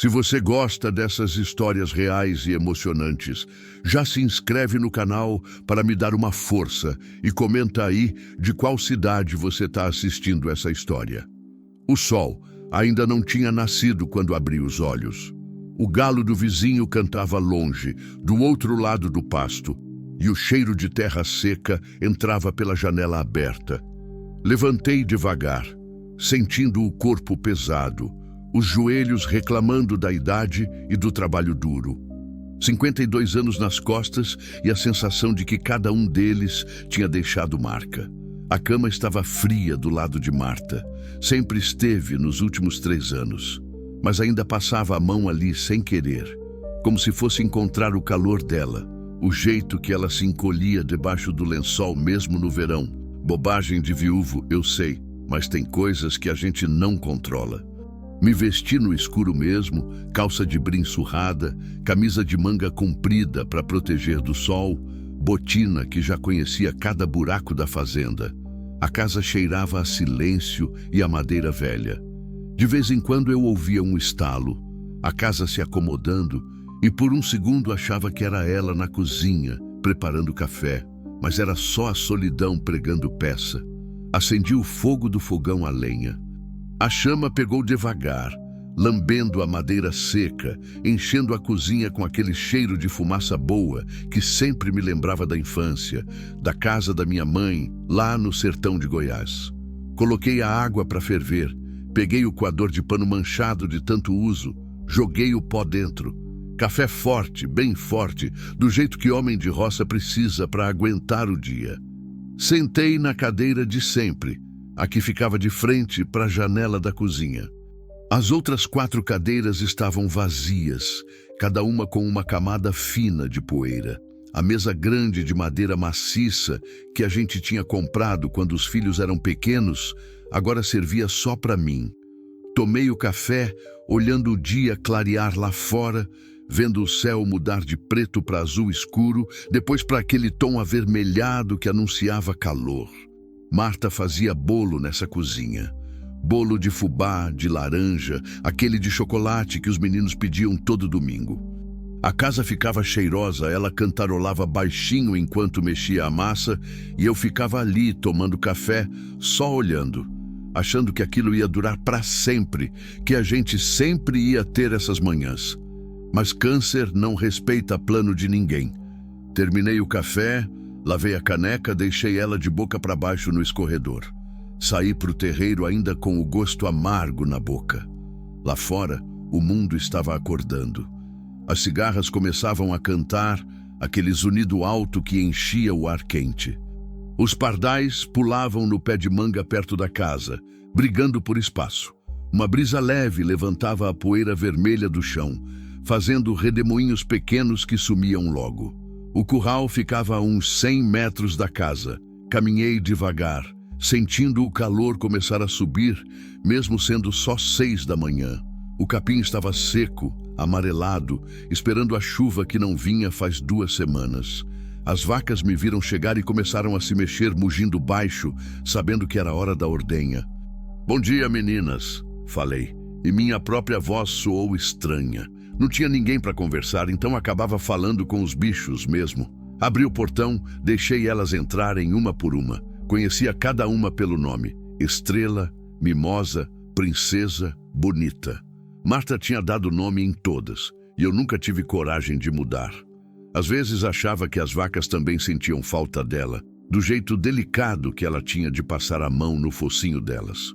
Se você gosta dessas histórias reais e emocionantes, já se inscreve no canal para me dar uma força e comenta aí de qual cidade você está assistindo essa história. O sol ainda não tinha nascido quando abri os olhos. O galo do vizinho cantava longe, do outro lado do pasto, e o cheiro de terra seca entrava pela janela aberta. Levantei devagar, sentindo o corpo pesado, os joelhos reclamando da idade e do trabalho duro. 52 anos nas costas e a sensação de que cada um deles tinha deixado marca. A cama estava fria do lado de Marta. Sempre esteve nos últimos 3 anos. Mas ainda passava a mão ali sem querer, como se fosse encontrar o calor dela, o jeito que ela se encolhia debaixo do lençol mesmo no verão. Bobagem de viúvo, eu sei, mas tem coisas que a gente não controla. Me vesti no escuro mesmo, calça de brim surrada, camisa de manga comprida para proteger do sol, botina que já conhecia cada buraco da fazenda. A casa cheirava a silêncio e a madeira velha. De vez em quando eu ouvia um estalo, a casa se acomodando, e por um segundo achava que era ela na cozinha, preparando café, mas era só a solidão pregando peça. Acendi o fogo do fogão a lenha. A chama pegou devagar, lambendo a madeira seca, enchendo a cozinha com aquele cheiro de fumaça boa que sempre me lembrava da infância, da casa da minha mãe, lá no sertão de Goiás. Coloquei a água para ferver, peguei o coador de pano manchado de tanto uso, joguei o pó dentro. Café forte, bem forte, do jeito que homem de roça precisa para aguentar o dia. Sentei na cadeira de sempre, a que ficava de frente para a janela da cozinha. As outras 4 cadeiras estavam vazias, cada uma com uma camada fina de poeira. A mesa grande de madeira maciça que a gente tinha comprado quando os filhos eram pequenos, agora servia só para mim. Tomei o café, olhando o dia clarear lá fora, vendo o céu mudar de preto para azul escuro, depois para aquele tom avermelhado que anunciava calor. Marta fazia bolo nessa cozinha. Bolo de fubá, de laranja, aquele de chocolate que os meninos pediam todo domingo. A casa ficava cheirosa, ela cantarolava baixinho enquanto mexia a massa e eu ficava ali tomando café, só olhando, achando que aquilo ia durar para sempre, que a gente sempre ia ter essas manhãs. Mas câncer não respeita plano de ninguém. Terminei o café, lavei a caneca, deixei ela de boca para baixo no escorredor. Saí para o terreiro ainda com o gosto amargo na boca. Lá fora, o mundo estava acordando. As cigarras começavam a cantar, aquele zunido alto que enchia o ar quente. Os pardais pulavam no pé de manga perto da casa, brigando por espaço. Uma brisa leve levantava a poeira vermelha do chão, fazendo redemoinhos pequenos que sumiam logo. O curral ficava a uns 100 metros da casa. Caminhei devagar, sentindo o calor começar a subir, mesmo sendo só 6 da manhã. O capim estava seco, amarelado, esperando a chuva que não vinha faz 2 semanas. As vacas me viram chegar e começaram a se mexer, mugindo baixo, sabendo que era hora da ordenha. "Bom dia, meninas", falei, e minha própria voz soou estranha. Não tinha ninguém para conversar, então acabava falando com os bichos mesmo. Abri o portão, deixei elas entrarem uma por uma. Conhecia cada uma pelo nome: Estrela, Mimosa, Princesa, Bonita. Marta tinha dado nome em todas, e eu nunca tive coragem de mudar. Às vezes achava que as vacas também sentiam falta dela, do jeito delicado que ela tinha de passar a mão no focinho delas.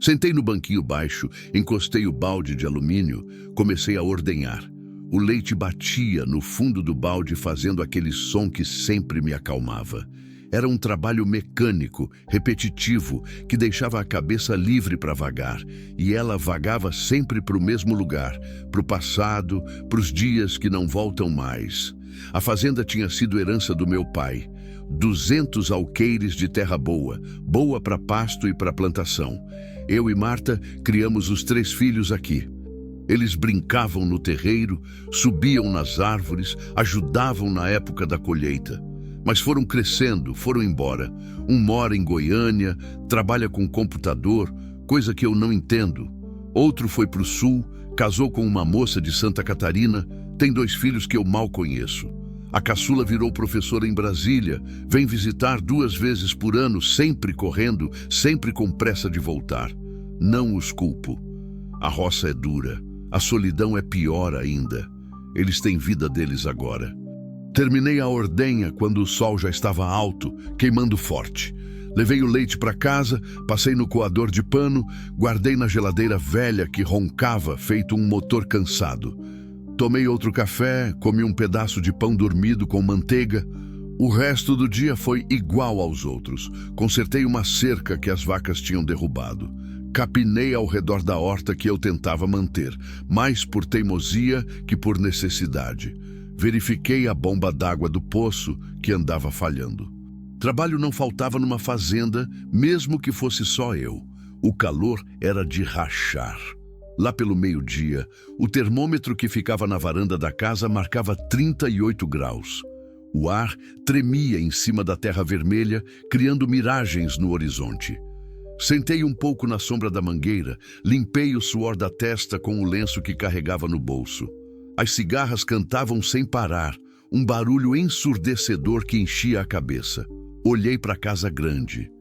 Sentei no banquinho baixo, encostei o balde de alumínio, comecei a ordenhar. O leite batia no fundo do balde fazendo aquele som que sempre me acalmava. Era um trabalho mecânico, repetitivo, que deixava a cabeça livre para vagar, e ela vagava sempre para o mesmo lugar, para o passado, para os dias que não voltam mais. A fazenda tinha sido herança do meu pai. 200 alqueires de terra boa, boa para pasto e para plantação. Eu e Marta criamos os 3 filhos aqui. Eles brincavam no terreiro, subiam nas árvores, ajudavam na época da colheita. Mas foram crescendo, foram embora. Um mora em Goiânia, trabalha com computador, coisa que eu não entendo. Outro foi para o sul, Casou com uma moça de Santa Catarina, tem 2 filhos que eu mal conheço. A caçula virou professora em Brasília, vem visitar 2 vezes por ano, sempre correndo, sempre com pressa de voltar. Não os culpo. A roça é dura, a solidão é pior ainda. Eles têm vida deles agora. Terminei a ordenha quando o sol já estava alto, queimando forte. Levei o leite para casa, passei no coador de pano, guardei na geladeira velha que roncava, feito um motor cansado. Tomei outro café, comi um pedaço de pão dormido com manteiga. O resto do dia foi igual aos outros. Consertei uma cerca que as vacas tinham derrubado. Capinei ao redor da horta que eu tentava manter, mais por teimosia que por necessidade. Verifiquei a bomba d'água do poço que andava falhando. Trabalho não faltava numa fazenda, mesmo que fosse só eu. O calor era de rachar. Lá pelo meio-dia, o termômetro que ficava na varanda da casa marcava 38 graus. O ar tremia em cima da terra vermelha, criando miragens no horizonte. Sentei um pouco na sombra da mangueira, limpei o suor da testa com o lenço que carregava no bolso. As cigarras cantavam sem parar, um barulho ensurdecedor que enchia a cabeça. Olhei para a casa grande.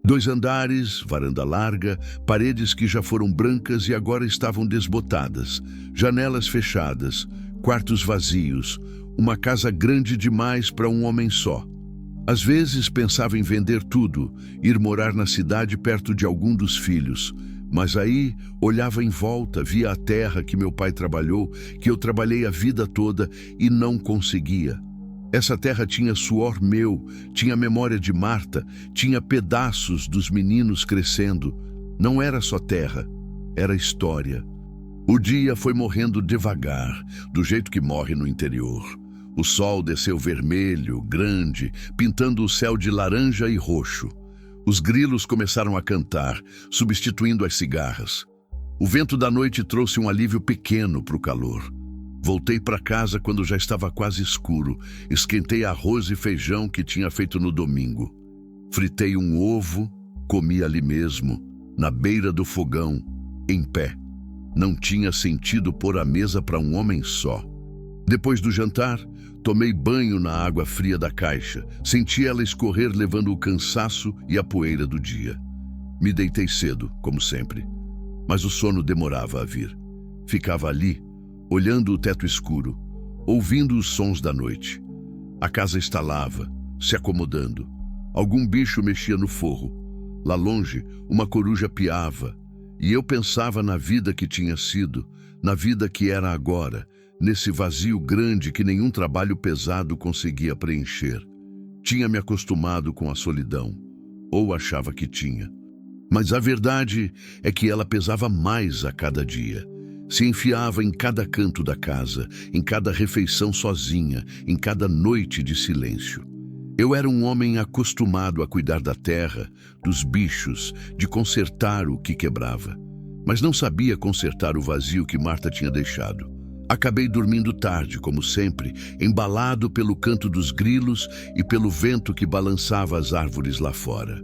2 andares, varanda larga, paredes que já foram brancas e agora estavam desbotadas, janelas fechadas, quartos vazios, uma casa grande demais para um homem só. Às vezes pensava em vender tudo, ir morar na cidade perto de algum dos filhos, mas aí olhava em volta, via a terra que meu pai trabalhou, que eu trabalhei a vida toda e não conseguia. Essa terra tinha suor meu, tinha memória de Marta, tinha pedaços dos meninos crescendo. Não era só terra, era história. O dia foi morrendo devagar, do jeito que morre no interior. O sol desceu vermelho, grande, pintando o céu de laranja e roxo. Os grilos começaram a cantar, substituindo as cigarras. O vento da noite trouxe um alívio pequeno para o calor. Voltei para casa quando já estava quase escuro. Esquentei arroz e feijão que tinha feito no domingo. Fritei um ovo, comi ali mesmo, na beira do fogão, em pé. Não tinha sentido pôr a mesa para um homem só. Depois do jantar, tomei banho na água fria da caixa. Senti ela escorrer levando o cansaço e a poeira do dia. Me deitei cedo, como sempre. Mas o sono demorava a vir. Ficava ali, olhando o teto escuro, ouvindo os sons da noite. A casa estalava, se acomodando. Algum bicho mexia no forro. Lá longe, uma coruja piava. E eu pensava na vida que tinha sido, na vida que era agora, nesse vazio grande que nenhum trabalho pesado conseguia preencher. Tinha me acostumado com a solidão, ou achava que tinha. Mas a verdade é que ela pesava mais a cada dia. Se enfiava em cada canto da casa, em cada refeição sozinha, em cada noite de silêncio. Eu era um homem acostumado a cuidar da terra, dos bichos, de consertar o que quebrava. Mas não sabia consertar o vazio que Marta tinha deixado. Acabei dormindo tarde, como sempre, embalado pelo canto dos grilos e pelo vento que balançava as árvores lá fora.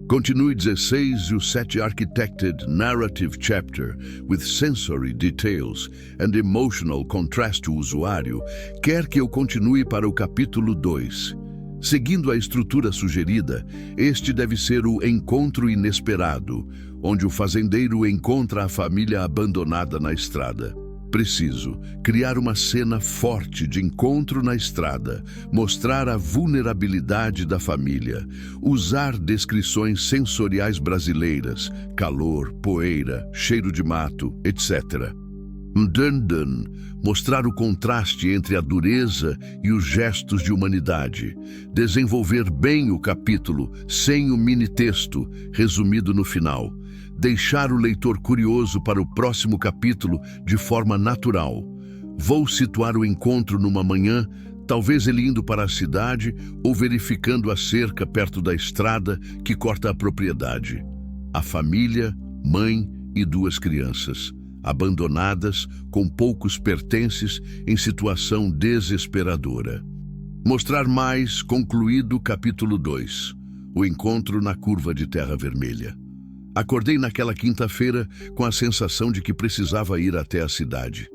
Continue 16 e o 7 Architected Narrative Chapter, with sensory details and emotional contrast to usuário, quer que eu continue para o capítulo 2. Seguindo a estrutura sugerida, este deve ser o encontro inesperado, onde o fazendeiro encontra a família abandonada na estrada. Preciso criar uma cena forte de encontro na estrada, mostrar a vulnerabilidade da família, usar descrições sensoriais brasileiras, calor, poeira, cheiro de mato, etc. Mostrar o contraste entre a dureza e os gestos de humanidade. Desenvolver bem o capítulo, sem o mini-texto, resumido no final. Deixar o leitor curioso para o próximo capítulo de forma natural. Vou situar o encontro numa manhã, talvez ele indo para a cidade ou verificando a cerca perto da estrada que corta a propriedade. A família, mãe e 2 crianças, abandonadas, com poucos pertences, em situação desesperadora. Mostrar mais, concluído capítulo 2. O encontro na curva de terra vermelha. Acordei naquela quinta-feira com a sensação de que precisava ir até a cidade.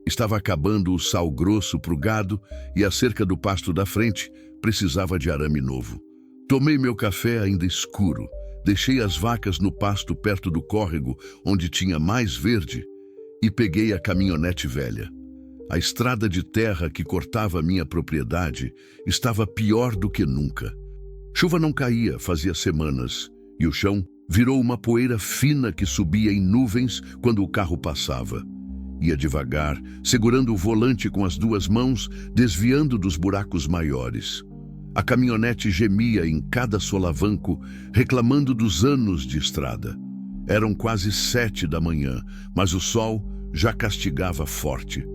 Estava acabando o sal grosso para o gado e a cerca do pasto da frente precisava de arame novo. Tomei meu café ainda escuro, deixei as vacas no pasto perto do córrego onde tinha mais verde e peguei a caminhonete velha. A estrada de terra que cortava minha propriedade estava pior do que nunca. Chuva não caía fazia semanas e o chão virou uma poeira fina que subia em nuvens quando o carro passava. Ia devagar, segurando o volante com as duas mãos, desviando dos buracos maiores. A caminhonete gemia em cada solavanco, reclamando dos anos de estrada. Eram quase 7 da manhã, mas o sol já castigava forte.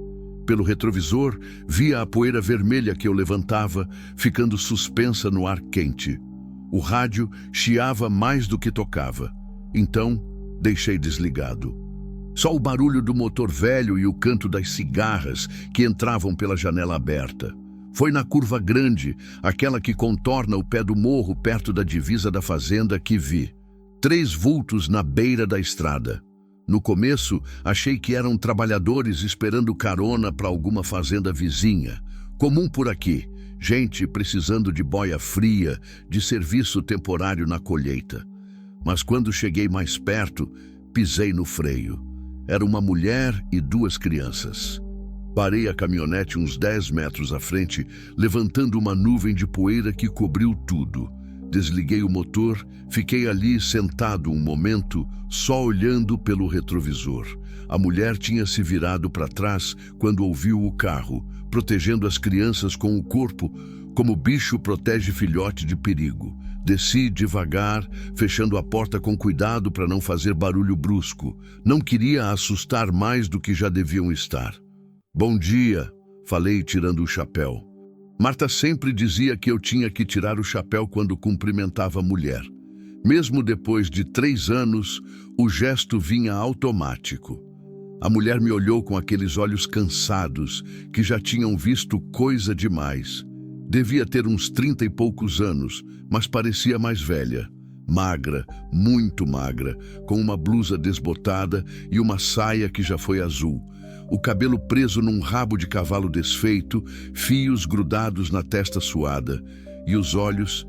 Pelo retrovisor, via a poeira vermelha que eu levantava, ficando suspensa no ar quente. O rádio chiava mais do que tocava. Então, deixei desligado. Só o barulho do motor velho e o canto das cigarras que entravam pela janela aberta. Foi na curva grande, aquela que contorna o pé do morro perto da divisa da fazenda, que vi 3 vultos na beira da estrada. No começo, achei que eram trabalhadores esperando carona para alguma fazenda vizinha. Comum por aqui, gente precisando de boia fria, de serviço temporário na colheita. Mas quando cheguei mais perto, pisei no freio. Era uma mulher e 2 crianças. Parei a caminhonete uns 10 metros à frente, levantando uma nuvem de poeira que cobriu tudo. Desliguei o motor, fiquei ali sentado um momento, só olhando pelo retrovisor. A mulher tinha se virado para trás quando ouviu o carro, protegendo as crianças com o corpo, como bicho protege filhote de perigo. Desci devagar, fechando a porta com cuidado para não fazer barulho brusco. Não queria assustar mais do que já deviam estar. "Bom dia", falei tirando o chapéu. Marta sempre dizia que eu tinha que tirar o chapéu quando cumprimentava a mulher. Mesmo depois de 3 anos, o gesto vinha automático. A mulher me olhou com aqueles olhos cansados, que já tinham visto coisa demais. Devia ter uns 30 e poucos anos, mas parecia mais velha. Magra, muito magra, com uma blusa desbotada e uma saia que já foi azul. O cabelo preso num rabo de cavalo desfeito, fios grudados na testa suada. E os olhos,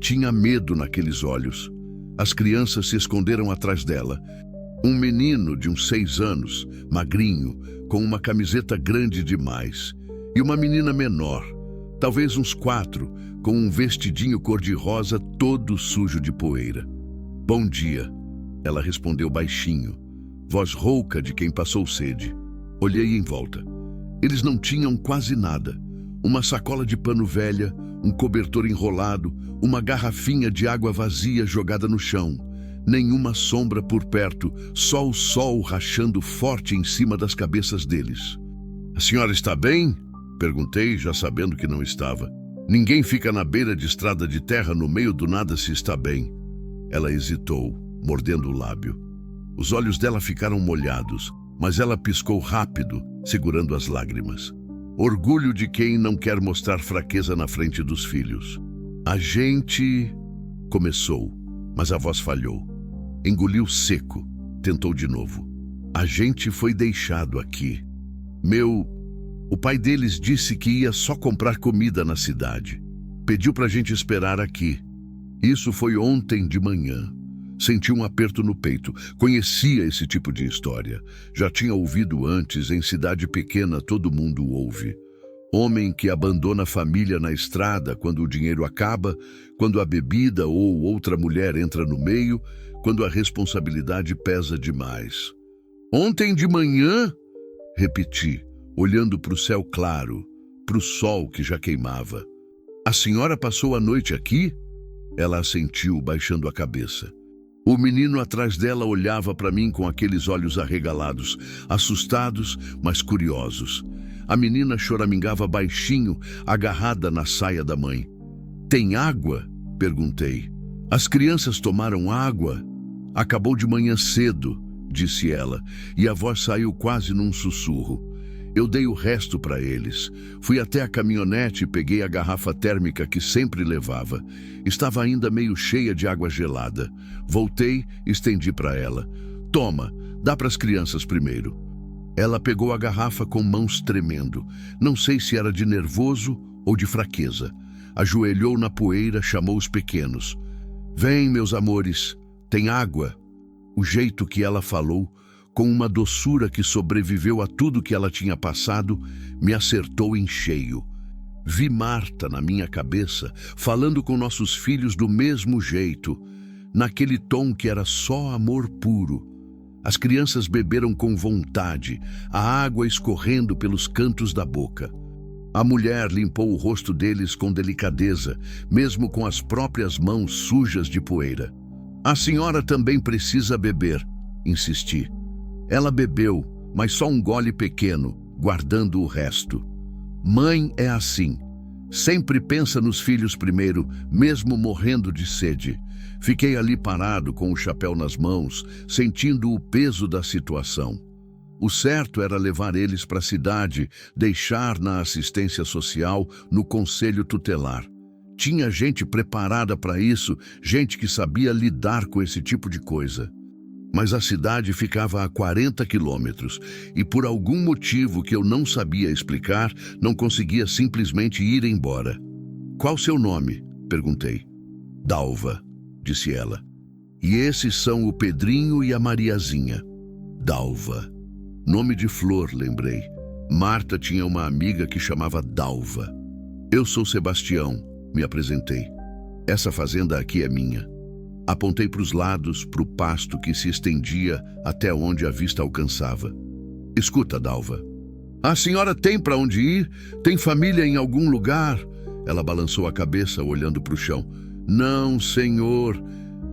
tinha medo naqueles olhos. As crianças se esconderam atrás dela. Um menino de uns 6 anos, magrinho, com uma camiseta grande demais. E uma menina menor, talvez uns 4, com um vestidinho cor-de-rosa todo sujo de poeira. "Bom dia", ela respondeu baixinho, voz rouca de quem passou sede. Olhei em volta. Eles não tinham quase nada. Uma sacola de pano velha, um cobertor enrolado, uma garrafinha de água vazia jogada no chão. Nenhuma sombra por perto, só o sol rachando forte em cima das cabeças deles. "A senhora está bem?", perguntei, já sabendo que não estava. "Ninguém fica na beira de estrada de terra no meio do nada se está bem." Ela hesitou, mordendo o lábio. Os olhos dela ficaram molhados, mas ela piscou rápido, segurando as lágrimas. Orgulho de quem não quer mostrar fraqueza na frente dos filhos. "A gente..." começou, mas a voz falhou. Engoliu seco, tentou de novo. "A gente foi deixado aqui. O pai deles disse que ia só comprar comida na cidade. Pediu pra gente esperar aqui. Isso foi ontem de manhã." Senti um aperto no peito. Conhecia esse tipo de história. Já tinha ouvido antes, em cidade pequena todo mundo ouve. Homem que abandona a família na estrada quando o dinheiro acaba, quando a bebida ou outra mulher entra no meio, quando a responsabilidade pesa demais. "Ontem de manhã?", repeti, olhando para o céu claro, para o sol que já queimava. "A senhora passou a noite aqui?" Ela assentiu, baixando a cabeça. O menino atrás dela olhava para mim com aqueles olhos arregalados, assustados, mas curiosos. A menina choramingava baixinho, agarrada na saia da mãe. "Tem água?", perguntei. "As crianças tomaram água?" "Acabou de manhã cedo", disse ela, e a voz saiu quase num sussurro. Eu dei o resto para eles. Fui até a caminhonete e peguei a garrafa térmica que sempre levava. Estava ainda meio cheia de água gelada. Voltei e estendi para ela. Toma, dá para as crianças primeiro. Ela pegou a garrafa com mãos tremendo. Não sei se era de nervoso ou de fraqueza. Ajoelhou na poeira, chamou os pequenos. Vem, meus amores, tem água. O jeito que ela falou, com uma doçura que sobreviveu a tudo que ela tinha passado, me acertou em cheio. Vi Marta na minha cabeça, falando com nossos filhos do mesmo jeito, naquele tom que era só amor puro. As crianças beberam com vontade, a água escorrendo pelos cantos da boca. A mulher limpou o rosto deles com delicadeza, mesmo com as próprias mãos sujas de poeira. A senhora também precisa beber, insisti. Ela bebeu, mas só um gole pequeno, guardando o resto. Mãe é assim. Sempre pensa nos filhos primeiro, mesmo morrendo de sede. Fiquei ali parado com o chapéu nas mãos, sentindo o peso da situação. O certo era levar eles para a cidade, deixar na assistência social, no conselho tutelar. Tinha gente preparada para isso, gente que sabia lidar com esse tipo de coisa. Mas a cidade ficava a 40 quilômetros e, por algum motivo que eu não sabia explicar, não conseguia simplesmente ir embora. Qual seu nome? Perguntei. Dalva, disse ela. E esses são o Pedrinho e a Mariazinha. Dalva. Nome de flor, lembrei. Marta tinha uma amiga que chamava Dalva. Eu sou Sebastião, me apresentei. Essa fazenda aqui é minha. Apontei para os lados, para o pasto que se estendia até onde a vista alcançava. Escuta, Dalva. A senhora tem para onde ir? Tem família em algum lugar? Ela balançou a cabeça, olhando para o chão. Não, senhor.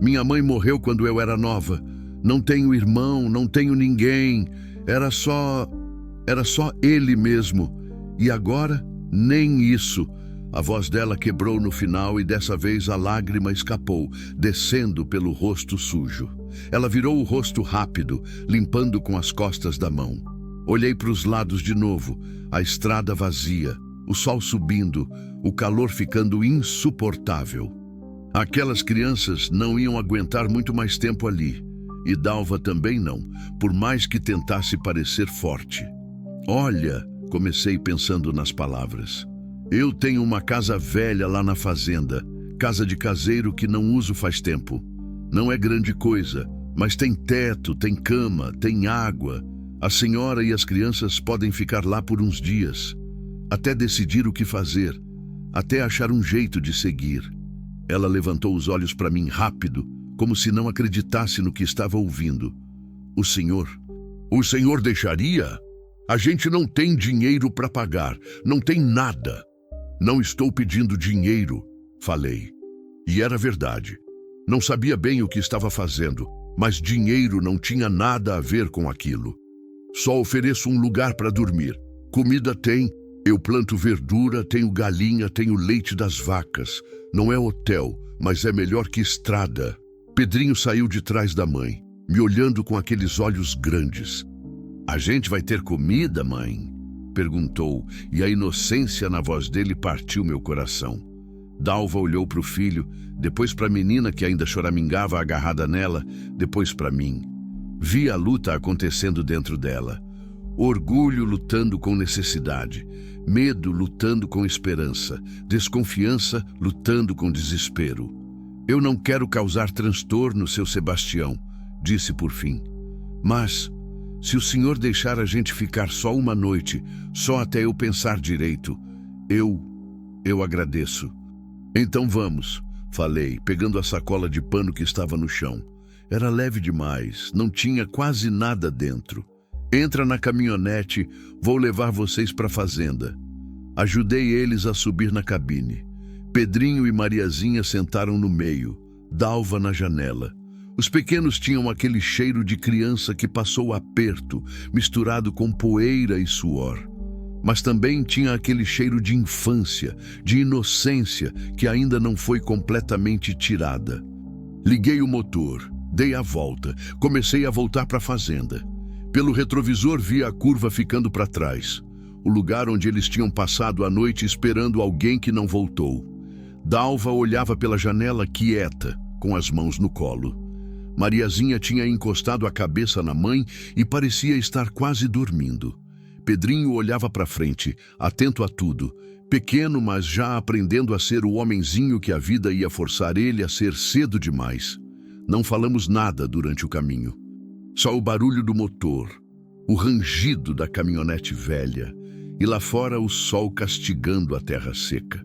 Minha mãe morreu quando eu era nova. Não tenho irmão, não tenho ninguém. Era só ele mesmo. E agora, nem isso. A voz dela quebrou no final e dessa vez a lágrima escapou, descendo pelo rosto sujo. Ela virou o rosto rápido, limpando com as costas da mão. Olhei para os lados de novo, a estrada vazia, o sol subindo, o calor ficando insuportável. Aquelas crianças não iam aguentar muito mais tempo ali. E Dalva também não, por mais que tentasse parecer forte. Olha, comecei pensando nas palavras. Eu tenho uma casa velha lá na fazenda, casa de caseiro que não uso faz tempo. Não é grande coisa, mas tem teto, tem cama, tem água. A senhora e as crianças podem ficar lá por uns dias, até decidir o que fazer, até achar um jeito de seguir. Ela levantou os olhos para mim rápido, como se não acreditasse no que estava ouvindo. O senhor deixaria? A gente não tem dinheiro para pagar, não tem nada. Não estou pedindo dinheiro, falei. E era verdade. Não sabia bem o que estava fazendo, mas dinheiro não tinha nada a ver com aquilo. Só ofereço um lugar para dormir. Comida tem, eu planto verdura, tenho galinha, tenho leite das vacas. Não é hotel, mas é melhor que estrada. Pedrinho saiu de trás da mãe, me olhando com aqueles olhos grandes. A gente vai ter comida, mãe? Perguntou, e a inocência na voz dele partiu meu coração. Dalva olhou para o filho, depois para a menina que ainda choramingava agarrada nela, depois para mim. Vi a luta acontecendo dentro dela. Orgulho lutando com necessidade, medo lutando com esperança, desconfiança lutando com desespero. Eu não quero causar transtorno, seu Sebastião, disse por fim. Mas, se o senhor deixar a gente ficar só uma noite, só até eu pensar direito, eu agradeço. Então vamos, falei, pegando a sacola de pano que estava no chão. Era leve demais, não tinha quase nada dentro. Entra na caminhonete, vou levar vocês para a fazenda. Ajudei eles a subir na cabine. Pedrinho e Mariazinha sentaram no meio, Dalva na janela. Os pequenos tinham aquele cheiro de criança que passou aperto, misturado com poeira e suor. Mas também tinha aquele cheiro de infância, de inocência, que ainda não foi completamente tirada. Liguei o motor, dei a volta, comecei a voltar para a fazenda. Pelo retrovisor vi a curva ficando para trás. o lugar onde eles tinham passado a noite esperando alguém que não voltou. Dalva olhava pela janela quieta, com as mãos no colo. Mariazinha tinha encostado a cabeça na mãe e parecia estar quase dormindo. Pedrinho olhava para frente, atento a tudo, pequeno, mas já aprendendo a ser o homenzinho que a vida ia forçar ele a ser cedo demais. Não falamos nada durante o caminho. Só o barulho do motor, o rangido da caminhonete velha e lá fora o sol castigando a terra seca.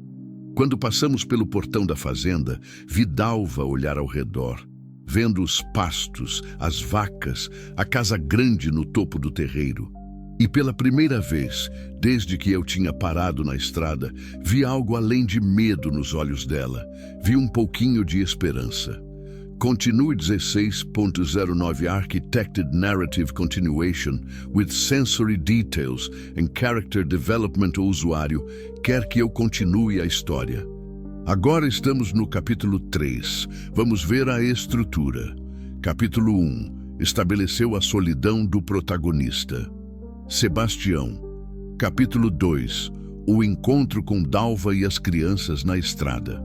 Quando passamos pelo portão da fazenda, vi Dalva olhar ao redor, vendo os pastos, as vacas, a casa grande no topo do terreiro. E pela primeira vez, desde que eu tinha parado na estrada, vi algo além de medo nos olhos dela. Vi um pouquinho de esperança. Continue 16.09 Architected Narrative Continuation with Sensory Details and Character Development. O usuário quer que eu continue a história. Agora estamos no capítulo 3. Vamos ver a estrutura. Capítulo 1. Estabeleceu a solidão do protagonista. Sebastião. Capítulo 2. O encontro com Dalva e as crianças na estrada.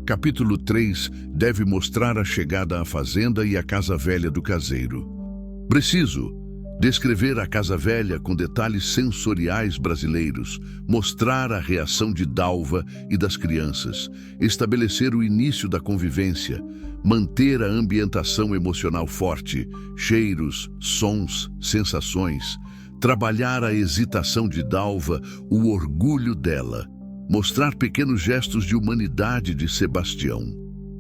Capítulo 3 deve mostrar a chegada à fazenda e à casa velha do caseiro. Preciso descrever a casa velha com detalhes sensoriais brasileiros, mostrar a reação de Dalva e das crianças, estabelecer o início da convivência, manter a ambientação emocional forte, cheiros, sons, sensações, trabalhar a hesitação de Dalva, o orgulho dela, mostrar pequenos gestos de humanidade de Sebastião.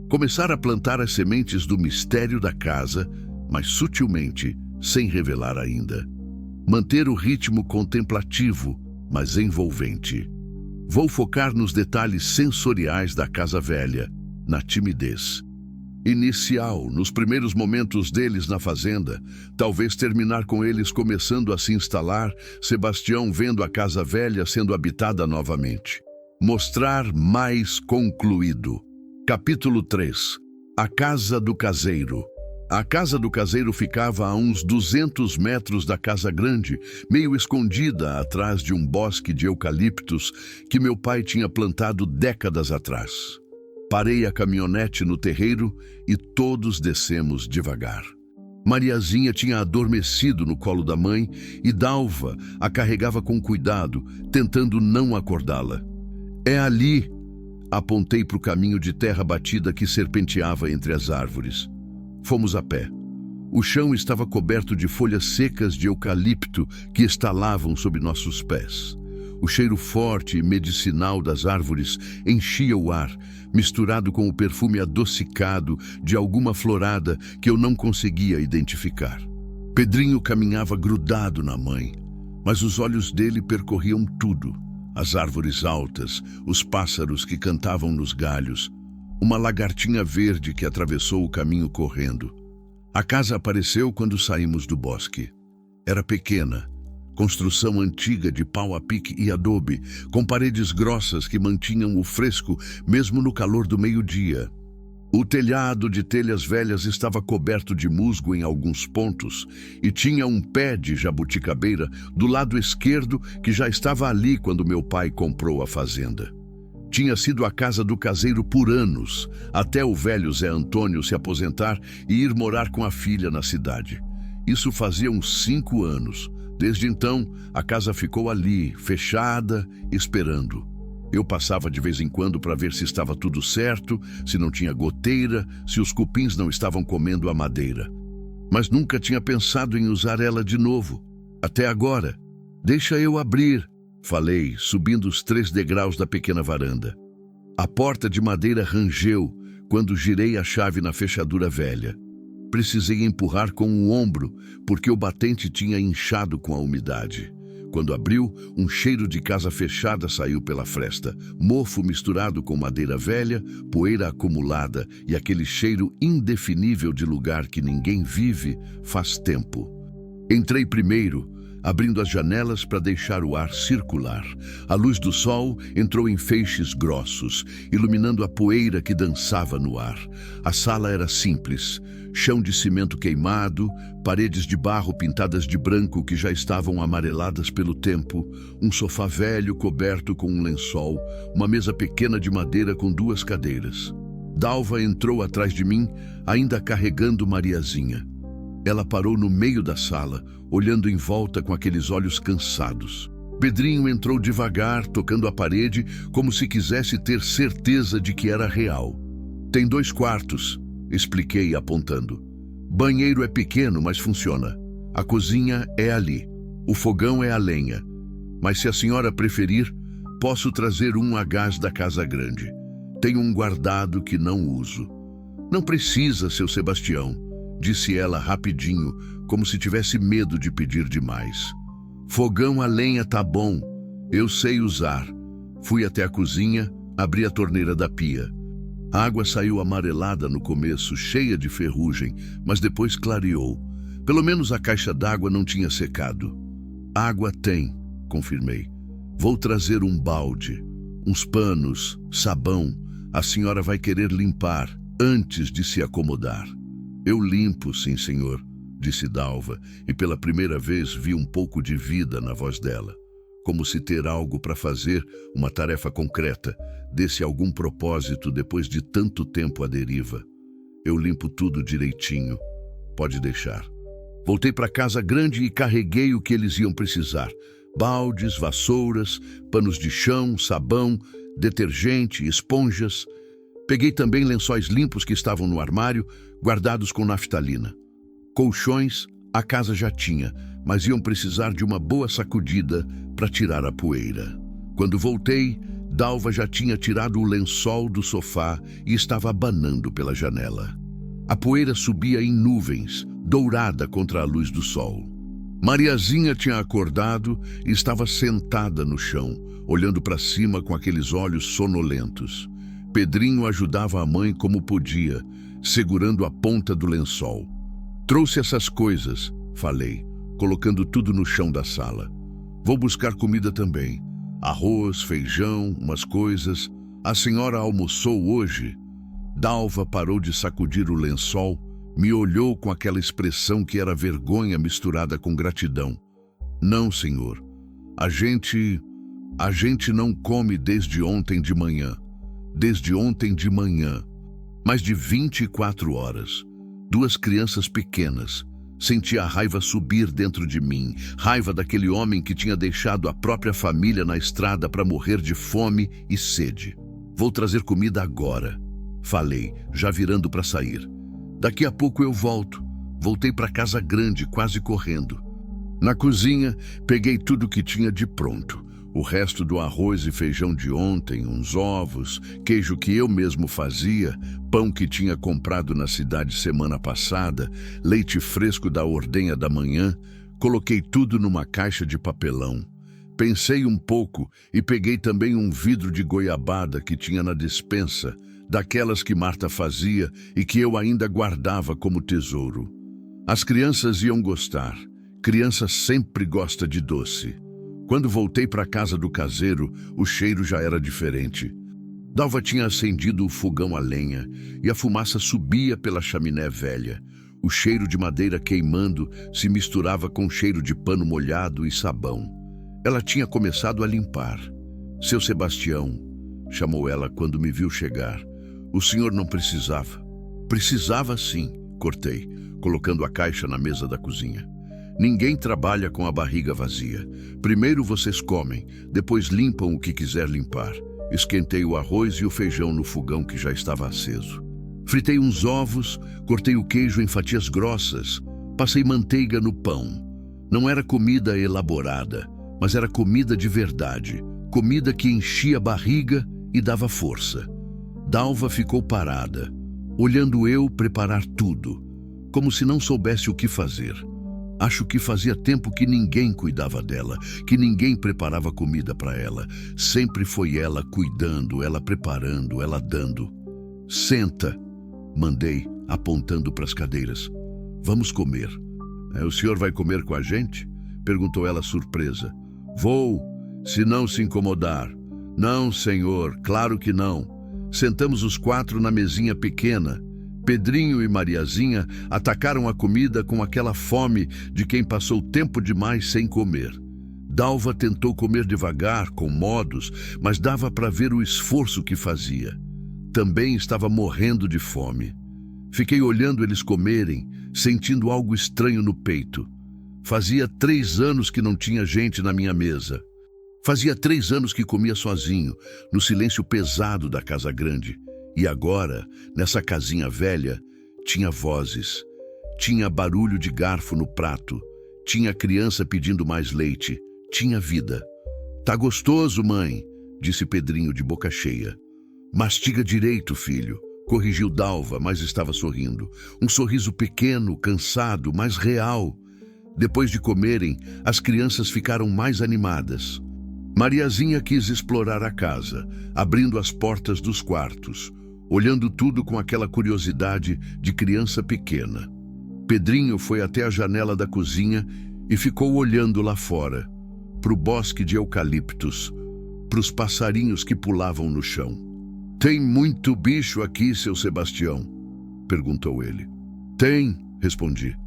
Começar a plantar as sementes do mistério da casa, mas sutilmente, sem revelar ainda. Manter o ritmo contemplativo, mas envolvente. Vou focar nos detalhes sensoriais da casa velha, na timidez inicial, nos primeiros momentos deles na fazenda, talvez terminar com eles começando a se instalar, Sebastião vendo a casa velha sendo habitada novamente. Mostrar mais concluído. Capítulo 3. A casa do caseiro. A casa do caseiro ficava a uns 200 metros da casa grande, meio escondida atrás de um bosque de eucaliptos que meu pai tinha plantado décadas atrás. Parei a caminhonete no terreiro e todos descemos devagar. Mariazinha tinha adormecido no colo da mãe e Dalva a carregava com cuidado, tentando não acordá-la. É ali, apontei para o caminho de terra batida que serpenteava entre as árvores. Fomos a pé. O chão estava coberto de folhas secas de eucalipto que estalavam sob nossos pés. O cheiro forte e medicinal das árvores enchia o ar, misturado com o perfume adocicado de alguma florada que eu não conseguia identificar. Pedrinho caminhava grudado na mãe, mas os olhos dele percorriam tudo. As árvores altas, os pássaros que cantavam nos galhos, uma lagartinha verde que atravessou o caminho correndo. A casa apareceu quando saímos do bosque. Era pequena, construção antiga de pau a pique e adobe, com paredes grossas que mantinham o fresco mesmo no calor do meio-dia. O telhado de telhas velhas estava coberto de musgo em alguns pontos e tinha um pé de jabuticabeira do lado esquerdo que já estava ali quando meu pai comprou a fazenda. Tinha sido a casa do caseiro por anos, até o velho Zé Antônio se aposentar e ir morar com a filha na cidade. Isso fazia uns 5 anos. Desde então, a casa ficou ali, fechada, esperando. Eu passava de vez em quando para ver se estava tudo certo, se não tinha goteira, se os cupins não estavam comendo a madeira. Mas nunca tinha pensado em usar ela de novo. Até agora. Deixa eu abrir, falei, subindo os 3 degraus da pequena varanda. A porta de madeira rangeu quando girei a chave na fechadura velha. Precisei empurrar com o ombro, porque o batente tinha inchado com a umidade. Quando abriu, um cheiro de casa fechada saiu pela fresta, mofo misturado com madeira velha, poeira acumulada e aquele cheiro indefinível de lugar que ninguém vive faz tempo. Entrei primeiro, abrindo as janelas para deixar o ar circular. A luz do sol entrou em feixes grossos, iluminando a poeira que dançava no ar. A sala era simples. Chão de cimento queimado, paredes de barro pintadas de branco que já estavam amareladas pelo tempo, um sofá velho coberto com um lençol, uma mesa pequena de madeira com 2 cadeiras. Dalva entrou atrás de mim, ainda carregando Mariazinha. Ela parou no meio da sala, olhando em volta com aqueles olhos cansados. Pedrinho entrou devagar, tocando a parede, como se quisesse ter certeza de que era real. Tem 2 quartos, expliquei apontando. Banheiro é pequeno, mas funciona. A cozinha é ali. O fogão é a lenha. Mas se a senhora preferir, posso trazer um a gás da casa grande. Tenho um guardado que não uso. Não precisa, seu Sebastião, disse ela rapidinho, como se tivesse medo de pedir demais. Fogão a lenha tá bom. Eu sei usar. Fui até a cozinha, abri a torneira da pia. A água saiu amarelada no começo, cheia de ferrugem, mas depois clareou. Pelo menos a caixa d'água não tinha secado. Água tem, confirmei. Vou trazer um balde, uns panos, sabão. A senhora vai querer limpar antes de se acomodar. Eu limpo, sim, senhor, disse Dalva, e pela primeira vez vi um pouco de vida na voz dela. Como se ter algo para fazer, uma tarefa concreta, desse algum propósito depois de tanto tempo à deriva. Eu limpo tudo direitinho. Pode deixar. Voltei para casa grande e carreguei o que eles iam precisar. Baldes, vassouras, panos de chão, sabão, detergente, esponjas. Peguei também lençóis limpos que estavam no armário, guardados com naftalina. Colchões, a casa já tinha, mas iam precisar de uma boa sacudida para tirar a poeira. Quando voltei, Dalva já tinha tirado o lençol do sofá e estava abanando pela janela. A poeira subia em nuvens, dourada contra a luz do sol. Mariazinha tinha acordado e estava sentada no chão, olhando para cima com aqueles olhos sonolentos. Pedrinho ajudava a mãe como podia, segurando a ponta do lençol. Trouxe essas coisas, falei, colocando tudo no chão da sala. Vou buscar comida também. Arroz, feijão, umas coisas. A senhora almoçou hoje? Dalva parou de sacudir o lençol, me olhou com aquela expressão que era vergonha misturada com gratidão. Não, senhor. A gente não come desde ontem de manhã. Desde ontem de manhã. Mais de 24 horas. 2 crianças pequenas. Senti a raiva subir dentro de mim, raiva daquele homem que tinha deixado a própria família na estrada para morrer de fome e sede. Vou trazer comida agora, falei, já virando para sair. Daqui a pouco eu volto. Voltei para casa grande, quase correndo. Na cozinha, peguei tudo que tinha de pronto. O resto do arroz e feijão de ontem, uns ovos, queijo que eu mesmo fazia, pão que tinha comprado na cidade semana passada, leite fresco da ordenha da manhã, coloquei tudo numa caixa de papelão. Pensei um pouco e peguei também um vidro de goiabada que tinha na despensa, daquelas que Marta fazia e que eu ainda guardava como tesouro. As crianças iam gostar. Criança sempre gosta de doce. Quando voltei para a casa do caseiro, o cheiro já era diferente. Dalva tinha acendido o fogão a lenha e a fumaça subia pela chaminé velha. O cheiro de madeira queimando se misturava com o cheiro de pano molhado e sabão. Ela tinha começado a limpar. Seu Sebastião, chamou ela quando me viu chegar. O senhor não precisava. Precisava sim, cortei, colocando a caixa na mesa da cozinha. Ninguém trabalha com a barriga vazia. Primeiro vocês comem, depois limpam o que quiser limpar. Esquentei o arroz e o feijão no fogão que já estava aceso. Fritei uns ovos, cortei o queijo em fatias grossas, passei manteiga no pão. Não era comida elaborada, mas era comida de verdade, comida que enchia a barriga e dava força. Dalva ficou parada, olhando eu preparar tudo, como se não soubesse o que fazer. Acho que fazia tempo que ninguém cuidava dela, que ninguém preparava comida para ela. Sempre foi ela cuidando, ela preparando, ela dando. Senta, mandei, apontando para as cadeiras. Vamos comer. O senhor vai comer com a gente? Perguntou ela surpresa. Vou, se não se incomodar. Não, senhor, claro que não. Sentamos os 4 na mesinha pequena. Pedrinho e Mariazinha atacaram a comida com aquela fome de quem passou tempo demais sem comer. Dalva tentou comer devagar, com modos, mas dava para ver o esforço que fazia. Também estava morrendo de fome. Fiquei olhando eles comerem, sentindo algo estranho no peito. Fazia 3 anos que não tinha gente na minha mesa. Fazia 3 anos que comia sozinho, no silêncio pesado da casa grande. E agora, nessa casinha velha, tinha vozes. Tinha barulho de garfo no prato. Tinha criança pedindo mais leite. Tinha vida. Tá gostoso, mãe, disse Pedrinho de boca cheia. Mastiga direito, filho, corrigiu Dalva, mas estava sorrindo. Um sorriso pequeno, cansado, mas real. Depois de comerem, as crianças ficaram mais animadas. Mariazinha quis explorar a casa, abrindo as portas dos quartos, olhando tudo com aquela curiosidade de criança pequena. Pedrinho foi até a janela da cozinha e ficou olhando lá fora, para o bosque de eucaliptos, para os passarinhos que pulavam no chão. Tem muito bicho aqui, seu Sebastião? Perguntou ele. Tem, respondi.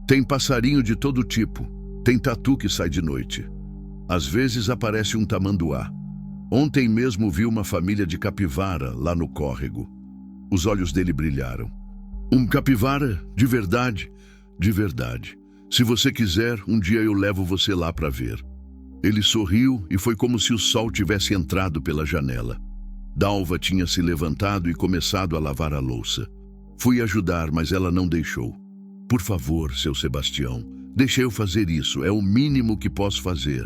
Tem passarinho de todo tipo. Tem tatu que sai de noite. Às vezes aparece um tamanduá. Ontem mesmo vi uma família de capivara lá no córrego. Os olhos dele brilharam. Um capivara? De verdade? De verdade. Se você quiser, um dia eu levo você lá para ver. Ele sorriu e foi como se o sol tivesse entrado pela janela. Dalva tinha se levantado e começado a lavar a louça. Fui ajudar, mas ela não deixou. Por favor, seu Sebastião, deixe eu fazer isso, é o mínimo que posso fazer.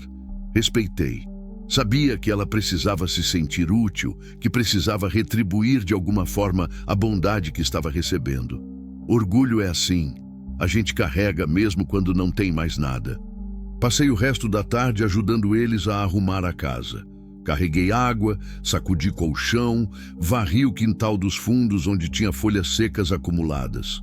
Respeitei. Sabia que ela precisava se sentir útil, que precisava retribuir de alguma forma a bondade que estava recebendo. Orgulho é assim. A gente carrega mesmo quando não tem mais nada. Passei o resto da tarde ajudando eles a arrumar a casa. Carreguei água, sacudi colchão, varri o quintal dos fundos onde tinha folhas secas acumuladas.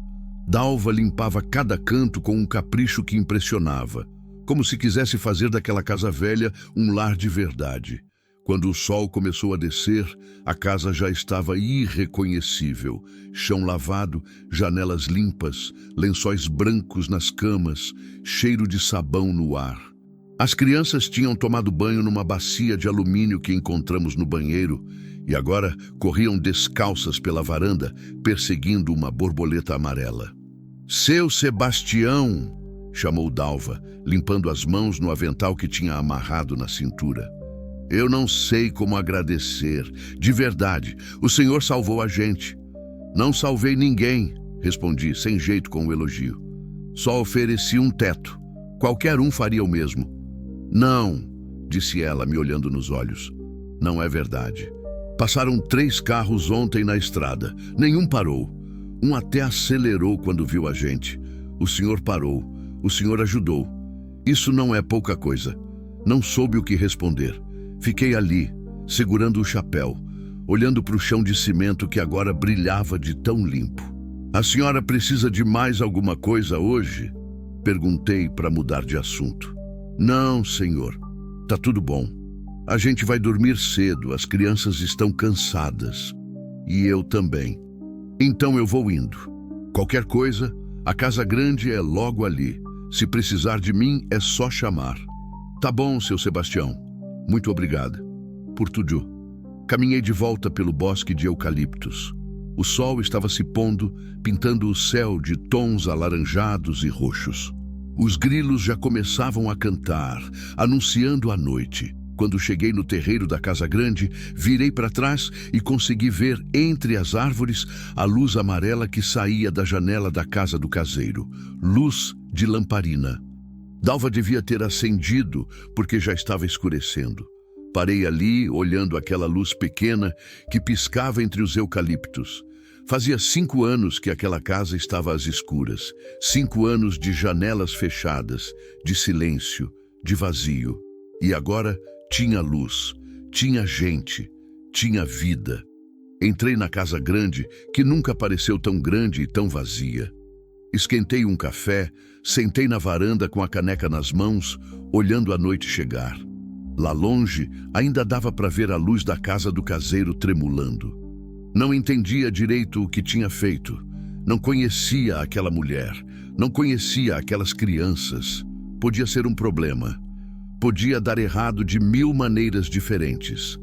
Dalva limpava cada canto com um capricho que impressionava, como se quisesse fazer daquela casa velha um lar de verdade. Quando o sol começou a descer, a casa já estava irreconhecível. Chão lavado, janelas limpas, lençóis brancos nas camas, cheiro de sabão no ar. As crianças tinham tomado banho numa bacia de alumínio que encontramos no banheiro e agora corriam descalças pela varanda, perseguindo uma borboleta amarela. Seu Sebastião! Chamou Dalva, limpando as mãos no avental que tinha amarrado na cintura. Eu não sei como agradecer. De verdade, o senhor salvou a gente. Não salvei ninguém, respondi, sem jeito com o elogio. Só ofereci um teto. Qualquer um faria o mesmo. Não, disse ela, me olhando nos olhos. Não é verdade. Passaram 3 carros ontem na estrada. Nenhum parou. Um até acelerou quando viu a gente. O senhor parou. O senhor ajudou. Isso não é pouca coisa. Não soube o que responder. Fiquei ali, segurando o chapéu, olhando para o chão de cimento que agora brilhava de tão limpo. A senhora precisa de mais alguma coisa hoje? Perguntei para mudar de assunto. Não, senhor. Tá tudo bom. A gente vai dormir cedo, as crianças estão cansadas. E eu também. Então eu vou indo. Qualquer coisa, a casa grande é logo ali. Se precisar de mim, é só chamar. Tá bom, seu Sebastião. Muito obrigada. Por tudo. Caminhei de volta pelo bosque de eucaliptos. O sol estava se pondo, pintando o céu de tons alaranjados e roxos. Os grilos já começavam a cantar, anunciando a noite. Quando cheguei no terreiro da casa grande, virei para trás e consegui ver entre as árvores a luz amarela que saía da janela da casa do caseiro. Luz de lamparina. Dalva devia ter acendido, porque já estava escurecendo. Parei ali, olhando aquela luz pequena que piscava entre os eucaliptos. Fazia 5 anos que aquela casa estava às escuras. 5 anos de janelas fechadas, de silêncio, de vazio. E agora tinha luz, tinha gente, tinha vida. Entrei na casa grande, que nunca pareceu tão grande e tão vazia. Esquentei um café, sentei na varanda com a caneca nas mãos, olhando a noite chegar. Lá longe, ainda dava para ver a luz da casa do caseiro tremulando. Não entendia direito o que tinha feito. Não conhecia aquela mulher. Não conhecia aquelas crianças. Podia ser um problema. Podia dar errado de 1000 maneiras diferentes.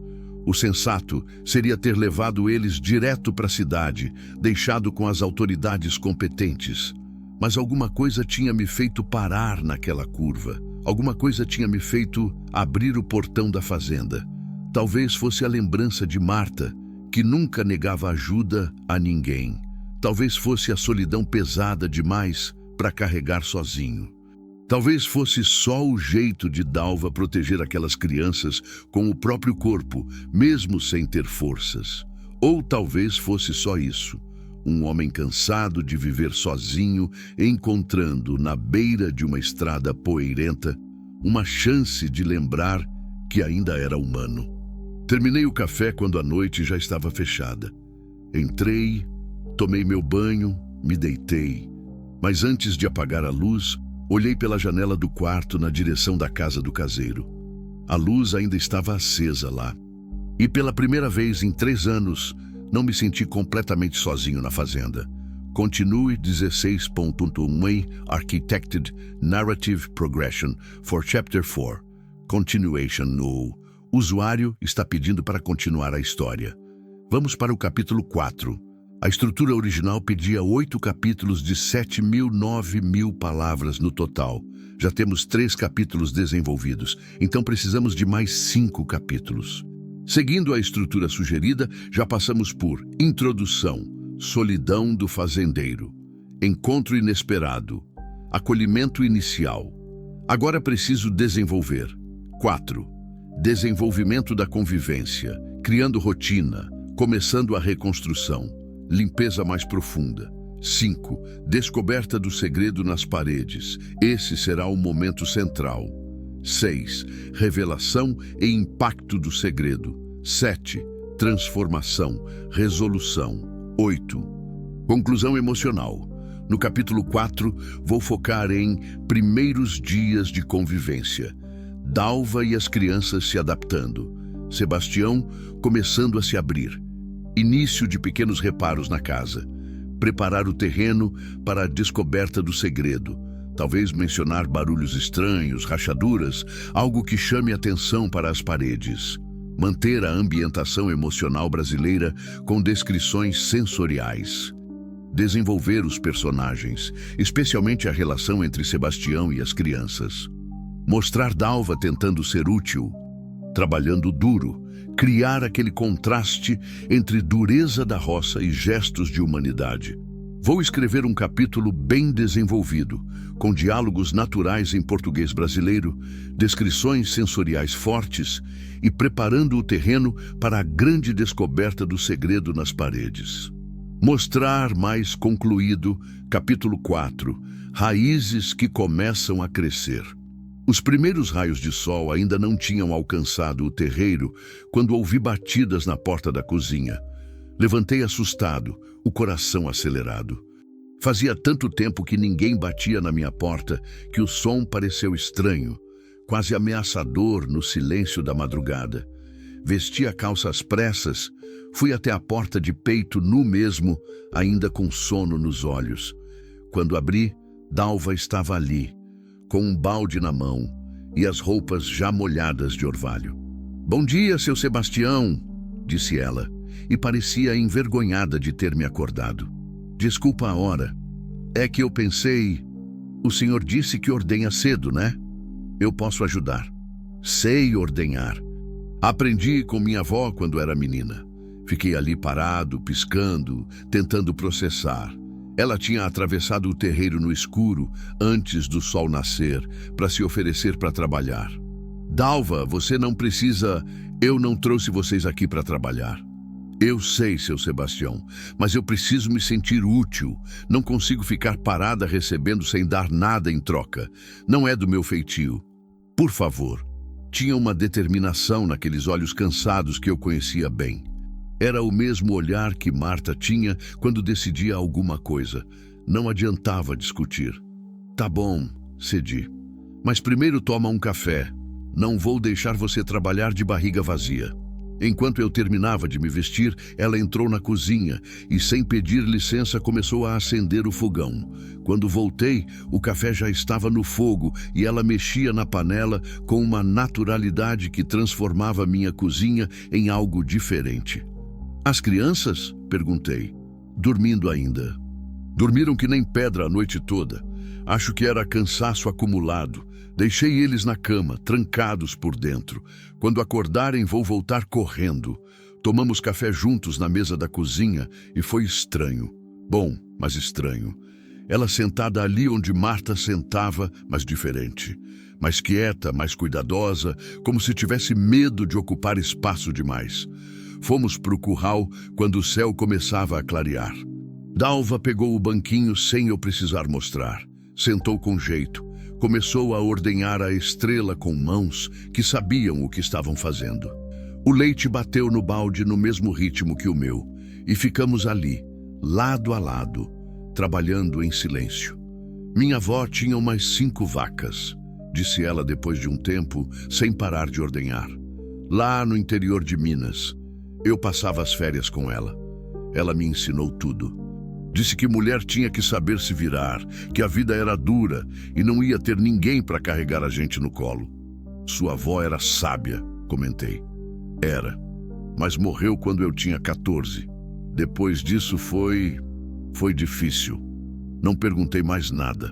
O sensato seria ter levado eles direto para a cidade, deixado com as autoridades competentes. Mas alguma coisa tinha me feito parar naquela curva. Alguma coisa tinha me feito abrir o portão da fazenda. Talvez fosse a lembrança de Marta, que nunca negava ajuda a ninguém. Talvez fosse a solidão pesada demais para carregar sozinho. Talvez fosse só o jeito de Dalva proteger aquelas crianças com o próprio corpo, mesmo sem ter forças. Ou talvez fosse só isso. Um homem cansado de viver sozinho, encontrando na beira de uma estrada poeirenta uma chance de lembrar que ainda era humano. Terminei o café quando a noite já estava fechada. Entrei, tomei meu banho, me deitei. Mas antes de apagar a luz, olhei pela janela do quarto na direção da casa do caseiro. A luz ainda estava acesa lá. E pela primeira vez em 3 anos, não me senti completamente sozinho na fazenda. Continue 16.1a Architected Narrative Progression for Chapter 4. Continuation no... O usuário está pedindo para continuar a história. Vamos para o capítulo 4. A estrutura original pedia 8 capítulos de 7.000, 9.000 palavras no total. Já temos 3 capítulos desenvolvidos, então precisamos de mais 5 capítulos. Seguindo a estrutura sugerida, já passamos por Introdução, Solidão do Fazendeiro, Encontro Inesperado, Acolhimento Inicial. Agora preciso desenvolver. 4. Desenvolvimento da convivência, criando rotina, começando a reconstrução, limpeza mais profunda. 5. Descoberta do segredo nas paredes. Esse será o momento central. 6. Revelação e impacto do segredo. 7. Transformação, resolução. 8. Conclusão emocional. No capítulo 4, vou focar em primeiros dias de convivência. Dalva e as crianças se adaptando. Sebastião começando a se abrir. Início de pequenos reparos na casa. Preparar o terreno para a descoberta do segredo. Talvez mencionar barulhos estranhos, rachaduras, algo que chame atenção para as paredes. Manter a ambientação emocional brasileira com descrições sensoriais. Desenvolver os personagens, especialmente a relação entre Sebastião e as crianças. Mostrar Dalva tentando ser útil, trabalhando duro, criar aquele contraste entre dureza da roça e gestos de humanidade. Vou escrever um capítulo bem desenvolvido, com diálogos naturais em português brasileiro, descrições sensoriais fortes e preparando o terreno para a grande descoberta do segredo nas paredes. Mostrar mais concluído, capítulo 4, Raízes que começam a crescer. Os primeiros raios de sol ainda não tinham alcançado o terreiro quando ouvi batidas na porta da cozinha. Levantei assustado, o coração acelerado. Fazia tanto tempo que ninguém batia na minha porta que o som pareceu estranho, quase ameaçador no silêncio da madrugada. Vesti a calça às pressas, fui até a porta de peito nu mesmo, ainda com sono nos olhos. Quando abri, Dalva estava ali, com um balde na mão e as roupas já molhadas de orvalho. "Bom dia, seu Sebastião", disse ela, e parecia envergonhada de ter me acordado. "Desculpa a hora. É que eu pensei... O senhor disse que ordenha cedo, né? Eu posso ajudar." "Sei ordenhar. Aprendi com minha avó quando era menina. Fiquei ali parado, piscando, tentando processar. Ela tinha atravessado o terreiro no escuro, antes do sol nascer, para se oferecer para trabalhar. Dalva, você não precisa... Eu não trouxe vocês aqui para trabalhar. Eu sei, seu Sebastião, mas eu preciso me sentir útil. Não consigo ficar parada recebendo sem dar nada em troca. Não é do meu feitio. Por favor." Tinha uma determinação naqueles olhos cansados que eu conhecia bem. Era o mesmo olhar que Marta tinha quando decidia alguma coisa. Não adiantava discutir. Tá bom, cedi. Mas primeiro toma um café. Não vou deixar você trabalhar de barriga vazia. Enquanto eu terminava de me vestir, ela entrou na cozinha e, sem pedir licença, começou a acender o fogão. Quando voltei, o café já estava no fogo e ela mexia na panela com uma naturalidade que transformava minha cozinha em algo diferente. As crianças? Perguntei. Dormindo ainda. Dormiram que nem pedra a noite toda. Acho que era cansaço acumulado. Deixei eles na cama, trancados por dentro. Quando acordarem, vou voltar correndo. Tomamos café juntos na mesa da cozinha e foi estranho. Bom, mas estranho. Ela sentada ali onde Marta sentava, mas diferente. Mais quieta, mais cuidadosa, como se tivesse medo de ocupar espaço demais. Fomos para o curral quando o céu começava a clarear. Dalva pegou o banquinho sem eu precisar mostrar. Sentou com jeito. Começou a ordenhar a estrela com mãos que sabiam o que estavam fazendo. O leite bateu no balde no mesmo ritmo que o meu, e ficamos ali, lado a lado, trabalhando em silêncio. Minha avó tinha umas 5 vacas, disse ela depois de um tempo, sem parar de ordenhar. Lá no interior de Minas, eu passava as férias com ela. Ela me ensinou tudo. Disse que mulher tinha que saber se virar, que a vida era dura e não ia ter ninguém para carregar a gente no colo. Sua avó era sábia, comentei. Era, mas morreu quando eu tinha 14. Depois disso foi difícil. Não perguntei mais nada.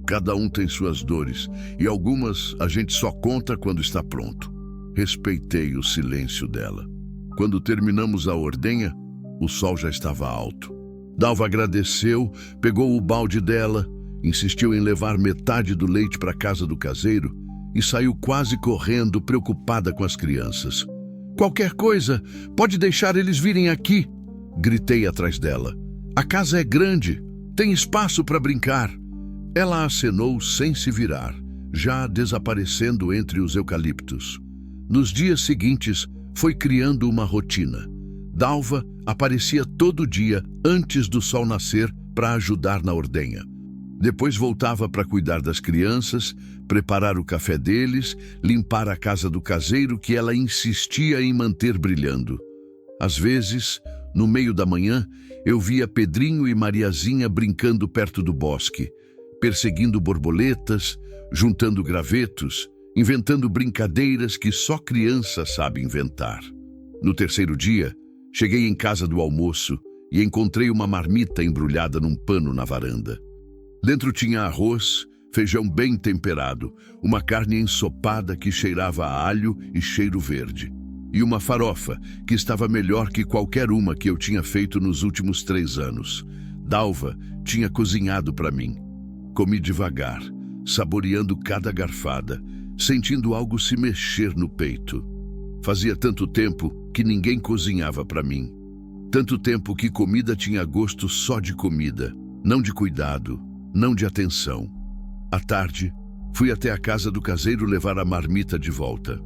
Cada um tem suas dores e algumas a gente só conta quando está pronto. Respeitei o silêncio dela. Quando terminamos a ordenha, o sol já estava alto. Dalva agradeceu, pegou o balde dela, insistiu em levar metade do leite para a casa do caseiro e saiu quase correndo, preocupada com as crianças. Qualquer coisa, pode deixar eles virem aqui, gritei atrás dela. A casa é grande, tem espaço para brincar. Ela acenou sem se virar, já desaparecendo entre os eucaliptos. Nos dias seguintes, foi criando uma rotina. Dalva aparecia todo dia antes do sol nascer para ajudar na ordenha. Depois voltava para cuidar das crianças, preparar o café deles, limpar a casa do caseiro que ela insistia em manter brilhando. Às vezes, no meio da manhã, eu via Pedrinho e Mariazinha brincando perto do bosque, perseguindo borboletas, juntando gravetos, inventando brincadeiras que só criança sabe inventar. No terceiro dia, cheguei em casa do almoço e encontrei uma marmita embrulhada num pano na varanda. Dentro tinha arroz, feijão bem temperado, uma carne ensopada que cheirava a alho e cheiro verde, e uma farofa que estava melhor que qualquer uma que eu tinha feito nos últimos 3 anos. Dalva tinha cozinhado para mim. Comi devagar, saboreando cada garfada, sentindo algo se mexer no peito. Fazia tanto tempo que ninguém cozinhava para mim. Tanto tempo que comida tinha gosto só de comida, não de cuidado, não de atenção. À tarde, fui até a casa do caseiro levar a marmita de volta.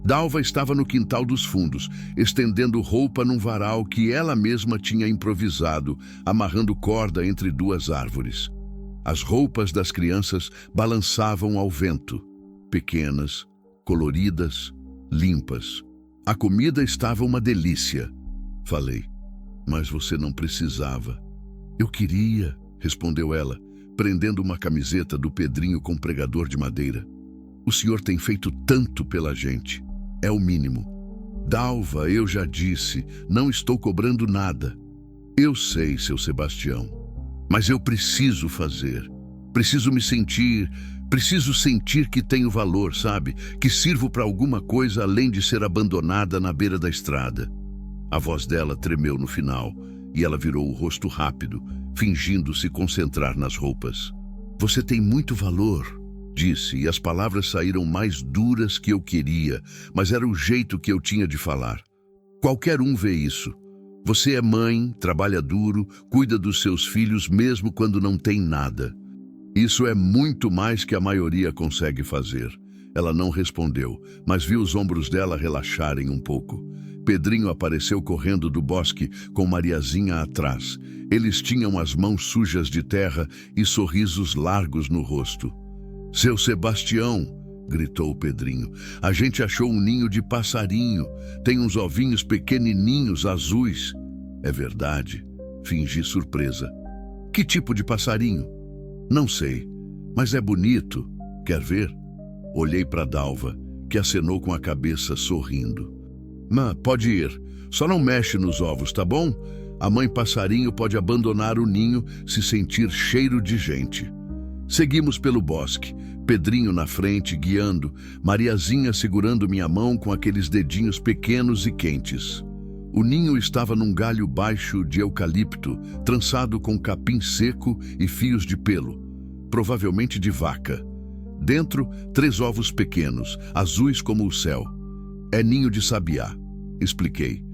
Dalva estava no quintal dos fundos, estendendo roupa num varal que ela mesma tinha improvisado, amarrando corda entre 2 árvores. As roupas das crianças balançavam ao vento, pequenas, coloridas, limpas. A comida estava uma delícia, falei. Mas você não precisava. Eu queria, respondeu ela, prendendo uma camiseta do Pedrinho com pregador de madeira. O senhor tem feito tanto pela gente. É o mínimo. Dalva, eu já disse, não estou cobrando nada. Eu sei, seu Sebastião. Mas eu preciso fazer. Preciso sentir que tenho valor, sabe? Que sirvo para alguma coisa além de ser abandonada na beira da estrada. A voz dela tremeu no final e ela virou o rosto rápido, fingindo se concentrar nas roupas. Você tem muito valor, disse, e as palavras saíram mais duras que eu queria, mas era o jeito que eu tinha de falar. Qualquer um vê isso. Você é mãe, trabalha duro, cuida dos seus filhos mesmo quando não tem nada. Isso é muito mais que a maioria consegue fazer. Ela não respondeu, mas vi os ombros dela relaxarem um pouco. Pedrinho apareceu correndo do bosque com Mariazinha atrás. Eles tinham as mãos sujas de terra e sorrisos largos no rosto. "Seu Sebastião", gritou Pedrinho, "a gente achou um ninho de passarinho. Tem uns ovinhos pequenininhos azuis." "É verdade", fingi surpresa. "Que tipo de passarinho?" "Não sei, mas é bonito. Quer ver?" Olhei para Dalva, que acenou com a cabeça sorrindo. Pode ir. Só não mexe nos ovos, tá bom? A mãe passarinho pode abandonar o ninho se sentir cheiro de gente." Seguimos pelo bosque, Pedrinho na frente, guiando, Mariazinha segurando minha mão com aqueles dedinhos pequenos e quentes. O ninho estava num galho baixo de eucalipto, trançado com capim seco e fios de pelo, provavelmente de vaca. Dentro, 3 ovos pequenos, azuis como o céu. "É ninho de sabiá", expliquei.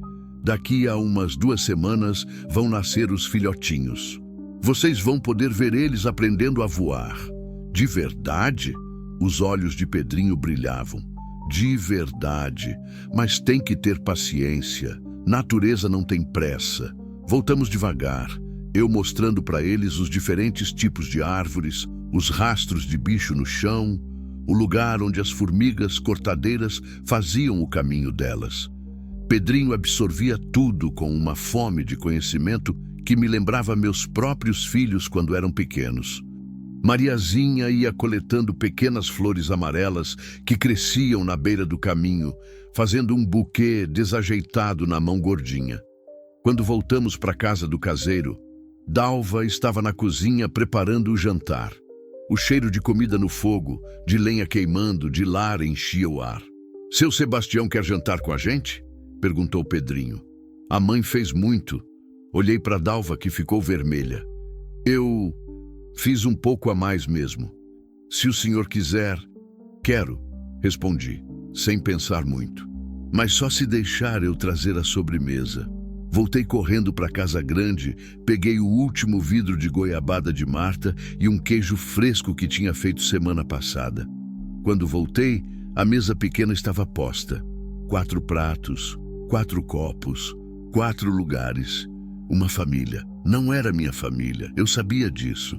"Daqui a umas 2 semanas vão nascer os filhotinhos. Vocês vão poder ver eles aprendendo a voar." "De verdade?" Os olhos de Pedrinho brilhavam. "De verdade, mas tem que ter paciência. Natureza não tem pressa. Voltamos devagar, eu mostrando para eles os diferentes tipos de árvores, os rastros de bicho no chão, o lugar onde as formigas cortadeiras faziam o caminho delas. Pedrinho absorvia tudo com uma fome de conhecimento que me lembrava meus próprios filhos quando eram pequenos. Mariazinha ia coletando pequenas flores amarelas que cresciam na beira do caminho, fazendo um buquê desajeitado na mão gordinha. Quando voltamos para a casa do caseiro, Dalva estava na cozinha preparando o jantar. O cheiro de comida no fogo, de lenha queimando, de lar enchia o ar. "Seu Sebastião quer jantar com a gente?" perguntou Pedrinho. "A mãe fez muito." Olhei para Dalva, que ficou vermelha. "Eu fiz um pouco a mais mesmo. Se o senhor quiser..." "Quero", respondi, sem pensar muito. "Mas só se deixar eu trazer a sobremesa." Voltei correndo para a casa grande, peguei o último vidro de goiabada de Marta e um queijo fresco que tinha feito semana passada. Quando voltei, a mesa pequena estava posta. 4 pratos, 4 copos, 4 lugares. Uma família. Não era minha família, eu sabia disso.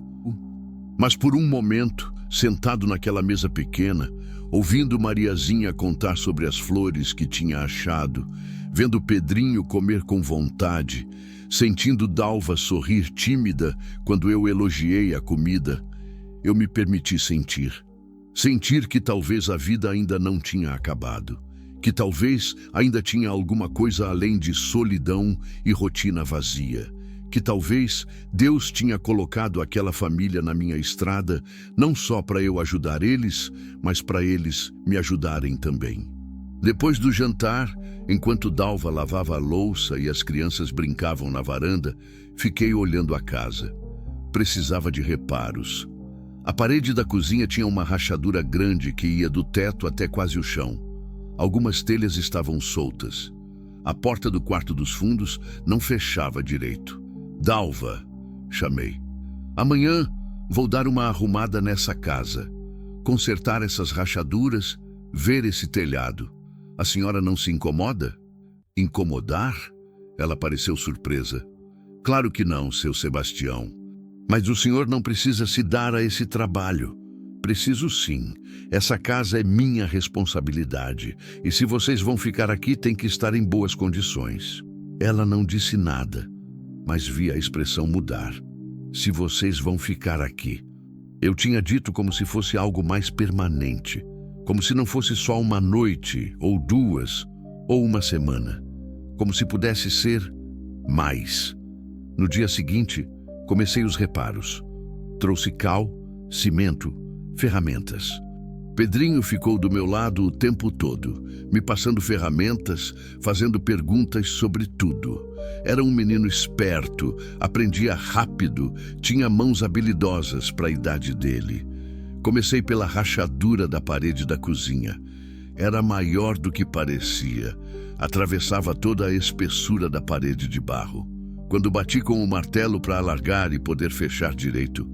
Mas por um momento, sentado naquela mesa pequena, ouvindo Mariazinha contar sobre as flores que tinha achado, vendo Pedrinho comer com vontade, sentindo Dalva sorrir tímida quando eu elogiei a comida, eu me permiti sentir. Sentir que talvez a vida ainda não tinha acabado, que talvez ainda tinha alguma coisa além de solidão e rotina vazia, que talvez Deus tinha colocado aquela família na minha estrada não só para eu ajudar eles, mas para eles me ajudarem também. Depois do jantar, enquanto Dalva lavava a louça e as crianças brincavam na varanda, fiquei olhando a casa. Precisava de reparos. A parede da cozinha tinha uma rachadura grande que ia do teto até quase o chão. Algumas telhas estavam soltas. A porta do quarto dos fundos não fechava direito. "Dalva", chamei. "Amanhã vou dar uma arrumada nessa casa. Consertar essas rachaduras, ver esse telhado. A senhora não se incomoda?" "Incomodar?" Ela pareceu surpresa. "Claro que não, seu Sebastião. Mas o senhor não precisa se dar a esse trabalho." "Preciso sim. Essa casa é minha responsabilidade. E se vocês vão ficar aqui, tem que estar em boas condições." Ela não disse nada, mas vi a expressão mudar. "Se vocês vão ficar aqui." Eu tinha dito como se fosse algo mais permanente. Como se não fosse só uma noite, ou 2, ou uma semana. Como se pudesse ser mais. No dia seguinte, comecei os reparos. Trouxe cal, cimento, ferramentas. Pedrinho ficou do meu lado o tempo todo, me passando ferramentas, fazendo perguntas sobre tudo. Era um menino esperto, aprendia rápido, tinha mãos habilidosas para a idade dele. Comecei pela rachadura da parede da cozinha. Era maior do que parecia. Atravessava toda a espessura da parede de barro. Quando bati com o martelo para alargar e poder fechar direito,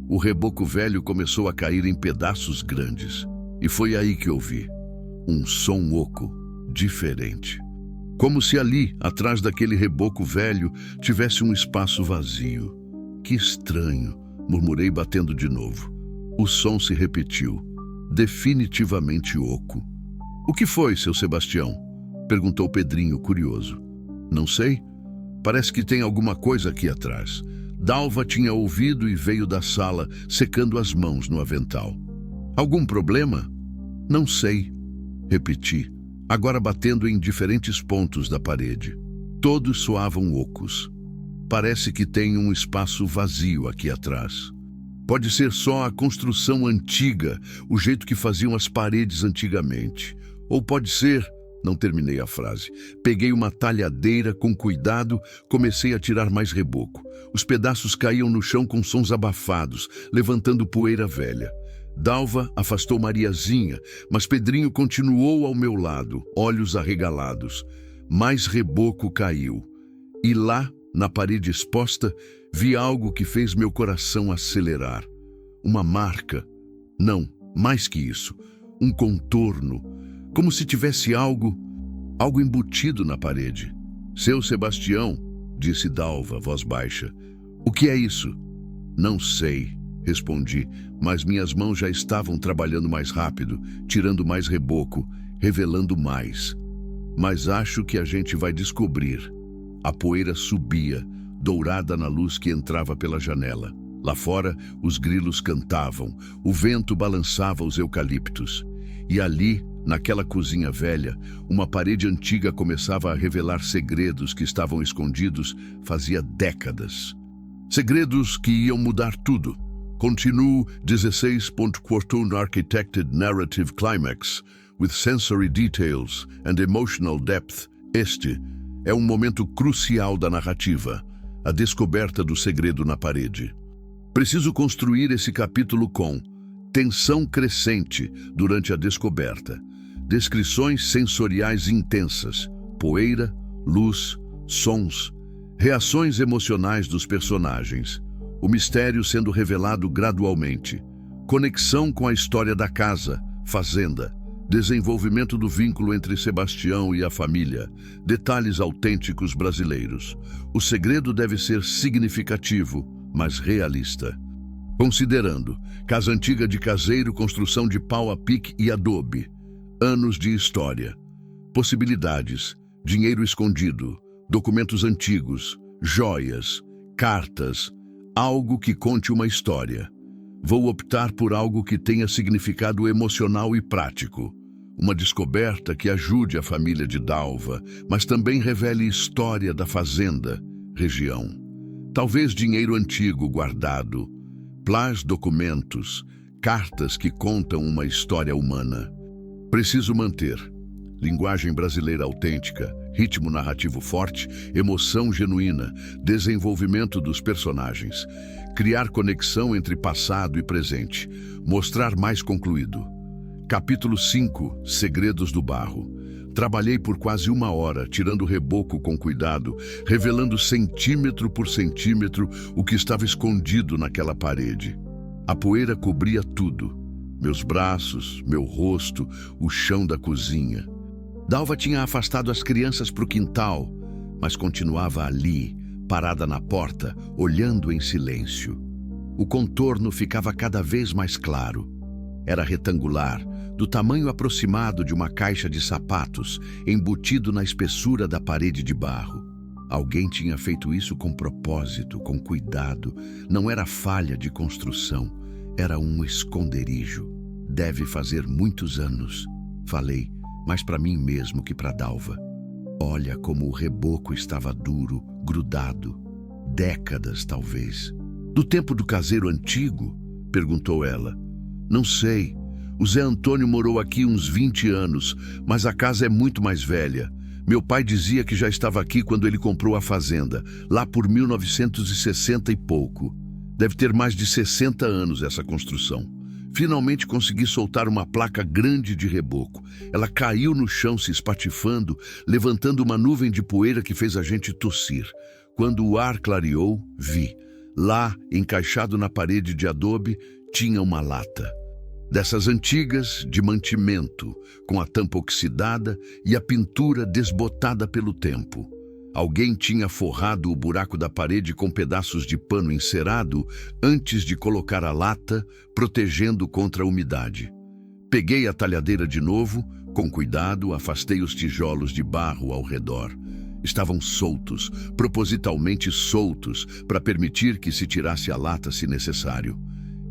o reboco velho começou a cair em pedaços grandes. E foi aí que ouvi um som oco, diferente. Como se ali, atrás daquele reboco velho, tivesse um espaço vazio. Que estranho, murmurei batendo de novo. O som se repetiu, definitivamente oco. O que foi, seu Sebastião? Perguntou Pedrinho, curioso. Não sei. Parece que tem alguma coisa aqui atrás. Dalva tinha ouvido e veio da sala, secando as mãos no avental. Algum problema? Não sei, repeti, agora batendo em diferentes pontos da parede. Todos soavam ocos. Parece que tem um espaço vazio aqui atrás. Pode ser só a construção antiga, o jeito que faziam as paredes antigamente. Ou pode ser... Não terminei a frase. Peguei uma talhadeira com cuidado, comecei a tirar mais reboco. Os pedaços caíam no chão com sons abafados, levantando poeira velha. Dalva afastou Mariazinha, mas Pedrinho continuou ao meu lado, olhos arregalados. Mais reboco caiu. E lá, na parede exposta, vi algo que fez meu coração acelerar. Uma marca. Não, mais que isso. Um contorno. Como se tivesse algo embutido na parede. Seu Sebastião, disse Dalva, voz baixa. O que é isso? Não sei, respondi, mas minhas mãos já estavam trabalhando mais rápido, tirando mais reboco, revelando mais. Mas acho que a gente vai descobrir. A poeira subia, dourada na luz que entrava pela janela. Lá fora, os grilos cantavam, o vento balançava os eucaliptos. E ali, naquela cozinha velha, uma parede antiga começava a revelar segredos que estavam escondidos fazia décadas. Segredos que iam mudar tudo. Continuo 16.14 Architected Narrative Climax, with sensory details and emotional depth. Este é um momento crucial da narrativa, a descoberta do segredo na parede. Preciso construir esse capítulo com tensão crescente durante a descoberta, descrições sensoriais intensas, poeira, luz, sons, reações emocionais dos personagens, o mistério sendo revelado gradualmente, conexão com a história da casa, fazenda, desenvolvimento do vínculo entre Sebastião e a família, detalhes autênticos brasileiros. O segredo deve ser significativo, mas realista. Considerando casa antiga de caseiro, construção de pau a pique e adobe, anos de história, possibilidades, dinheiro escondido, documentos antigos, joias, cartas, algo que conte uma história. Vou optar por algo que tenha significado emocional e prático. Uma descoberta que ajude a família de Dalva, mas também revele história da fazenda, região. Talvez dinheiro antigo guardado, documentos, cartas que contam uma história humana. Preciso manter linguagem brasileira autêntica, ritmo narrativo forte, emoção genuína, desenvolvimento dos personagens, criar conexão entre passado e presente, mostrar mais concluído. Capítulo 5, Segredos do Barro. Trabalhei por quase 1 hora, tirando o reboco com cuidado, revelando centímetro por centímetro o que estava escondido naquela parede. A poeira cobria tudo. Meus braços, meu rosto, o chão da cozinha. Dalva tinha afastado as crianças para o quintal, mas continuava ali, parada na porta, olhando em silêncio. O contorno ficava cada vez mais claro. Era retangular, do tamanho aproximado de uma caixa de sapatos, embutido na espessura da parede de barro. Alguém tinha feito isso com propósito, com cuidado. Não era falha de construção, era um esconderijo. Deve fazer muitos anos, falei, mais para mim mesmo que para Dalva. Olha como o reboco estava duro, grudado. Décadas, talvez. Do tempo do caseiro antigo? Perguntou ela. Não sei. O Zé Antônio morou aqui uns 20 anos, mas a casa é muito mais velha. Meu pai dizia que já estava aqui quando ele comprou a fazenda, lá por 1960 e pouco. Deve ter mais de 60 anos essa construção. Finalmente consegui soltar uma placa grande de reboco. Ela caiu no chão se espatifando, levantando uma nuvem de poeira que fez a gente tossir. Quando o ar clareou, vi. Lá, encaixado na parede de adobe, tinha uma lata. Dessas antigas, de mantimento, com a tampa oxidada e a pintura desbotada pelo tempo. Alguém tinha forrado o buraco da parede com pedaços de pano encerado antes de colocar a lata, protegendo contra a umidade. Peguei a talhadeira de novo, com cuidado, afastei os tijolos de barro ao redor. Estavam soltos, propositalmente soltos, para permitir que se tirasse a lata se necessário.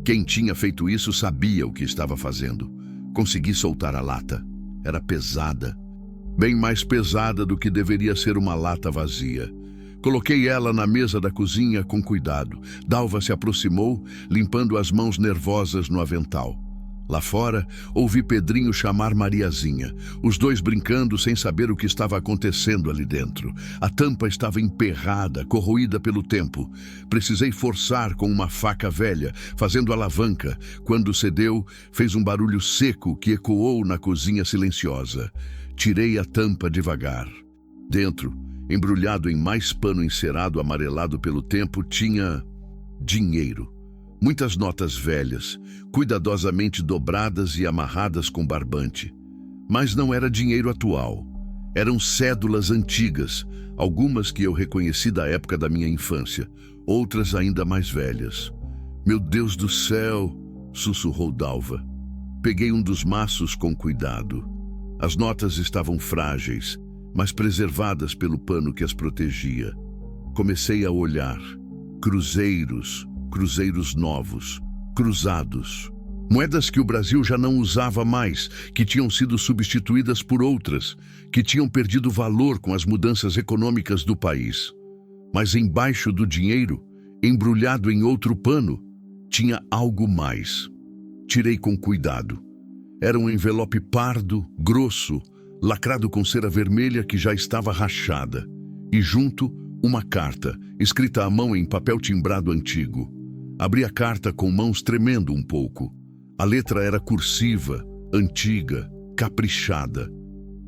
Quem tinha feito isso sabia o que estava fazendo. Consegui soltar a lata. Era pesada. Bem mais pesada do que deveria ser uma lata vazia. Coloquei ela na mesa da cozinha com cuidado. Dalva se aproximou, limpando as mãos nervosas no avental. Lá fora, ouvi Pedrinho chamar Mariazinha, os dois brincando sem saber o que estava acontecendo ali dentro. A tampa estava emperrada, corroída pelo tempo. Precisei forçar com uma faca velha, fazendo alavanca. Quando cedeu, fez um barulho seco que ecoou na cozinha silenciosa. Tirei a tampa devagar. Dentro, embrulhado em mais pano encerado amarelado pelo tempo, tinha dinheiro. Muitas notas velhas, cuidadosamente dobradas e amarradas com barbante. Mas não era dinheiro atual. Eram cédulas antigas, algumas que eu reconheci da época da minha infância, outras ainda mais velhas. Meu Deus do céu, sussurrou Dalva. Peguei um dos maços com cuidado. As notas estavam frágeis, mas preservadas pelo pano que as protegia. Comecei a olhar. Cruzeiros novos, cruzados. Moedas que o Brasil já não usava mais, que tinham sido substituídas por outras, que tinham perdido valor com as mudanças econômicas do país. Mas embaixo do dinheiro, embrulhado em outro pano, tinha algo mais. Tirei com cuidado. Era um envelope pardo, grosso, lacrado com cera vermelha que já estava rachada. E junto, uma carta, escrita à mão em papel timbrado antigo. Abri a carta com mãos tremendo um pouco. A letra era cursiva, antiga, caprichada.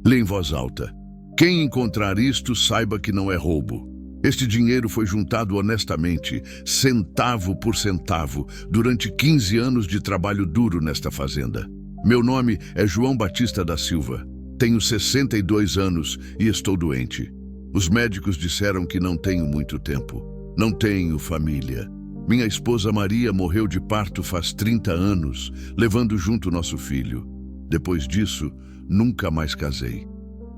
Lê em voz alta. Quem encontrar isto, saiba que não é roubo. Este dinheiro foi juntado honestamente, centavo por centavo, durante 15 anos de trabalho duro nesta fazenda. Meu nome é João Batista da Silva. Tenho 62 anos e estou doente. Os médicos disseram que não tenho muito tempo. Não tenho família. Minha esposa Maria morreu de parto faz 30 anos, levando junto nosso filho. Depois disso, nunca mais casei.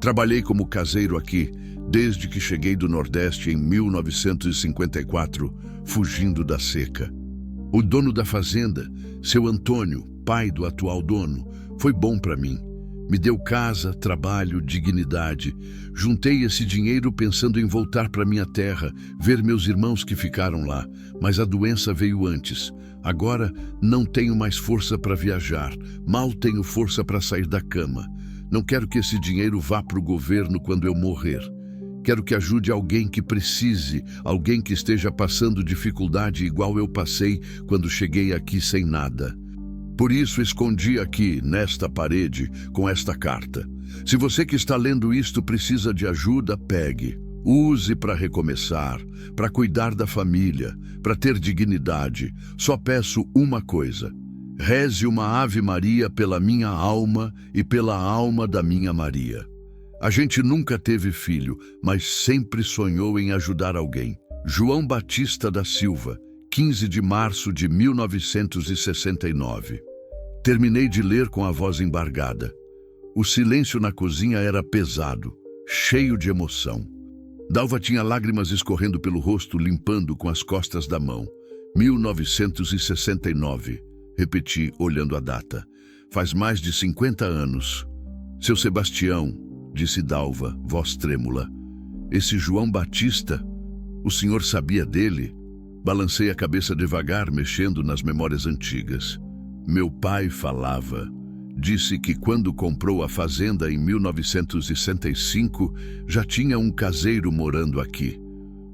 Trabalhei como caseiro aqui, desde que cheguei do Nordeste em 1954, fugindo da seca. O dono da fazenda, seu Antônio, pai do atual dono, foi bom para mim. Me deu casa, trabalho, dignidade. Juntei esse dinheiro pensando em voltar para minha terra, ver meus irmãos que ficaram lá. Mas a doença veio antes. Agora não tenho mais força para viajar. Mal tenho força para sair da cama. Não quero que esse dinheiro vá para o governo quando eu morrer. Quero que ajude alguém que precise, alguém que esteja passando dificuldade igual eu passei quando cheguei aqui sem nada. Por isso escondi aqui, nesta parede, com esta carta. Se você que está lendo isto precisa de ajuda, pegue. Use para recomeçar, para cuidar da família, para ter dignidade. Só peço uma coisa. Reze uma Ave Maria pela minha alma e pela alma da minha Maria. A gente nunca teve filho, mas sempre sonhou em ajudar alguém. João Batista da Silva, 15 de março de 1969. Terminei de ler com a voz embargada. O silêncio na cozinha era pesado, cheio de emoção. Dalva tinha lágrimas escorrendo pelo rosto, limpando com as costas da mão. 1969. Repeti, olhando a data. Faz mais de 50 anos. Seu Sebastião, disse Dalva, voz trêmula. Esse João Batista, o senhor sabia dele? Balancei a cabeça devagar, mexendo nas memórias antigas. Meu pai falava. Disse que quando comprou a fazenda em 1965, já tinha um caseiro morando aqui.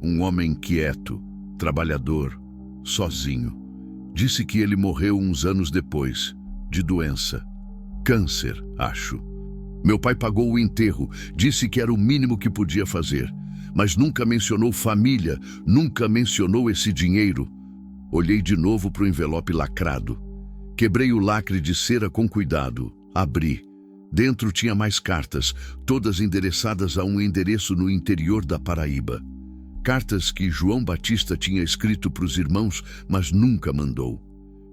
Um homem quieto, trabalhador, sozinho. Disse que ele morreu uns anos depois, de doença. Câncer, acho. Meu pai pagou o enterro, disse que era o mínimo que podia fazer. Mas nunca mencionou família, nunca mencionou esse dinheiro. Olhei de novo para o envelope lacrado. Quebrei o lacre de cera com cuidado. Abri. Dentro tinha mais cartas, todas endereçadas a um endereço no interior da Paraíba. Cartas que João Batista tinha escrito para os irmãos, mas nunca mandou.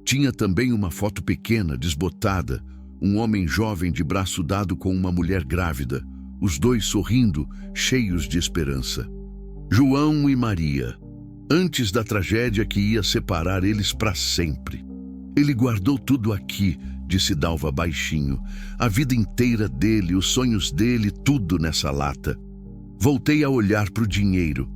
Tinha também uma foto pequena, desbotada, um homem jovem de braço dado com uma mulher grávida, os dois sorrindo, cheios de esperança. João e Maria, antes da tragédia que ia separar eles para sempre. Ele guardou tudo aqui, disse Dalva baixinho. A vida inteira dele, os sonhos dele, tudo nessa lata. Voltei a olhar para o dinheiro.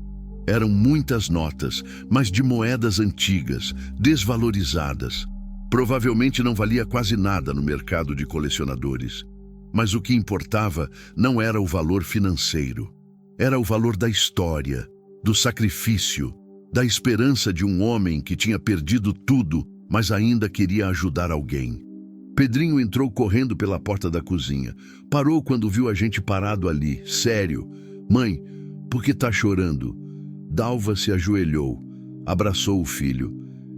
Eram muitas notas, mas de moedas antigas, desvalorizadas. Provavelmente não valia quase nada no mercado de colecionadores. Mas o que importava não era o valor financeiro. Era o valor da história, do sacrifício, da esperança de um homem que tinha perdido tudo, mas ainda queria ajudar alguém. Pedrinho entrou correndo pela porta da cozinha. Parou quando viu a gente parado ali, sério. Mãe, por que tá chorando? Dalva se ajoelhou, abraçou o filho.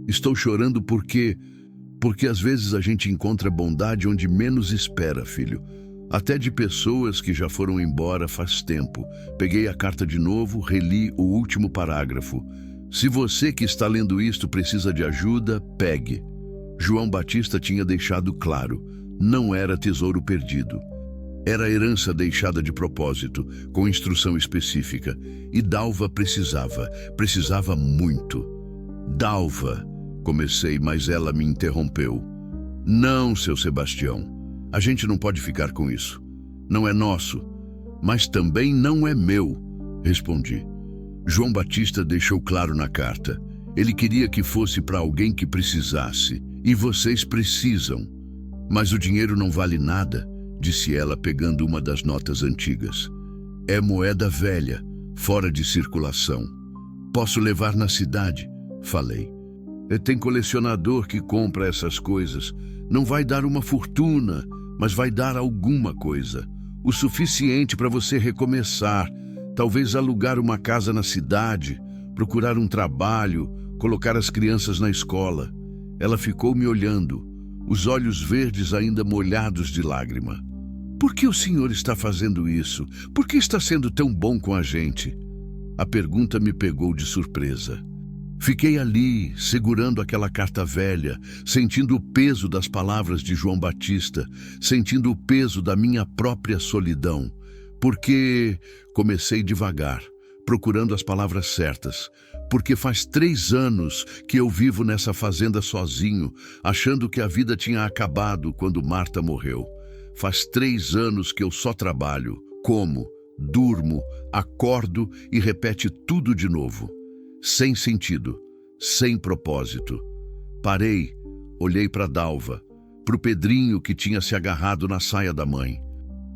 Estou chorando porque às vezes a gente encontra bondade onde menos espera, filho. Até de pessoas que já foram embora faz tempo. Peguei a carta de novo, reli o último parágrafo. Se você que está lendo isto precisa de ajuda, pegue. João Batista tinha deixado claro, não era tesouro perdido. Era herança deixada de propósito, com instrução específica. E Dalva precisava muito. Dalva, comecei, mas ela me interrompeu. Não, seu Sebastião, a gente não pode ficar com isso. Não é nosso, mas também não é meu, respondi. João Batista deixou claro na carta. Ele queria que fosse para alguém que precisasse. E vocês precisam. Mas o dinheiro não vale nada, disse ela pegando uma das notas antigas. É moeda velha, fora de circulação. Posso levar na cidade? Falei. Tem colecionador que compra essas coisas. Não vai dar uma fortuna, mas vai dar alguma coisa. O suficiente para você recomeçar. Talvez alugar uma casa na cidade, procurar um trabalho, colocar as crianças na escola. Ela ficou me olhando, os olhos verdes ainda molhados de lágrima. Por que o senhor está fazendo isso? Por que está sendo tão bom com a gente? A pergunta me pegou de surpresa. Fiquei ali, segurando aquela carta velha, sentindo o peso das palavras de João Batista, sentindo o peso da minha própria solidão. Porque comecei devagar, procurando as palavras certas. Porque faz 3 anos que eu vivo nessa fazenda sozinho, achando que a vida tinha acabado quando Marta morreu. Faz 3 anos que eu só trabalho, como, durmo, acordo e repete tudo de novo. Sem sentido, sem propósito. Parei, olhei para Dalva, para o Pedrinho que tinha se agarrado na saia da mãe.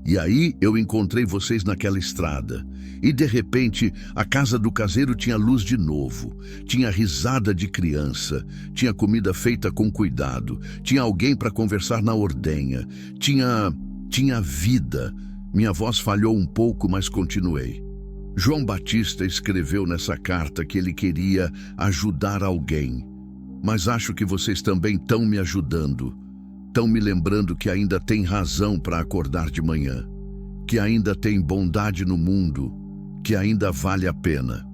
E aí eu encontrei vocês naquela estrada. E de repente a casa do caseiro tinha luz de novo. Tinha risada de criança. Tinha comida feita com cuidado. Tinha alguém para conversar na ordenha. Tinha vida. Minha voz falhou um pouco, mas continuei. João Batista escreveu nessa carta que ele queria ajudar alguém. Mas acho que vocês também estão me ajudando. Estão me lembrando que ainda tem razão para acordar de manhã, que ainda tem bondade no mundo, que ainda vale a pena.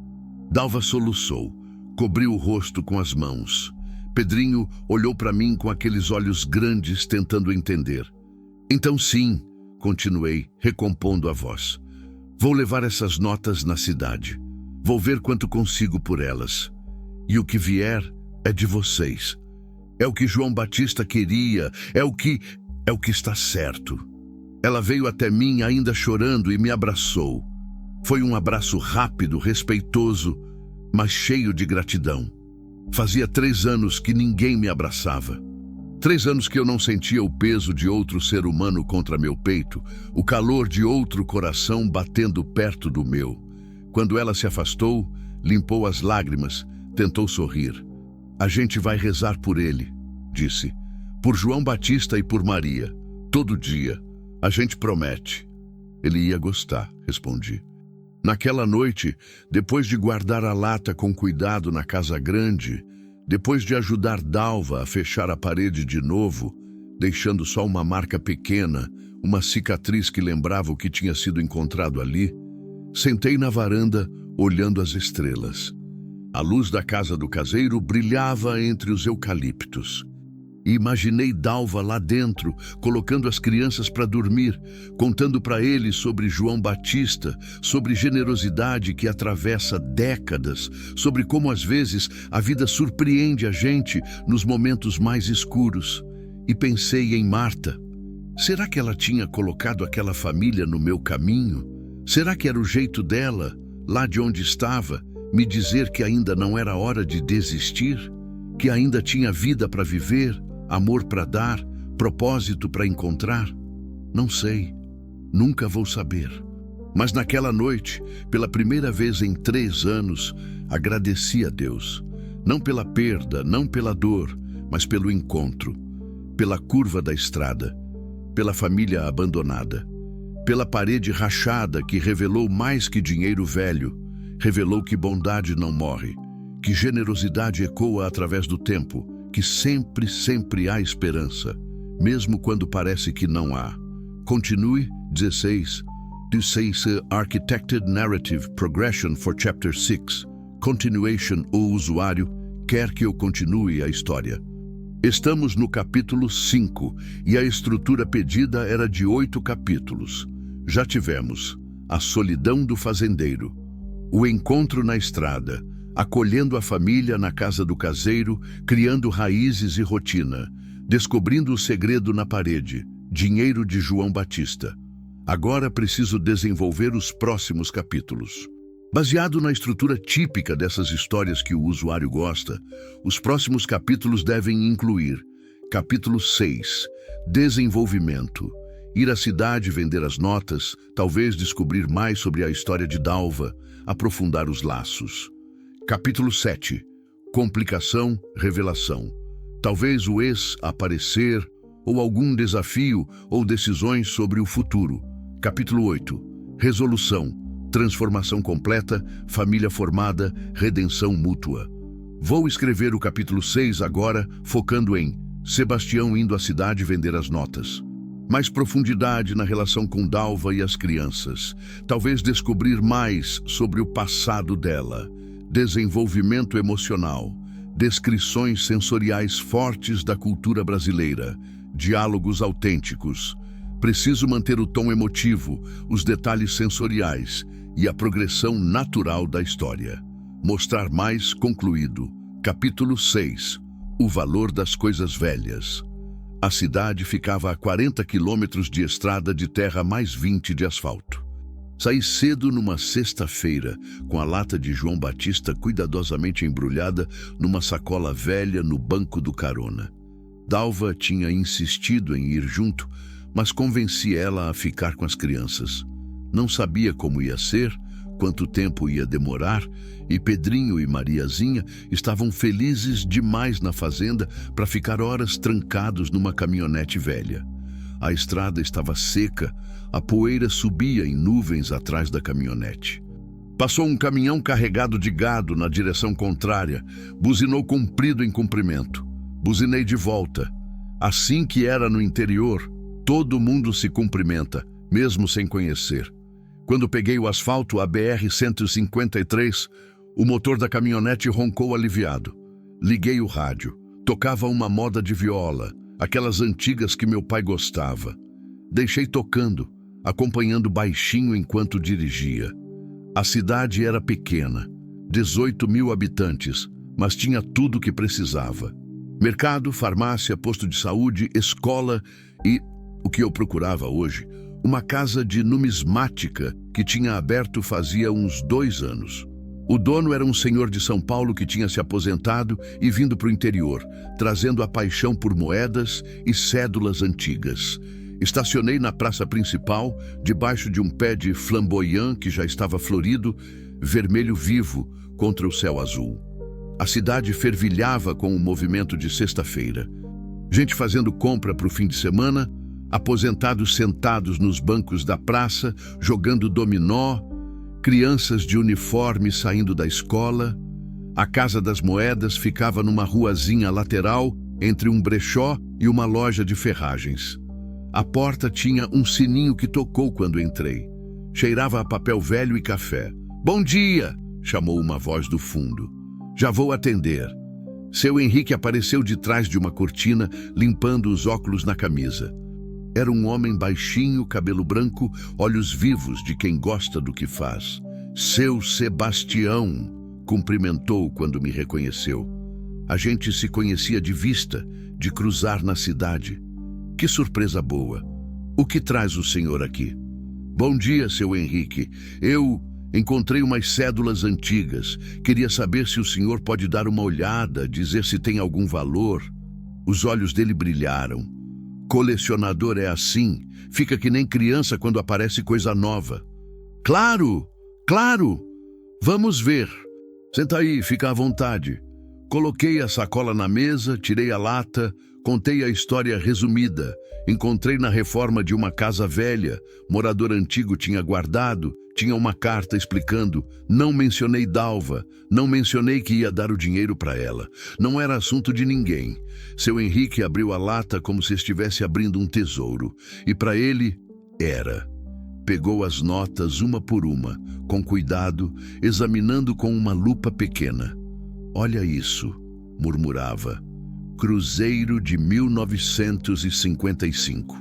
Dalva soluçou, cobriu o rosto com as mãos. Pedrinho olhou para mim com aqueles olhos grandes tentando entender. Então sim, continuei, recompondo a voz. Vou levar essas notas na cidade. Vou ver quanto consigo por elas. E o que vier é de vocês. É o que João Batista queria, é o que está certo. Ela veio até mim ainda chorando e me abraçou. Foi um abraço rápido, respeitoso, mas cheio de gratidão. Fazia 3 anos que ninguém me abraçava. 3 anos que eu não sentia o peso de outro ser humano contra meu peito, o calor de outro coração batendo perto do meu. Quando ela se afastou, limpou as lágrimas, tentou sorrir. A gente vai rezar por ele, disse. Por João Batista e por Maria. Todo dia. A gente promete. Ele ia gostar, respondi. Naquela noite, depois de guardar a lata com cuidado na casa grande, Depois de ajudar Dalva a fechar a parede de novo, deixando só uma marca pequena, uma cicatriz que lembrava o que tinha sido encontrado ali, sentei na varanda olhando as estrelas. A luz da casa do caseiro brilhava entre os eucaliptos. E imaginei Dalva lá dentro, colocando as crianças para dormir, contando para eles sobre João Batista, sobre generosidade que atravessa décadas, sobre como às vezes a vida surpreende a gente nos momentos mais escuros. E pensei em Marta. Será que ela tinha colocado aquela família no meu caminho? Será que era o jeito dela, lá de onde estava, me dizer que ainda não era hora de desistir? Que ainda tinha vida para viver? Amor para dar, propósito para encontrar? Não sei, nunca vou saber. Mas naquela noite, pela primeira vez em 3 anos, agradeci a Deus. Não pela perda, não pela dor, mas pelo encontro. Pela curva da estrada, pela família abandonada, pela parede rachada que revelou mais que dinheiro velho, revelou que bondade não morre, que generosidade ecoa através do tempo, que sempre há esperança, mesmo quando parece que não há. Continue, 16. This is Architected Narrative Progression for Chapter 6. Continuation, o usuário quer que eu continue a história. Estamos no capítulo 5 e a estrutura pedida era de 8 capítulos. Já tivemos a solidão do fazendeiro, o encontro na estrada, acolhendo a família na casa do caseiro, criando raízes e rotina, descobrindo o segredo na parede, dinheiro de João Batista. Agora preciso desenvolver os próximos capítulos. Baseado na estrutura típica dessas histórias que o usuário gosta, os próximos capítulos devem incluir: capítulo 6, desenvolvimento, ir à cidade vender as notas, talvez descobrir mais sobre a história de Dalva, aprofundar os laços. Capítulo 7, complicação, revelação, talvez o ex aparecer ou algum desafio ou decisões sobre o futuro. Capítulo 8, resolução, transformação completa, família formada, redenção mútua. Vou escrever o capítulo 6 agora, focando em Sebastião indo à cidade vender as notas. Mais profundidade na relação com Dalva e as crianças. Talvez descobrir mais sobre o passado dela. Desenvolvimento emocional. Descrições sensoriais fortes da cultura brasileira. Diálogos autênticos. Preciso manter o tom emotivo, os detalhes sensoriais e a progressão natural da história. Mostrar mais concluído. Capítulo 6. O valor das coisas velhas. A cidade ficava a 40 quilômetros de estrada de terra mais 20 de asfalto. Saí cedo numa sexta-feira, com a lata de João Batista cuidadosamente embrulhada numa sacola velha no banco do carona. Dalva tinha insistido em ir junto, mas convenci ela a ficar com as crianças. Não sabia como ia ser, quanto tempo ia demorar, e Pedrinho e Mariazinha estavam felizes demais na fazenda para ficar horas trancados numa caminhonete velha. A estrada estava seca, a poeira subia em nuvens atrás da caminhonete. Passou um caminhão carregado de gado na direção contrária, buzinou comprido em comprimento. Buzinei de volta. Assim que era no interior, todo mundo se cumprimenta, mesmo sem conhecer. Quando peguei o asfalto, a BR-153, o motor da caminhonete roncou aliviado. Liguei o rádio. Tocava uma moda de viola, aquelas antigas que meu pai gostava. Deixei tocando, acompanhando baixinho enquanto dirigia. A cidade era pequena, 18.000 habitantes, mas tinha tudo o que precisava. Mercado, farmácia, posto de saúde, escola e, o que eu procurava hoje, uma casa de numismática que tinha aberto fazia uns 2 anos. O dono era um senhor de São Paulo que tinha se aposentado e vindo para o interior, trazendo a paixão por moedas e cédulas antigas. Estacionei na praça principal, debaixo de um pé de flamboyant que já estava florido, vermelho vivo contra o céu azul. A cidade fervilhava com o movimento de sexta-feira. Gente fazendo compra para o fim de semana, aposentados sentados nos bancos da praça, jogando dominó, crianças de uniforme saindo da escola. A Casa das Moedas ficava numa ruazinha lateral entre um brechó e uma loja de ferragens. A porta tinha um sininho que tocou quando entrei. Cheirava a papel velho e café. "Bom dia!" chamou uma voz do fundo. "Já vou atender." Seu Henrique apareceu de trás de uma cortina, limpando os óculos na camisa. Era um homem baixinho, cabelo branco, olhos vivos de quem gosta do que faz. "Seu Sebastião!" cumprimentou quando me reconheceu. A gente se conhecia de vista, de cruzar na cidade. Que surpresa boa! O que traz o senhor aqui? "Bom dia, seu Henrique. Eu encontrei umas cédulas antigas. Queria saber se o senhor pode dar uma olhada, dizer se tem algum valor." Os olhos dele brilharam. Colecionador é assim, fica que nem criança quando aparece coisa nova. "Claro, claro! Vamos ver. Senta aí, fica à vontade." Coloquei a sacola na mesa, tirei a lata, contei a história resumida. Encontrei na reforma de uma casa velha, morador antigo tinha guardado, tinha uma carta explicando. Não mencionei Dalva, não mencionei que ia dar o dinheiro para ela. Não era assunto de ninguém. Seu Henrique abriu a lata como se estivesse abrindo um tesouro. E para ele, era. Pegou as notas uma por uma, com cuidado, examinando com uma lupa pequena. "Olha isso", murmurava. "Cruzeiro de 1955.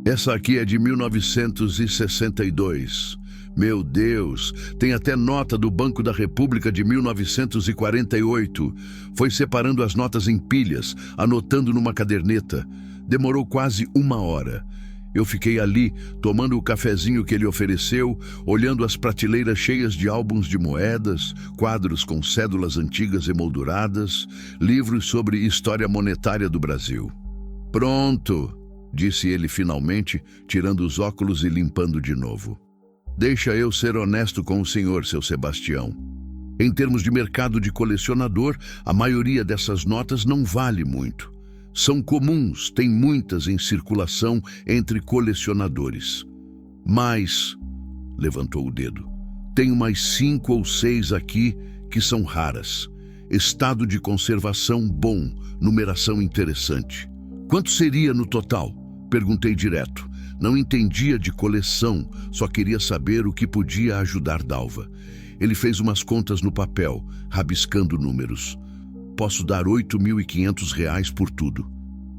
Essa aqui é de 1962. Meu Deus, tem até nota do Banco da República de 1948. Foi separando as notas em pilhas, anotando numa caderneta. Demorou quase 1 hora. Eu fiquei ali, tomando o cafezinho que ele ofereceu, olhando as prateleiras cheias de álbuns de moedas, quadros com cédulas antigas emolduradas, livros sobre história monetária do Brasil. "Pronto", disse ele finalmente, tirando os óculos e limpando de novo. "Deixa eu ser honesto com o senhor, seu Sebastião. Em termos de mercado de colecionador, a maioria dessas notas não vale muito. São comuns, tem muitas em circulação entre colecionadores. Mas", levantou o dedo, "tenho mais 5 ou 6 aqui que são raras. Estado de conservação bom, numeração interessante." "Quanto seria no total?" perguntei direto. Não entendia de coleção, só queria saber o que podia ajudar Dalva. Ele fez umas contas no papel, rabiscando números. "Posso dar R$8.500 por tudo.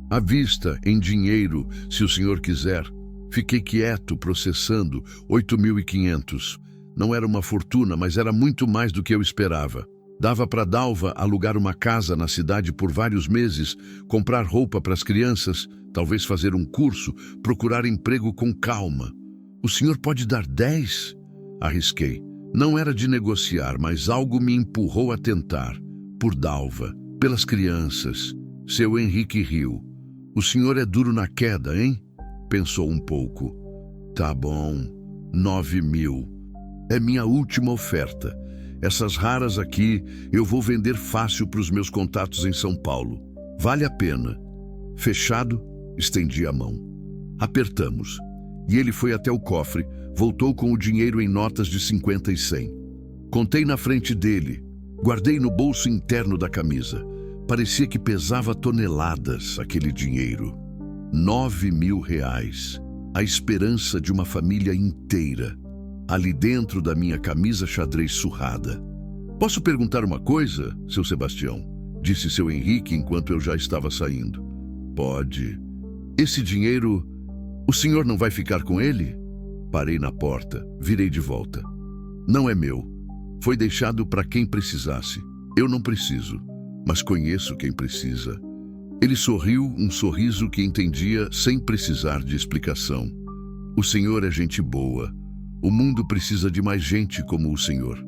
À vista, em dinheiro, se o senhor quiser." Fiquei quieto, processando. 8.500. Não era uma fortuna, mas era muito mais do que eu esperava. Dava para Dalva alugar uma casa na cidade por vários meses, comprar roupa para as crianças, talvez fazer um curso, procurar emprego com calma. "O senhor pode dar 10? Arrisquei. Não era de negociar, mas algo me empurrou a tentar. Por Dalva, pelas crianças. Seu Henrique riu. "O senhor é duro na queda, hein?" Pensou um pouco. "Tá bom, 9.000. É minha última oferta. Essas raras aqui eu vou vender fácil para os meus contatos em São Paulo. Vale a pena." Fechado, estendi a mão. Apertamos. E ele foi até o cofre, voltou com o dinheiro em notas de 50 e 100. Contei na frente dele. Guardei no bolso interno da camisa. Parecia que pesava toneladas aquele dinheiro. R$9.000. A esperança de uma família inteira. Ali dentro da minha camisa xadrez surrada. "Posso perguntar uma coisa, seu Sebastião?" disse seu Henrique enquanto eu já estava saindo. "Pode. Esse dinheiro, o senhor não vai ficar com ele?" Parei na porta, virei de volta. "Não é meu. Foi deixado para quem precisasse. Eu não preciso, mas conheço quem precisa." Ele sorriu, um sorriso que entendia sem precisar de explicação. "O senhor é gente boa. O mundo precisa de mais gente como o senhor."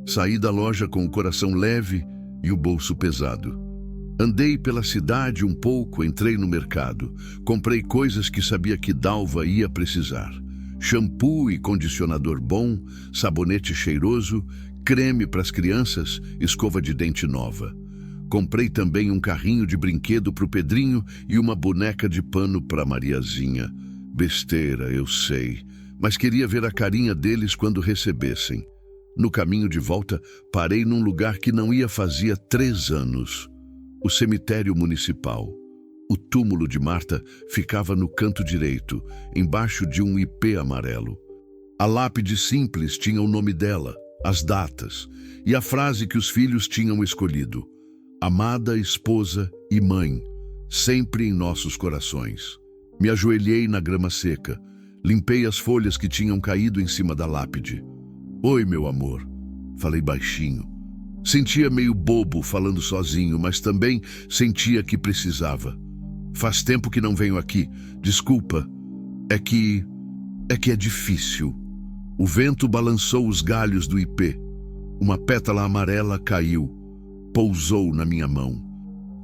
Saí da loja com o coração leve e o bolso pesado. Andei pela cidade um pouco, entrei no mercado. Comprei coisas que sabia que Dalva ia precisar. Shampoo e condicionador bom, sabonete cheiroso, creme para as crianças, escova de dente nova. Comprei também um carrinho de brinquedo para o Pedrinho e uma boneca de pano para Mariazinha. Besteira, eu sei, mas queria ver a carinha deles quando recebessem. No caminho de volta, parei num lugar que não ia fazia 3 anos. O cemitério municipal. O túmulo de Marta ficava no canto direito, embaixo de um ipê amarelo. A lápide simples tinha o nome dela, as datas e a frase que os filhos tinham escolhido: amada esposa e mãe, sempre em nossos corações. Me ajoelhei na grama seca, limpei as folhas que tinham caído em cima da lápide. Oi, meu amor, falei baixinho. Sentia meio bobo falando sozinho, mas também sentia que precisava. Faz tempo que não venho aqui, desculpa, é que é difícil. O vento balançou os galhos do ipê. Uma pétala amarela caiu, pousou na minha mão.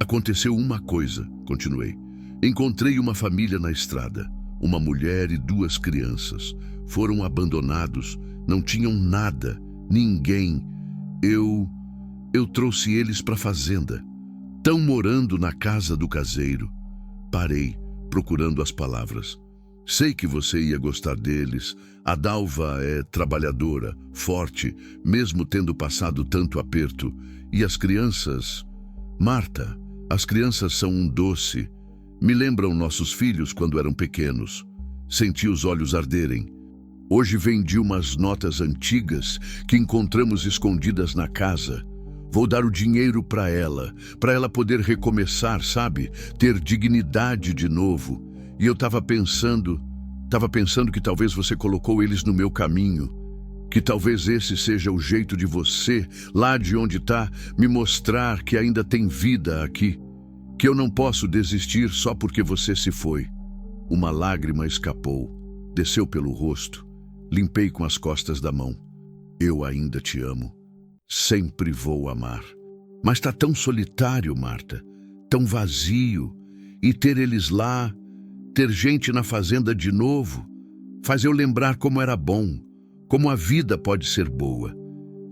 Aconteceu uma coisa, continuei. Encontrei uma família na estrada, uma mulher e 2 crianças. Foram abandonados, não tinham nada, ninguém. Eu trouxe eles para a fazenda. Tão morando na casa do caseiro. Parei, procurando as palavras. Sei que você ia gostar deles. A Dalva é trabalhadora, forte, mesmo tendo passado tanto aperto. E as crianças... Marta, as crianças são um doce. Me lembram nossos filhos quando eram pequenos. Senti os olhos arderem. Hoje vendi umas notas antigas que encontramos escondidas na casa. Vou dar o dinheiro para ela poder recomeçar, sabe? Ter dignidade de novo. E eu estava pensando que talvez você colocou eles no meu caminho. Que talvez esse seja o jeito de você, lá de onde está, me mostrar que ainda tem vida aqui. Que eu não posso desistir só porque você se foi. Uma lágrima escapou, desceu pelo rosto. Limpei com as costas da mão. Eu ainda te amo. Sempre vou amar. Mas tá tão solitário, Marta. Tão vazio. E ter eles lá, ter gente na fazenda de novo, faz eu lembrar como era bom, como a vida pode ser boa.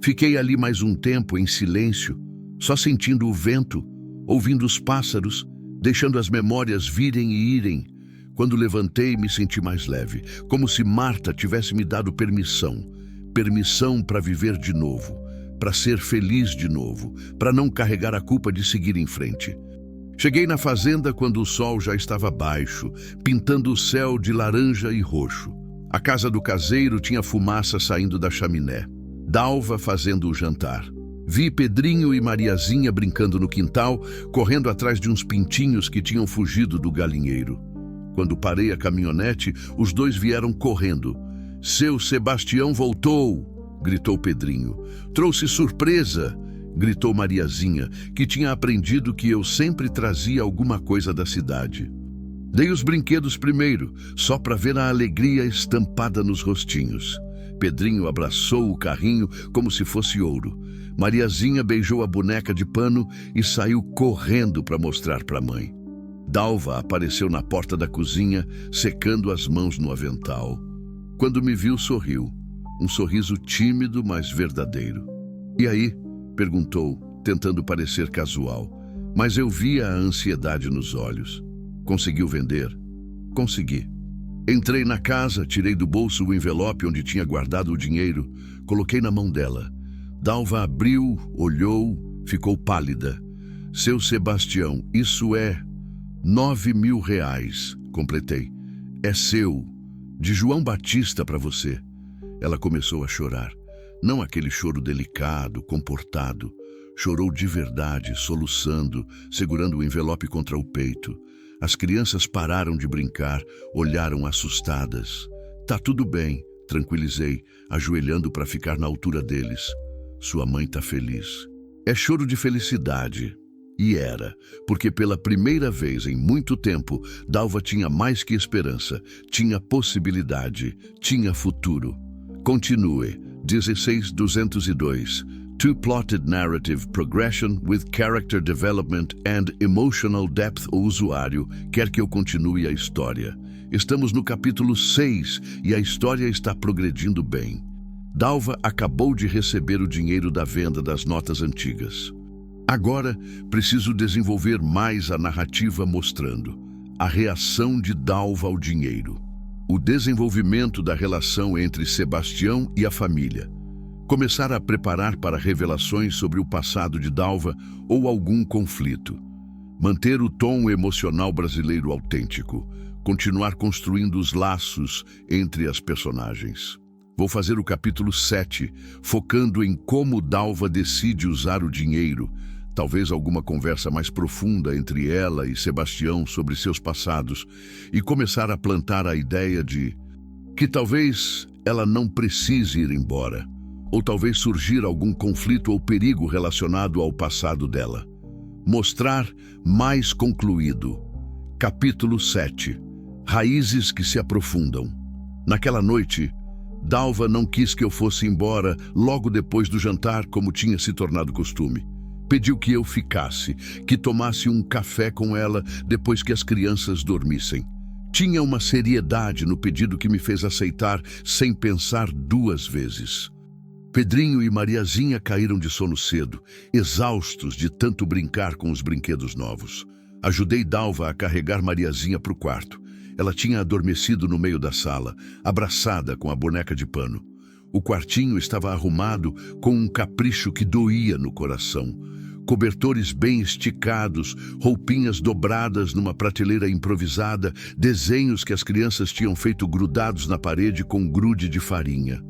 Fiquei ali mais um tempo em silêncio, só sentindo o vento, ouvindo os pássaros, deixando as memórias virem e irem. Quando levantei, me senti mais leve, como se Marta tivesse me dado permissão para viver de novo, para ser feliz de novo, para não carregar a culpa de seguir em frente. Cheguei na fazenda quando o sol já estava baixo, pintando o céu de laranja e roxo. A casa do caseiro tinha fumaça saindo da chaminé. Dalva fazendo o jantar. Vi Pedrinho e Mariazinha brincando no quintal, correndo atrás de uns pintinhos que tinham fugido do galinheiro. Quando parei a caminhonete, os 2 vieram correndo. Seu Sebastião voltou, gritou Pedrinho. Trouxe surpresa, gritou Mariazinha, que tinha aprendido que eu sempre trazia alguma coisa da cidade. Dei os brinquedos primeiro, só para ver a alegria estampada nos rostinhos. Pedrinho abraçou o carrinho como se fosse ouro. Mariazinha beijou a boneca de pano e saiu correndo para mostrar para a mãe. Dalva apareceu na porta da cozinha, secando as mãos no avental. Quando me viu, sorriu. Um sorriso tímido, mas verdadeiro. E aí? Perguntou, tentando parecer casual. Mas eu via a ansiedade nos olhos. Conseguiu vender? Consegui. Entrei na casa, tirei do bolso o envelope onde tinha guardado o dinheiro, coloquei na mão dela. Dalva abriu, olhou, ficou pálida. Seu Sebastião, isso é... 9.000 reais, completei. É seu, de João Batista para você. Ela começou a chorar. Não aquele choro delicado, comportado. Chorou de verdade, soluçando, segurando o envelope contra o peito. As crianças pararam de brincar, olharam assustadas. Tá tudo bem, tranquilizei, ajoelhando para ficar na altura deles. Sua mãe tá feliz. É choro de felicidade. E era, porque pela primeira vez em muito tempo, Dalva tinha mais que esperança, tinha possibilidade, tinha futuro. Continue. 16.202. Two-plotted narrative progression with character development and emotional depth. O usuário quer que eu continue a história. Estamos no capítulo 6 e a história está progredindo bem. Dalva acabou de receber o dinheiro da venda das notas antigas. Agora, preciso desenvolver mais a narrativa mostrando a reação de Dalva ao dinheiro, o desenvolvimento da relação entre Sebastião e a família. Começar a preparar para revelações sobre o passado de Dalva ou algum conflito. Manter o tom emocional brasileiro autêntico. Continuar construindo os laços entre as personagens. Vou fazer o capítulo 7, focando em como Dalva decide usar o dinheiro. Talvez alguma conversa mais profunda entre ela e Sebastião sobre seus passados. E começar a plantar a ideia de que talvez ela não precise ir embora. Ou talvez surgir algum conflito ou perigo relacionado ao passado dela. Mostrar mais concluído. Capítulo 7. Raízes que se aprofundam. Naquela noite, Dalva não quis que eu fosse embora logo depois do jantar, como tinha se tornado costume. Pediu que eu ficasse, que tomasse um café com ela depois que as crianças dormissem. Tinha uma seriedade no pedido que me fez aceitar sem pensar duas vezes. Pedrinho e Mariazinha caíram de sono cedo, exaustos de tanto brincar com os brinquedos novos. Ajudei Dalva a carregar Mariazinha para o quarto. Ela tinha adormecido no meio da sala, abraçada com a boneca de pano. O quartinho estava arrumado com um capricho que doía no coração. Cobertores bem esticados, roupinhas dobradas numa prateleira improvisada, desenhos que as crianças tinham feito grudados na parede com grude de farinha.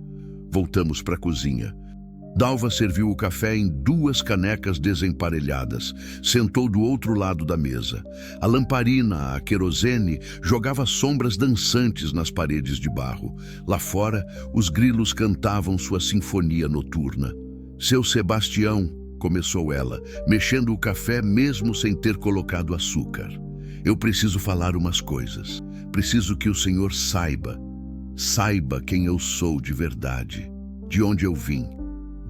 Voltamos para a cozinha. Dalva serviu o café em 2 canecas desemparelhadas. Sentou do outro lado da mesa. A lamparina, a querosene, jogava sombras dançantes nas paredes de barro. Lá fora, os grilos cantavam sua sinfonia noturna. Seu Sebastião, começou ela, mexendo o café mesmo sem ter colocado açúcar. Eu preciso falar umas coisas. Preciso que o senhor saiba. Saiba quem eu sou de verdade. De onde eu vim.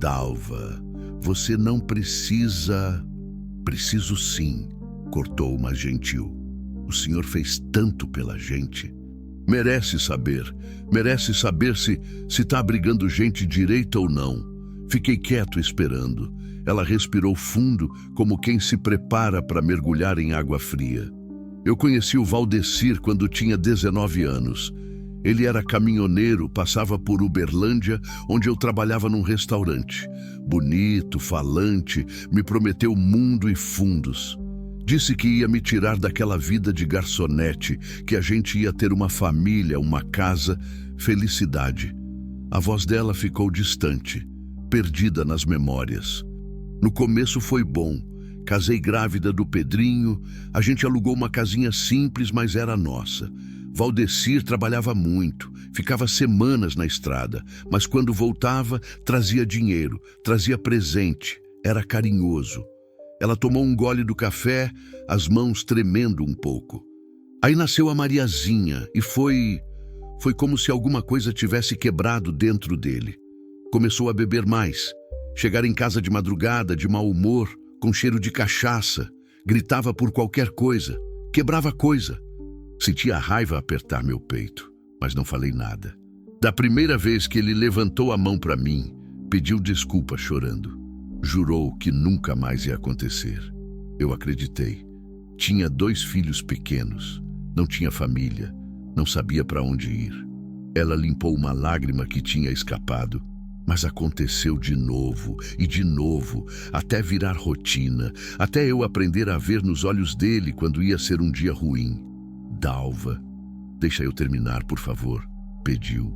Dalva, você não precisa... Preciso sim, cortou mais gentil. O senhor fez tanto pela gente. Merece saber se está abrigando gente direita ou não. Fiquei quieto esperando. Ela respirou fundo, como quem se prepara para mergulhar em água fria. Eu conheci o Valdecir quando tinha 19 anos. Ele era caminhoneiro, passava por Uberlândia, onde eu trabalhava num restaurante. Bonito, falante, me prometeu mundo e fundos. Disse que ia me tirar daquela vida de garçonete, que a gente ia ter uma família, uma casa, felicidade. A voz dela ficou distante, perdida nas memórias. No começo foi bom. Casei grávida do Pedrinho, a gente alugou uma casinha simples, mas era nossa. Valdecir trabalhava muito, ficava semanas na estrada, mas quando voltava, trazia dinheiro, trazia presente, era carinhoso. Ela tomou um gole do café, as mãos tremendo um pouco. Aí nasceu a Mariazinha e foi como se alguma coisa tivesse quebrado dentro dele. Começou a beber mais, chegar em casa de madrugada, de mau humor, com cheiro de cachaça, gritava por qualquer coisa, quebrava coisa. Senti a raiva apertar meu peito, mas não falei nada. Da primeira vez que ele levantou a mão para mim, pediu desculpa chorando. Jurou que nunca mais ia acontecer. Eu acreditei. Tinha 2 filhos pequenos, não tinha família, não sabia para onde ir. Ela limpou uma lágrima que tinha escapado, mas aconteceu de novo e de novo, até virar rotina, até eu aprender a ver nos olhos dele quando ia ser um dia ruim. Dalva, deixa eu terminar, por favor, pediu.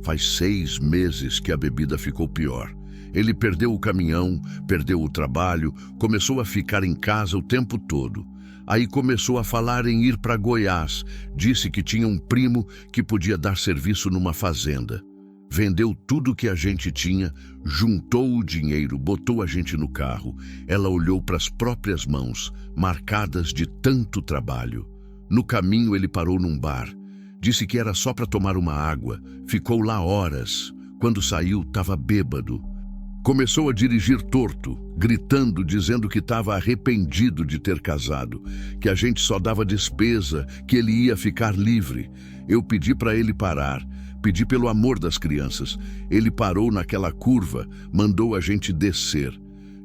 Faz 6 meses que a bebida ficou pior. Ele perdeu o caminhão, perdeu o trabalho, começou a ficar em casa o tempo todo. Aí começou a falar em ir para Goiás. Disse que tinha um primo que podia dar serviço numa fazenda. Vendeu tudo que a gente tinha, juntou o dinheiro, botou a gente no carro. Ela olhou para as próprias mãos, marcadas de tanto trabalho. No caminho ele parou num bar. Disse que era só para tomar uma água. Ficou lá horas. Quando saiu, estava bêbado. Começou a dirigir torto, gritando, dizendo que estava arrependido de ter casado, que a gente só dava despesa, que ele ia ficar livre. Eu pedi para ele parar, pedi pelo amor das crianças. Ele parou naquela curva, mandou a gente descer.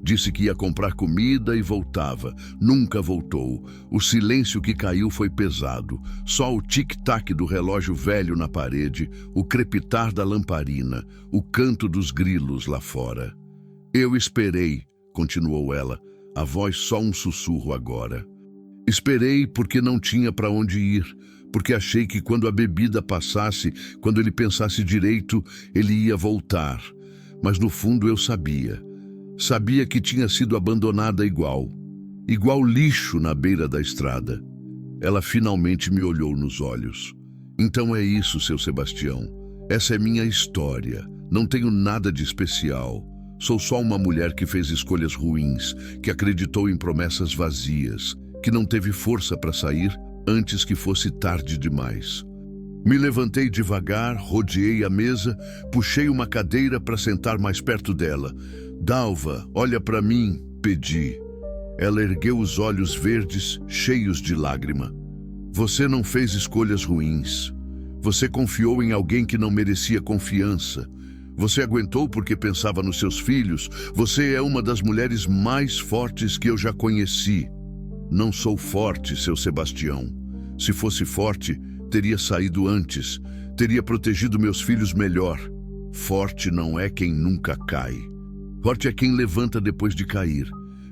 Disse que ia comprar comida e voltava. Nunca voltou. O silêncio que caiu foi pesado. Só o tic-tac do relógio velho na parede, o crepitar da lamparina, o canto dos grilos lá fora. Eu esperei, continuou ela, a voz só um sussurro agora. Esperei porque não tinha para onde ir, porque achei que quando a bebida passasse, quando ele pensasse direito, ele ia voltar. Mas no fundo eu sabia. Sabia que tinha sido abandonada igual lixo na beira da estrada. Ela finalmente me olhou nos olhos. Então é isso, seu Sebastião. Essa é minha história. Não tenho nada de especial. Sou só uma mulher que fez escolhas ruins, que acreditou em promessas vazias, que não teve força para sair antes que fosse tarde demais. Me levantei devagar, rodeei a mesa, puxei uma cadeira para sentar mais perto dela. Dalva, olha para mim, pedi. Ela ergueu os olhos verdes, cheios de lágrima. Você não fez escolhas ruins. Você confiou em alguém que não merecia confiança. Você aguentou porque pensava nos seus filhos. Você é uma das mulheres mais fortes que eu já conheci. Não sou forte, seu Sebastião. Se fosse forte, teria saído antes. Teria protegido meus filhos melhor. Forte não é quem nunca cai. Forte é quem levanta depois de cair.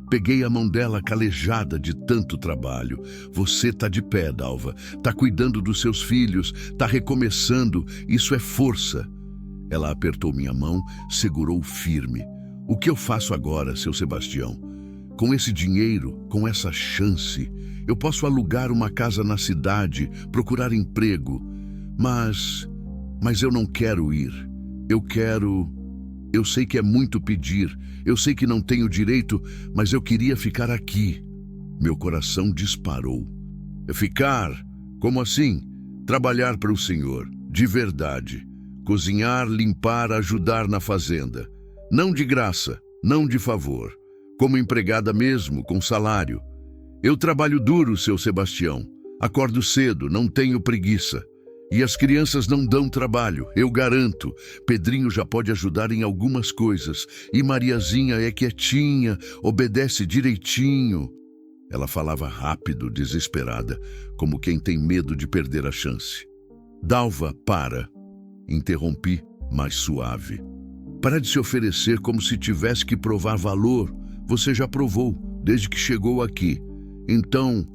Peguei a mão dela calejada de tanto trabalho. Você tá de pé, Dalva. Tá cuidando dos seus filhos. Tá recomeçando. Isso é força. Ela apertou minha mão, segurou firme. O que eu faço agora, seu Sebastião? Com esse dinheiro, com essa chance, eu posso alugar uma casa na cidade, procurar emprego. Mas eu não quero ir. Eu sei que é muito pedir, eu sei que não tenho direito, mas eu queria ficar aqui. Meu coração disparou. Ficar? Como assim? Trabalhar para o senhor, de verdade. Cozinhar, limpar, ajudar na fazenda. Não de graça, não de favor. Como empregada mesmo, com salário. Eu trabalho duro, seu Sebastião. Acordo cedo, não tenho preguiça. E as crianças não dão trabalho, eu garanto. Pedrinho já pode ajudar em algumas coisas. E Mariazinha é quietinha, obedece direitinho. Ela falava rápido, desesperada, como quem tem medo de perder a chance. Dalva, para. Interrompi, mais suave. Para de se oferecer como se tivesse que provar valor. Você já provou, desde que chegou aqui. Então,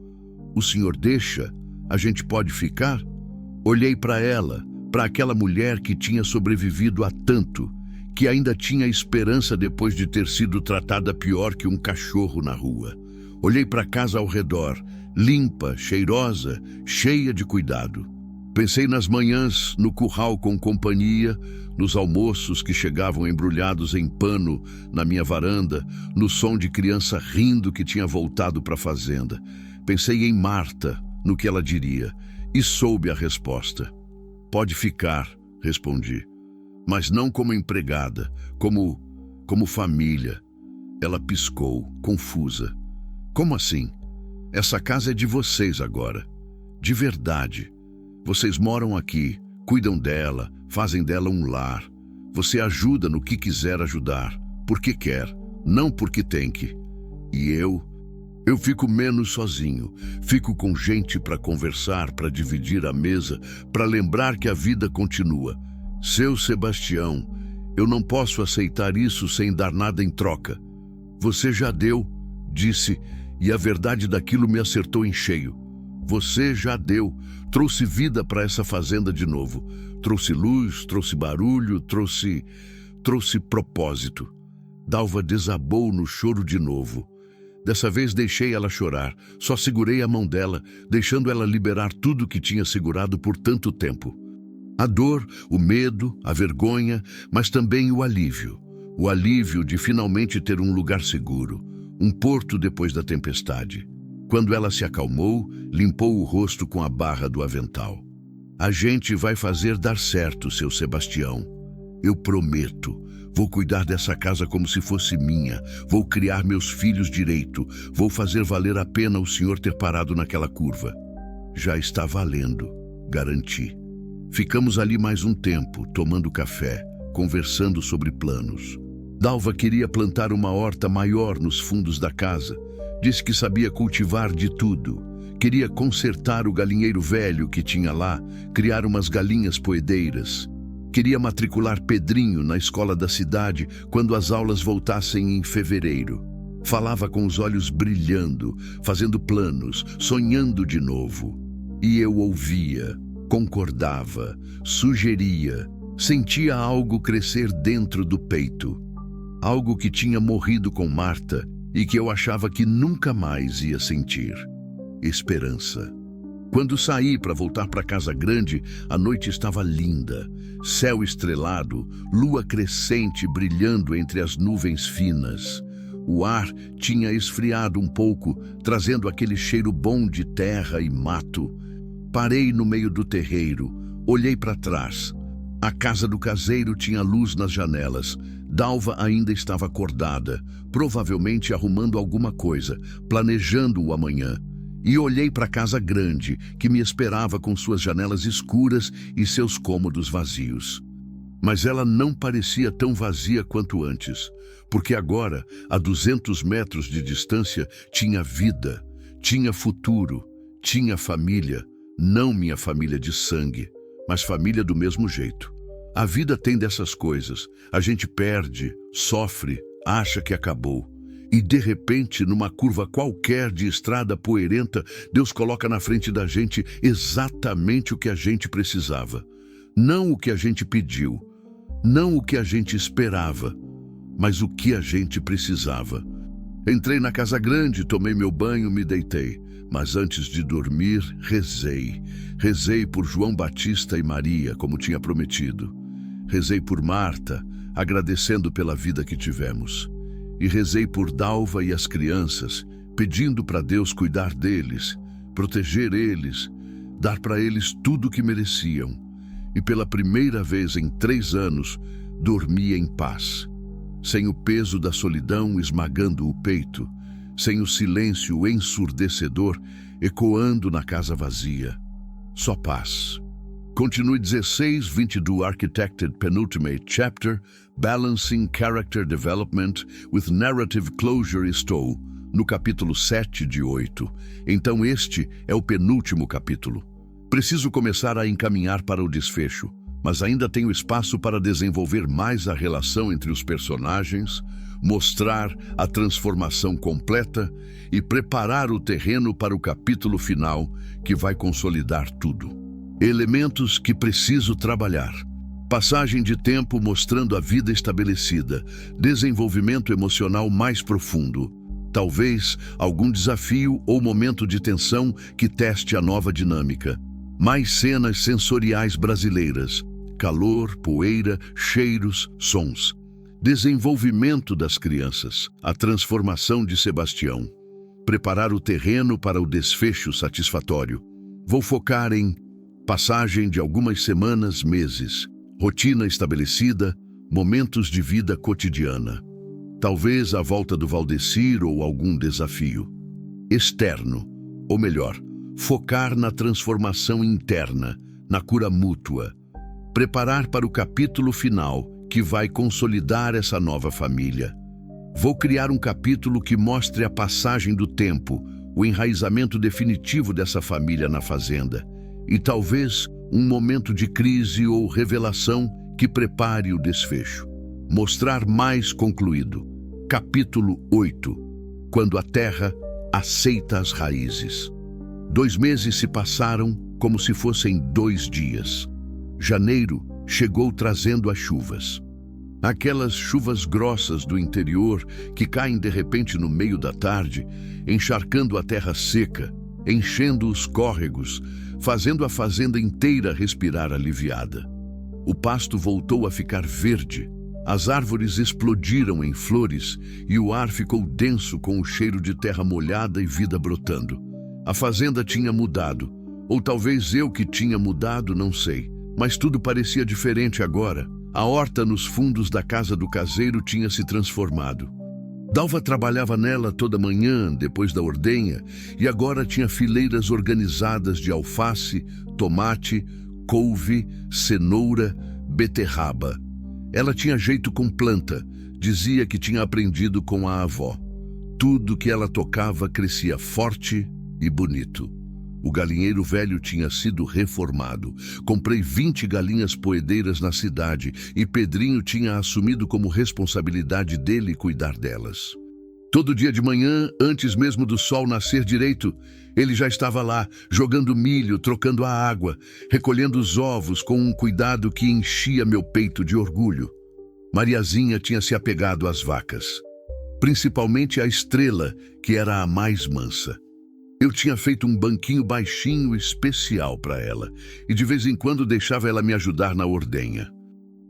o senhor deixa? A gente pode ficar? Olhei para ela, para aquela mulher que tinha sobrevivido a tanto, que ainda tinha esperança depois de ter sido tratada pior que um cachorro na rua. Olhei para a casa ao redor, limpa, cheirosa, cheia de cuidado. Pensei nas manhãs, no curral com companhia, nos almoços que chegavam embrulhados em pano na minha varanda, no som de criança rindo que tinha voltado para a fazenda. Pensei em Marta, no que ela diria, e soube a resposta. Pode ficar, respondi, mas não como empregada, como família. Ela piscou, confusa. Como assim? Essa casa é de vocês agora. De verdade. Vocês moram aqui, cuidam dela, fazem dela um lar. Você ajuda no que quiser ajudar, porque quer, não porque tem que. E eu fico menos sozinho, fico com gente para conversar, para dividir a mesa, para lembrar que a vida continua. Seu Sebastião, eu não posso aceitar isso sem dar nada em troca. Você já deu, disse, e a verdade daquilo me acertou em cheio. Você já deu, trouxe vida para essa fazenda de novo. Trouxe luz, trouxe barulho, trouxe propósito. Dalva desabou no choro de novo. Dessa vez deixei ela chorar, só segurei a mão dela, deixando ela liberar tudo que tinha segurado por tanto tempo. A dor, o medo, a vergonha, mas também o alívio. O alívio de finalmente ter um lugar seguro, um porto depois da tempestade. Quando ela se acalmou, limpou o rosto com a barra do avental. A gente vai fazer dar certo, seu Sebastião. Eu prometo. Vou cuidar dessa casa como se fosse minha. Vou criar meus filhos direito. Vou fazer valer a pena o senhor ter parado naquela curva. Já está valendo, garanti. Ficamos ali mais um tempo, tomando café, conversando sobre planos. Dalva queria plantar uma horta maior nos fundos da casa. Disse que sabia cultivar de tudo. Queria consertar o galinheiro velho que tinha lá, criar umas galinhas poedeiras. Queria matricular Pedrinho na escola da cidade quando as aulas voltassem em fevereiro. Falava com os olhos brilhando, fazendo planos, sonhando de novo. E eu ouvia, concordava, sugeria, sentia algo crescer dentro do peito. Algo que tinha morrido com Marta e que eu achava que nunca mais ia sentir. Esperança. Quando saí para voltar para Casa Grande, a noite estava linda. Céu estrelado, lua crescente brilhando entre as nuvens finas. O ar tinha esfriado um pouco, trazendo aquele cheiro bom de terra e mato. Parei no meio do terreiro, olhei para trás. A casa do caseiro tinha luz nas janelas. Dalva ainda estava acordada, provavelmente arrumando alguma coisa, planejando o amanhã. E olhei para a Casa Grande, que me esperava com suas janelas escuras e seus cômodos vazios. Mas ela não parecia tão vazia quanto antes, porque agora, a 200 metros de distância, tinha vida, tinha futuro, tinha família, não minha família de sangue, mas família do mesmo jeito. A vida tem dessas coisas, a gente perde, sofre, acha que acabou. E de repente, numa curva qualquer de estrada poeirenta, Deus coloca na frente da gente exatamente o que a gente precisava. Não o que a gente pediu, não o que a gente esperava, mas o que a gente precisava. Entrei na Casa Grande, tomei meu banho, me deitei. Mas antes de dormir, rezei. Rezei por João Batista e Maria, como tinha prometido. Rezei por Marta, agradecendo pela vida que tivemos. E rezei por Dalva e as crianças, pedindo para Deus cuidar deles, proteger eles, dar para eles tudo o que mereciam. E pela primeira vez em 3 anos, dormi em paz, sem o peso da solidão esmagando o peito, sem o silêncio ensurdecedor ecoando na casa vazia. Só paz. Continue 16:20 do Architected Penultimate Chapter, Balancing Character Development with Narrative Closure. Estou no capítulo 7 de 8. Então este é o penúltimo capítulo. Preciso começar a encaminhar para o desfecho, mas ainda tenho espaço para desenvolver mais a relação entre os personagens, mostrar a transformação completa e preparar o terreno para o capítulo final que vai consolidar tudo. Elementos que preciso trabalhar. Passagem de tempo mostrando a vida estabelecida, desenvolvimento emocional mais profundo. Talvez algum desafio ou momento de tensão que teste a nova dinâmica. Mais cenas sensoriais brasileiras. Calor, poeira, cheiros, sons. Desenvolvimento das crianças. A transformação de Sebastião. Preparar o terreno para o desfecho satisfatório. Vou focar em passagem de algumas semanas, meses. Rotina estabelecida, momentos de vida cotidiana. Talvez a volta do Valdecir ou algum desafio. Externo, ou melhor, focar na transformação interna, na cura mútua. Preparar para o capítulo final, que vai consolidar essa nova família. Vou criar um capítulo que mostre a passagem do tempo, o enraizamento definitivo dessa família na fazenda. E talvez um momento de crise ou revelação que prepare o desfecho. Mostrar mais concluído. Capítulo 8. Quando a terra aceita as raízes. 2 meses se passaram como se fossem 2 dias. Janeiro chegou trazendo as chuvas. Aquelas chuvas grossas do interior que caem de repente no meio da tarde, encharcando a terra seca, enchendo os córregos, fazendo a fazenda inteira respirar aliviada. O pasto voltou a ficar verde, as árvores explodiram em flores e o ar ficou denso com o cheiro de terra molhada e vida brotando. A fazenda tinha mudado, ou talvez eu que tinha mudado, não sei, mas tudo parecia diferente agora. A horta nos fundos da casa do caseiro tinha se transformado. Dalva trabalhava nela toda manhã, depois da ordenha, e agora tinha fileiras organizadas de alface, tomate, couve, cenoura, beterraba. Ela tinha jeito com planta, Dizia que tinha aprendido com a avó. Tudo que ela tocava crescia forte e bonito. O galinheiro velho tinha sido reformado. Comprei 20 galinhas poedeiras na cidade e Pedrinho tinha assumido como responsabilidade dele cuidar delas. Todo dia de manhã, antes mesmo do sol nascer direito, ele já estava lá, jogando milho, trocando a água, recolhendo os ovos com um cuidado que enchia meu peito de orgulho. Mariazinha tinha se apegado às vacas, principalmente à Estrela, que era a mais mansa. Eu tinha feito um banquinho baixinho especial para ela e de vez em quando deixava ela me ajudar na ordenha.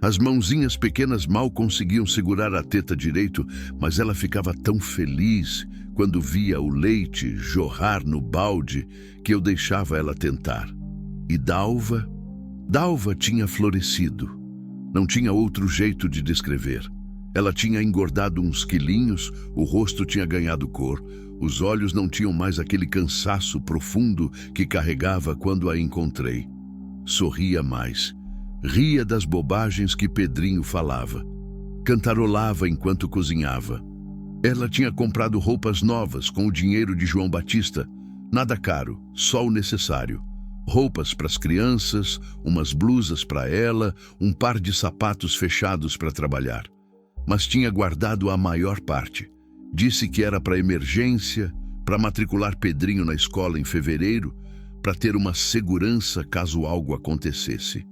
As mãozinhas pequenas mal conseguiam segurar a teta direito, mas ela ficava tão feliz quando via o leite jorrar no balde que eu deixava ela tentar. E Dalva tinha florescido. Não tinha outro jeito de descrever. Ela tinha engordado uns quilinhos, o rosto tinha ganhado cor, os olhos não tinham mais aquele cansaço profundo que carregava quando a encontrei. Sorria mais. Ria das bobagens que Pedrinho falava. Cantarolava enquanto cozinhava. Ela tinha comprado roupas novas com o dinheiro de João Batista. Nada caro, só o necessário. Roupas para as crianças, umas blusas para ela, um par de sapatos fechados para trabalhar. Mas tinha guardado a maior parte. Disse que era para emergência, para matricular Pedrinho na escola em fevereiro, para ter uma segurança caso algo acontecesse.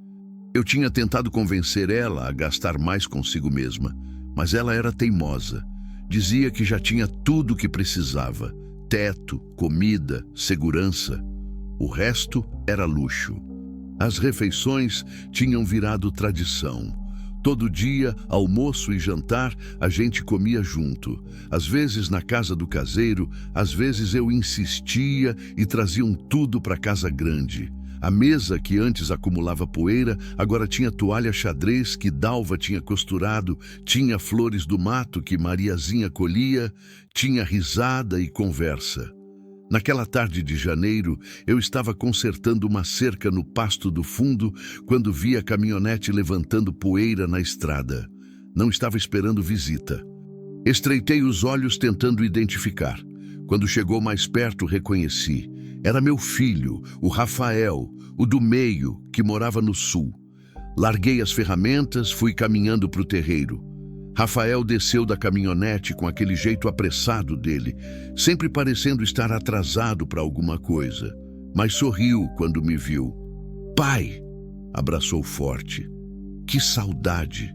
Eu tinha tentado convencer ela a gastar mais consigo mesma, mas ela era teimosa. Dizia que já tinha tudo o que precisava: teto, comida, segurança. O resto era luxo. As refeições tinham virado tradição. Todo dia, almoço e jantar, a gente comia junto. Às vezes na casa do caseiro, às vezes eu insistia e traziam tudo para a casa grande. A mesa, que antes acumulava poeira, agora tinha toalha xadrez que Dalva tinha costurado, tinha flores do mato que Mariazinha colhia, tinha risada e conversa. Naquela tarde de janeiro, eu estava consertando uma cerca no pasto do fundo quando vi a caminhonete levantando poeira na estrada. Não estava esperando visita. Estreitei os olhos tentando identificar. Quando chegou mais perto, reconheci. Era meu filho, o Rafael, o do meio, que morava no sul. Larguei as ferramentas, fui caminhando para o terreiro. Rafael desceu da caminhonete com aquele jeito apressado dele, sempre parecendo estar atrasado para alguma coisa, mas sorriu quando me viu. "Pai!" abraçou forte. "Que saudade!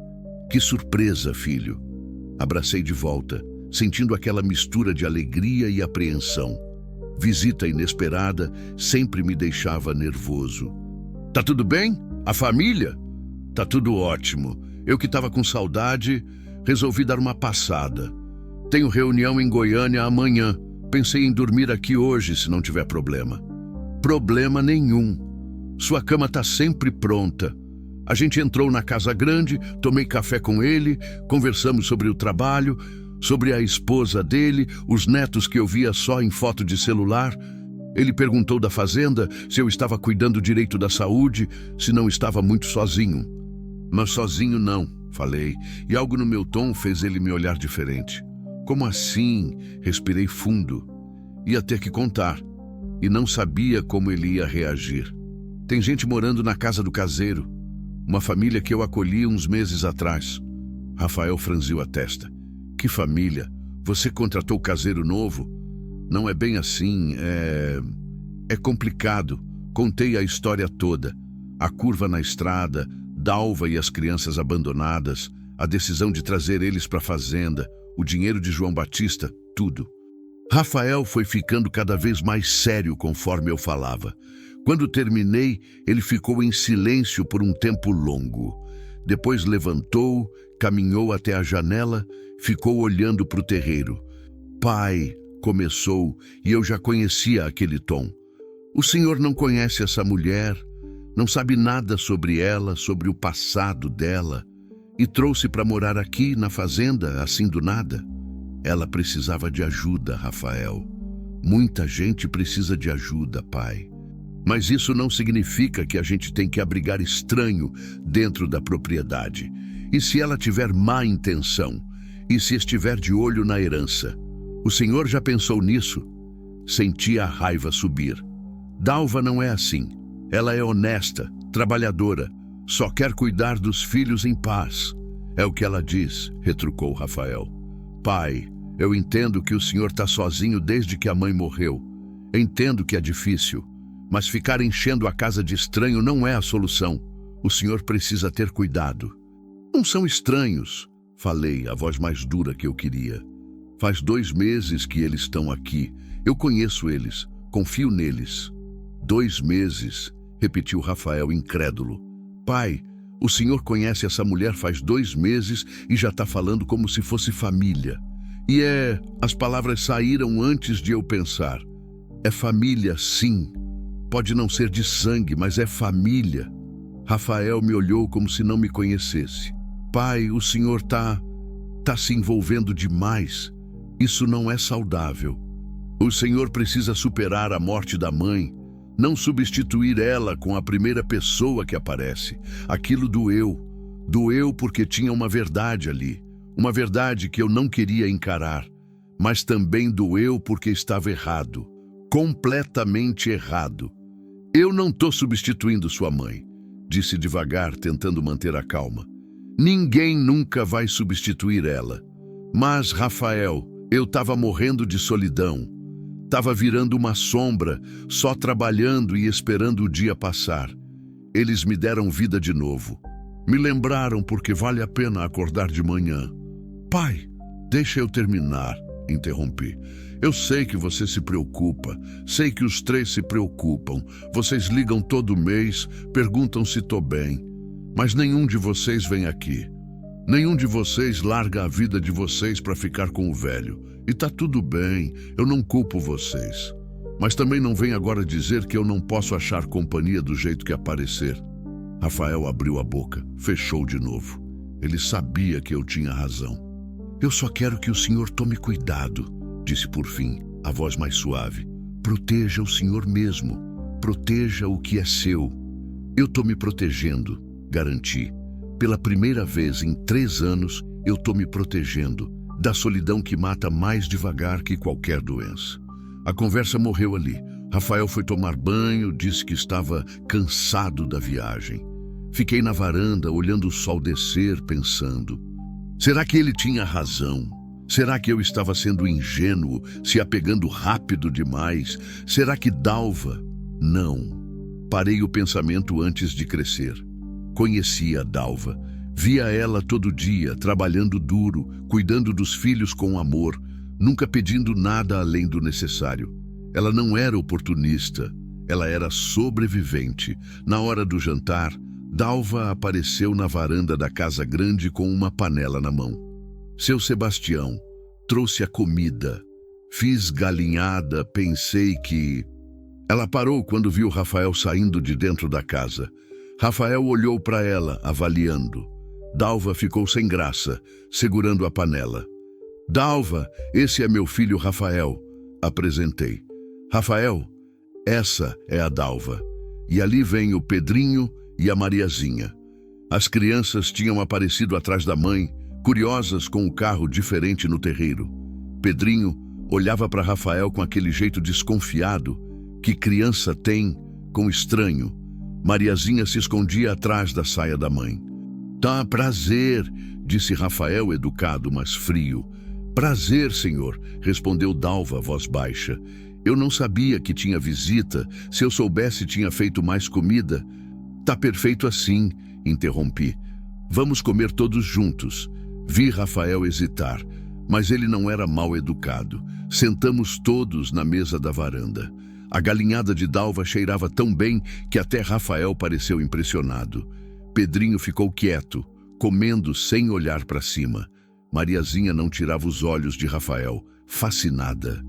Que surpresa, filho!" Abracei de volta, sentindo aquela mistura de alegria e apreensão. Visita inesperada sempre me deixava nervoso. "Tá tudo bem? A família?" "Tá tudo ótimo. Eu que estava com saudade, resolvi dar uma passada. Tenho reunião em Goiânia amanhã. Pensei em dormir aqui hoje, se não tiver problema." "Problema nenhum. Sua cama está sempre pronta." A gente entrou na casa grande, tomei café com ele, conversamos sobre o trabalho, sobre a esposa dele, os netos que eu via só em foto de celular. Ele perguntou da fazenda, se eu estava cuidando direito da saúde, se não estava muito sozinho. "Mas sozinho não", falei, e algo no meu tom fez ele me olhar diferente. "Como assim?" Respirei fundo. Ia ter que contar, e não sabia como ele ia reagir. "Tem gente morando na casa do caseiro, uma família que eu acolhi uns meses atrás." Rafael franziu a testa. "Que família? Você contratou caseiro novo?" "Não é bem assim, é complicado." Contei a história toda. A curva na estrada, Dalva e as crianças abandonadas, a decisão de trazer eles para a fazenda, o dinheiro de João Batista, tudo. Rafael foi ficando cada vez mais sério conforme eu falava. Quando terminei, ele ficou em silêncio por um tempo longo. Depois levantou, caminhou até a janela, ficou olhando para o terreiro. "Pai", começou, e eu já conhecia aquele tom. "O senhor não conhece essa mulher? Não sabe nada sobre ela, sobre o passado dela, e trouxe para morar aqui na fazenda, assim do nada?" "Ela precisava de ajuda, Rafael. Muita gente precisa de ajuda, pai. Mas isso não significa que a gente tem que abrigar estranho dentro da propriedade. E se ela tiver má intenção, E se estiver de olho na herança? O senhor já pensou nisso? Senti a raiva subir. Dalva não é assim. Ela é honesta, trabalhadora, só quer cuidar dos filhos em paz. É o que ela diz, retrucou Rafael. Pai, eu entendo que o senhor está sozinho desde que a mãe morreu. Entendo que é difícil, mas ficar enchendo a casa de estranho não é a solução. O senhor precisa ter cuidado. Não são estranhos, falei, a voz mais dura que eu queria. Faz 2 meses que eles estão aqui. Eu conheço eles, confio neles. 2 meses, repetiu Rafael incrédulo. Pai, o senhor conhece essa mulher faz 2 meses e já está falando como se fosse família. E as palavras saíram antes de eu pensar. É família, sim. Pode não ser de sangue, mas é família. Rafael me olhou como se não me conhecesse. Pai, o senhor tá se envolvendo demais. Isso não é saudável. O senhor precisa superar a morte da mãe, não substituir ela com a primeira pessoa que aparece. Aquilo doeu. Doeu porque tinha uma verdade ali. Uma verdade que eu não queria encarar. Mas também doeu porque estava errado. Completamente errado. Eu não estou substituindo sua mãe, disse devagar, tentando manter a calma. Ninguém nunca vai substituir ela. Mas, Rafael, eu estava morrendo de solidão. Estava virando uma sombra, só trabalhando e esperando o dia passar. Eles me deram vida de novo. Me lembraram porque vale a pena acordar de manhã. Pai, deixa eu terminar, interrompi. Eu sei que você se preocupa, sei que os 3 se preocupam. Vocês ligam todo mês, perguntam se estou bem. Mas nenhum de vocês vem aqui. Nenhum de vocês larga a vida de vocês para ficar com o velho. E tá tudo bem, eu não culpo vocês. Mas também não vem agora dizer que eu não posso achar companhia do jeito que aparecer. Rafael abriu a boca, fechou de novo. Ele sabia que eu tinha razão. Eu só quero que o senhor tome cuidado, disse por fim, a voz mais suave. Proteja o senhor mesmo. Proteja o que é seu. Eu tô me protegendo, garanti. Pela primeira vez em 3 anos, eu tô me protegendo da solidão que mata mais devagar que qualquer doença. A conversa morreu ali. Rafael foi tomar banho, disse que estava cansado da viagem. Fiquei na varanda, olhando o sol descer, pensando. Será que ele tinha razão? Será que eu estava sendo ingênuo, se apegando rápido demais? Será que Dalva? Não. Parei o pensamento antes de crescer. Conhecia a Dalva. Via ela todo dia, trabalhando duro, cuidando dos filhos com amor, nunca pedindo nada além do necessário. Ela não era oportunista, ela era sobrevivente. Na hora do jantar, Dalva apareceu na varanda da casa grande com uma panela na mão. Seu Sebastião, trouxe a comida. Fiz galinhada, pensei que... Ela parou quando viu Rafael saindo de dentro da casa. Rafael olhou para ela, avaliando. Dalva ficou sem graça, segurando a panela. Dalva, esse é meu filho Rafael, apresentei. Rafael, essa é a Dalva. E ali vem o Pedrinho e a Mariazinha. As crianças tinham aparecido atrás da mãe, curiosas com o carro diferente no terreiro. Pedrinho olhava para Rafael com aquele jeito desconfiado que criança tem com estranho. Mariazinha se escondia atrás da saia da mãe. Tá, prazer, disse Rafael, educado, mas frio. Prazer, senhor, respondeu Dalva, voz baixa. Eu não sabia que tinha visita. Se eu soubesse, tinha feito mais comida. Tá perfeito assim, interrompi. Vamos comer todos juntos. Vi Rafael hesitar, mas ele não era mal educado. Sentamos todos na mesa da varanda. A galinhada de Dalva cheirava tão bem que até Rafael pareceu impressionado. Pedrinho ficou quieto, comendo sem olhar para cima. Mariazinha não tirava os olhos de Rafael, fascinada.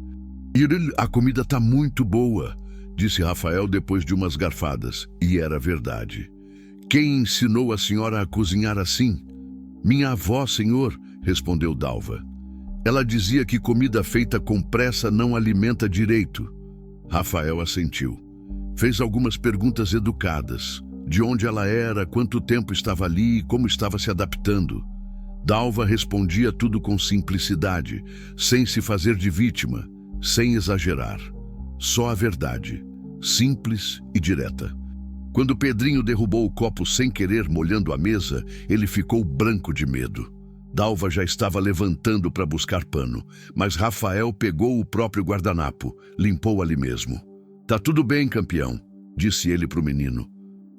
A comida tá muito boa, disse Rafael depois de umas garfadas. E era verdade. Quem ensinou a senhora a cozinhar assim? Minha avó, senhor, respondeu Dalva. Ela dizia que comida feita com pressa não alimenta direito. Rafael assentiu. Fez algumas perguntas educadas. De onde ela era, quanto tempo estava ali e como estava se adaptando. Dalva respondia tudo com simplicidade, sem se fazer de vítima, sem exagerar. Só a verdade, simples e direta. Quando Pedrinho derrubou o copo sem querer, molhando a mesa, ele ficou branco de medo. Dalva já estava levantando para buscar pano, mas Rafael pegou o próprio guardanapo, limpou ali mesmo. "Tá tudo bem, campeão", disse ele para o menino.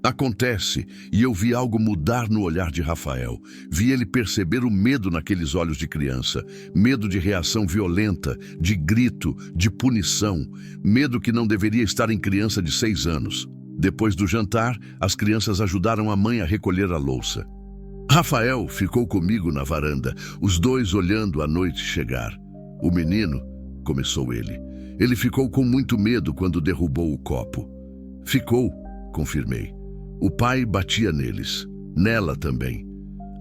Acontece, e eu vi algo mudar no olhar de Rafael. Vi ele perceber o medo naqueles olhos de criança. Medo de reação violenta, de grito, de punição. Medo que não deveria estar em criança de 6 anos. Depois do jantar, as crianças ajudaram a mãe a recolher a louça. Rafael ficou comigo na varanda, os dois olhando a noite chegar. "O menino", começou ele. "Ele ficou com muito medo quando derrubou o copo." "Ficou", confirmei. "O pai batia neles, nela também."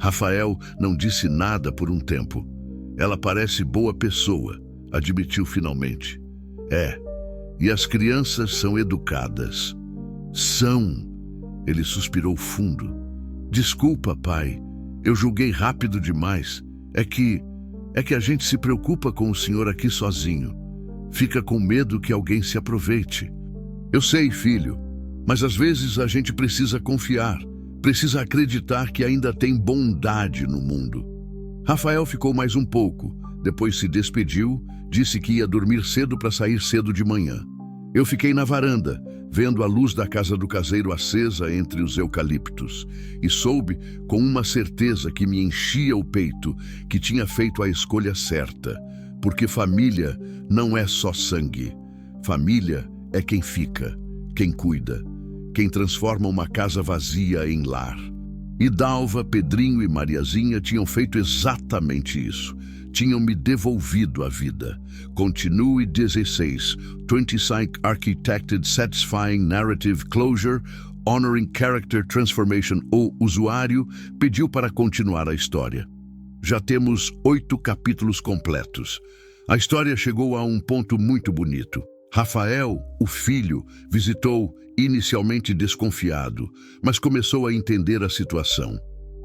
Rafael não disse nada por um tempo. "Ela parece boa pessoa", admitiu finalmente. "É, e as crianças são educadas." "São." Ele suspirou fundo. "Desculpa, pai. Eu julguei rápido demais. É que a gente se preocupa com o senhor aqui sozinho. Fica com medo que alguém se aproveite." "Eu sei, filho, mas às vezes a gente precisa confiar, precisa acreditar que ainda tem bondade no mundo." Rafael ficou mais um pouco, depois se despediu, disse que ia dormir cedo para sair cedo de manhã. Eu fiquei na varanda, vendo a luz da casa do caseiro acesa entre os eucaliptos, e soube, com uma certeza que me enchia o peito, que tinha feito a escolha certa, porque família não é só sangue. Família é quem fica, quem cuida, quem transforma uma casa vazia em lar. E Dalva, Pedrinho e Mariazinha tinham feito exatamente isso. Tinham me devolvido a vida. Continue 16. 25 Architected Satisfying Narrative Closure, Honoring Character Transformation. O usuário pediu para continuar a história. Já temos 8 capítulos completos. A história chegou a um ponto muito bonito. Rafael, o filho, visitou, inicialmente desconfiado, mas começou a entender a situação.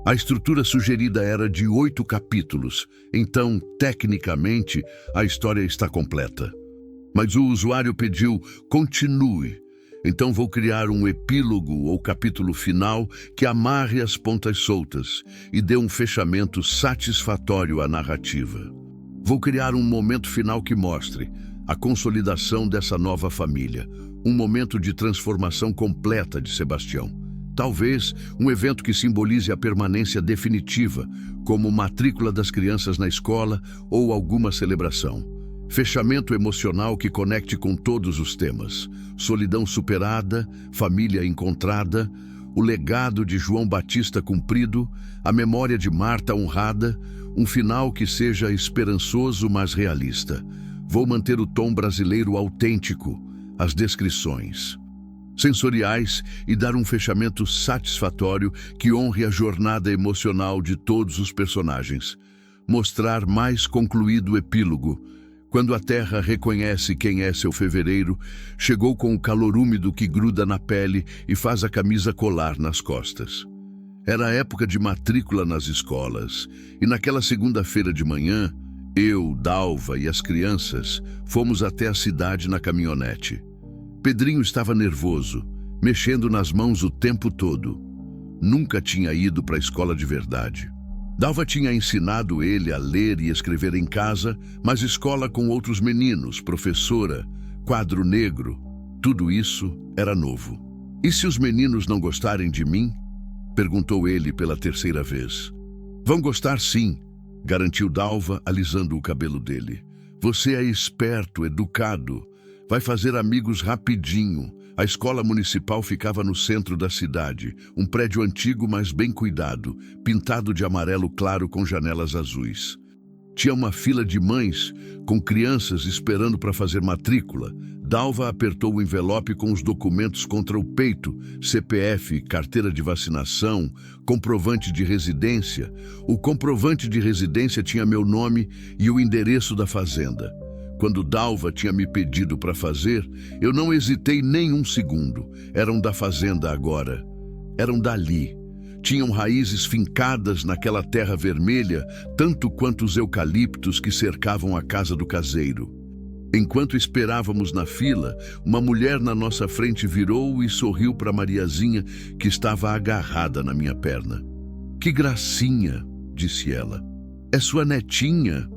A estrutura sugerida era de 8 capítulos, então, tecnicamente, a história está completa. Mas o usuário pediu, continue. Então vou criar um epílogo ou capítulo final que amarre as pontas soltas e dê um fechamento satisfatório à narrativa. Vou criar um momento final que mostre a consolidação dessa nova família, um momento de transformação completa de Sebastião. Talvez um evento que simbolize a permanência definitiva, como matrícula das crianças na escola ou alguma celebração. Fechamento emocional que conecte com todos os temas. Solidão superada, família encontrada, o legado de João Batista cumprido, a memória de Marta honrada, um final que seja esperançoso, mas realista. Vou manter o tom brasileiro autêntico, as descrições sensoriais e dar um fechamento satisfatório que honre a jornada emocional de todos os personagens. Mostrar mais concluído o epílogo. Quando a terra reconhece quem é seu fevereiro, chegou com o calor úmido que gruda na pele e faz a camisa colar nas costas. Era a época de matrícula nas escolas, e naquela segunda-feira de manhã, eu, Dalva e as crianças fomos até a cidade na caminhonete. Pedrinho estava nervoso, mexendo nas mãos o tempo todo. Nunca tinha ido para a escola de verdade. Dalva tinha ensinado ele a ler e escrever em casa, mas escola com outros meninos, professora, quadro negro, tudo isso era novo. "E se os meninos não gostarem de mim?" perguntou ele pela terceira vez. "Vão gostar sim", garantiu Dalva, alisando o cabelo dele. "Você é esperto, educado. Vai fazer amigos rapidinho." A escola municipal ficava no centro da cidade, um prédio antigo, mas bem cuidado, pintado de amarelo claro com janelas azuis. Tinha uma fila de mães, com crianças esperando para fazer matrícula. Dalva apertou o envelope com os documentos contra o peito, CPF, carteira de vacinação, comprovante de residência. O comprovante de residência tinha meu nome e o endereço da fazenda. Quando Dalva tinha me pedido para fazer, eu não hesitei nem um segundo. Eram da fazenda agora. Eram dali. Tinham raízes fincadas naquela terra vermelha, tanto quanto os eucaliptos que cercavam a casa do caseiro. Enquanto esperávamos na fila, uma mulher na nossa frente virou e sorriu para Mariazinha, que estava agarrada na minha perna. "Que gracinha", disse ela. "É sua netinha."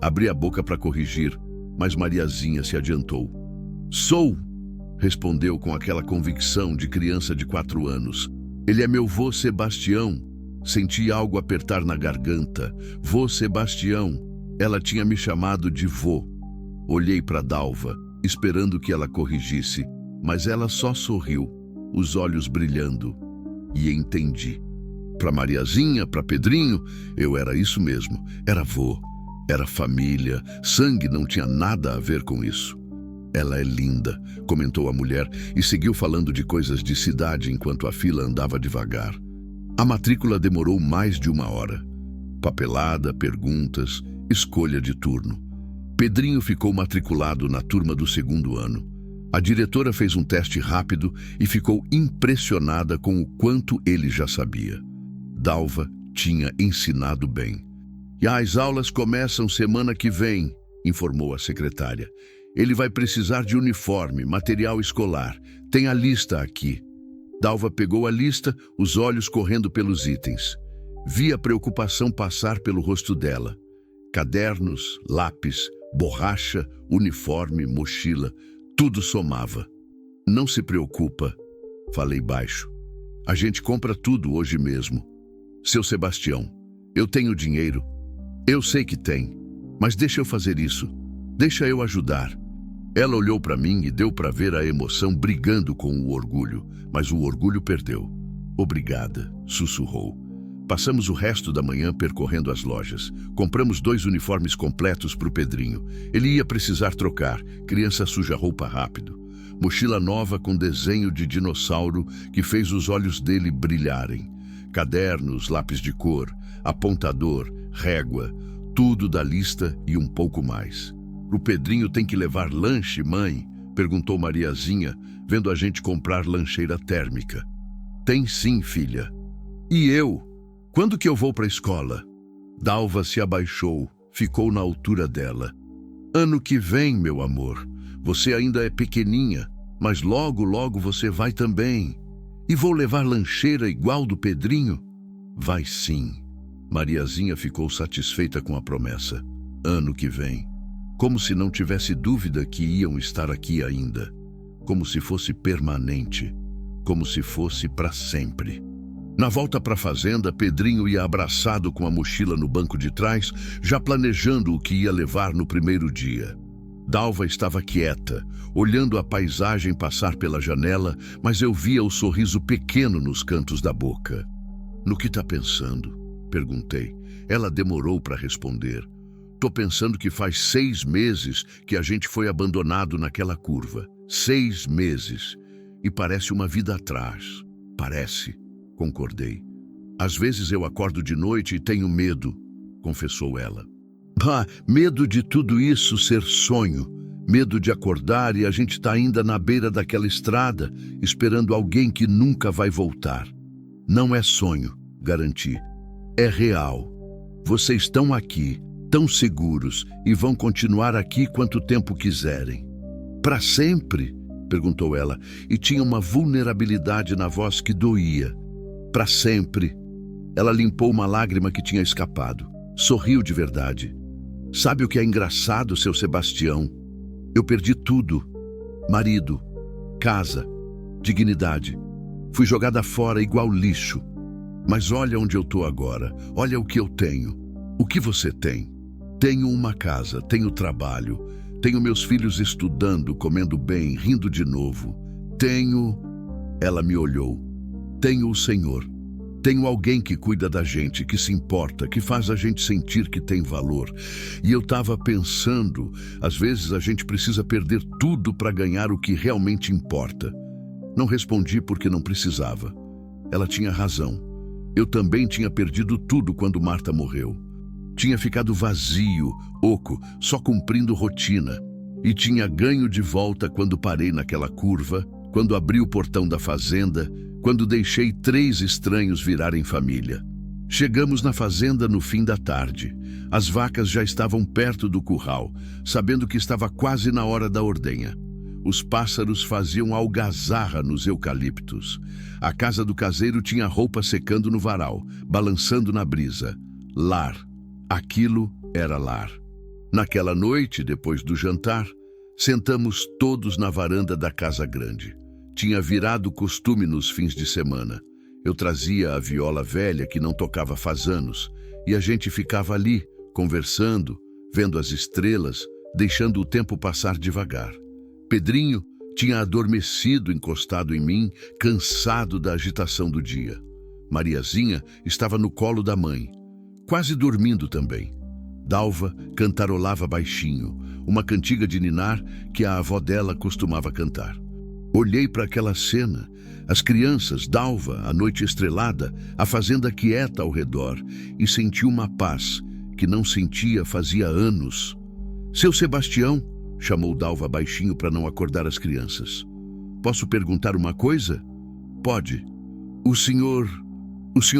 Abri a boca para corrigir, mas Mariazinha se adiantou. "Sou", respondeu com aquela convicção de criança de 4 anos. "Ele é meu vô Sebastião." Senti algo apertar na garganta. "Vô Sebastião." Ela tinha me chamado de vô. Olhei para Dalva, esperando que ela corrigisse, mas ela só sorriu, os olhos brilhando. E entendi. Para Mariazinha, para Pedrinho, eu era isso mesmo. Era vô, era família, sangue não tinha nada a ver com isso. "Ela é linda", comentou a mulher e seguiu falando de coisas de cidade enquanto a fila andava devagar. A matrícula demorou mais de 1 hora. Papelada, perguntas, escolha de turno. Pedrinho ficou matriculado na turma do 2º ano. A diretora fez um teste rápido e ficou impressionada com o quanto ele já sabia. Dalva tinha ensinado bem. "E as aulas começam semana que vem", informou a secretária. "Ele vai precisar de uniforme, material escolar. Tem a lista aqui." Dalva pegou a lista, os olhos correndo pelos itens. Vi a preocupação passar pelo rosto dela. Cadernos, lápis, borracha, uniforme, mochila, tudo somava. "Não se preocupa", falei baixo. "A gente compra tudo hoje mesmo. Seu Sebastião, eu tenho dinheiro. Eu sei que tem, mas deixa eu fazer isso. Deixa eu ajudar." Ela olhou para mim e deu para ver a emoção brigando com o orgulho, mas o orgulho perdeu. "Obrigada", sussurrou. Passamos o resto da manhã percorrendo as lojas. Compramos 2 uniformes completos para o Pedrinho. Ele ia precisar trocar, criança suja roupa rápido. Mochila nova com desenho de dinossauro que fez os olhos dele brilharem. Cadernos, lápis de cor, apontador, régua, tudo da lista e um pouco mais. "O Pedrinho tem que levar lanche, mãe?", perguntou Mariazinha, vendo a gente comprar lancheira térmica. "Tem sim, filha." "E eu? Quando que eu vou para a escola?" Dalva se abaixou, ficou na altura dela. "Ano que vem, meu amor. Você ainda é pequeninha, mas logo, logo você vai também. E vou levar lancheira igual do Pedrinho?" "Vai sim." Mariazinha ficou satisfeita com a promessa. "Ano que vem." Como se não tivesse dúvida que iam estar aqui ainda. Como se fosse permanente. Como se fosse para sempre. Na volta para a fazenda, Pedrinho ia abraçado com a mochila no banco de trás, já planejando o que ia levar no primeiro dia. Dalva estava quieta, olhando a paisagem passar pela janela, mas eu via o sorriso pequeno nos cantos da boca. "No que está pensando?", perguntei. Ela demorou para responder. "Tô pensando que faz 6 meses que a gente foi abandonado naquela curva. 6 meses. E parece uma vida atrás." "Parece", concordei. "Às vezes eu acordo de noite e tenho medo", confessou ela. Medo de tudo isso ser sonho. Medo de acordar e a gente tá ainda na beira daquela estrada, esperando alguém que nunca vai voltar." "Não é sonho", garanti. "É real. Vocês estão aqui, tão seguros, e vão continuar aqui quanto tempo quiserem." "Para sempre?", perguntou ela, e tinha uma vulnerabilidade na voz que doía. "Para sempre." Ela limpou uma lágrima que tinha escapado. Sorriu de verdade. "Sabe o que é engraçado, seu Sebastião? Eu perdi tudo. Marido, casa, dignidade. Fui jogada fora igual lixo. Mas olha onde eu tô agora. Olha o que eu tenho. O que você tem?" "Tenho uma casa, tenho trabalho. Tenho meus filhos estudando, comendo bem, rindo de novo. Tenho..." Ela me olhou. "Tenho o Senhor. Tenho alguém que cuida da gente, que se importa, que faz a gente sentir que tem valor. E eu estava pensando, às vezes a gente precisa perder tudo para ganhar o que realmente importa." Não respondi porque não precisava. Ela tinha razão. Eu também tinha perdido tudo quando Marta morreu. Tinha ficado vazio, oco, só cumprindo rotina. E tinha ganho de volta quando parei naquela curva, quando abri o portão da fazenda, quando deixei 3 estranhos virarem família. Chegamos na fazenda no fim da tarde. As vacas já estavam perto do curral, sabendo que estava quase na hora da ordenha. Os pássaros faziam algazarra nos eucaliptos. A casa do caseiro tinha roupa secando no varal, balançando na brisa. Lar. Aquilo era lar. Naquela noite, depois do jantar, sentamos todos na varanda da casa grande. Tinha virado costume nos fins de semana. Eu trazia a viola velha que não tocava faz anos, e a gente ficava ali, conversando, vendo as estrelas, deixando o tempo passar devagar. Pedrinho tinha adormecido encostado em mim, cansado da agitação do dia. Mariazinha estava no colo da mãe, quase dormindo também. Dalva cantarolava baixinho, uma cantiga de ninar que a avó dela costumava cantar. Olhei para aquela cena, as crianças, Dalva, a noite estrelada, a fazenda quieta ao redor, e senti uma paz que não sentia fazia anos. Seu Sebastião, chamou Dalva baixinho para não acordar as crianças. Posso perguntar uma coisa? Pode. O senhor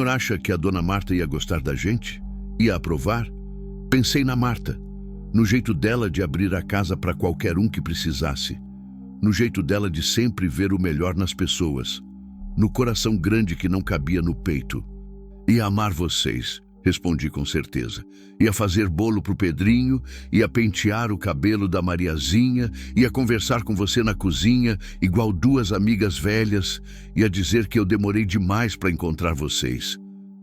acha que a dona Marta ia gostar da gente? Ia aprovar? Pensei na Marta, no jeito dela de abrir a casa para qualquer um que precisasse, no jeito dela de sempre ver o melhor nas pessoas, no coração grande que não cabia no peito. Ia amar vocês, respondi com certeza. Ia fazer bolo pro Pedrinho, ia pentear o cabelo da Mariazinha, ia conversar com você na cozinha, igual 2 amigas velhas, ia dizer que eu demorei demais para encontrar vocês.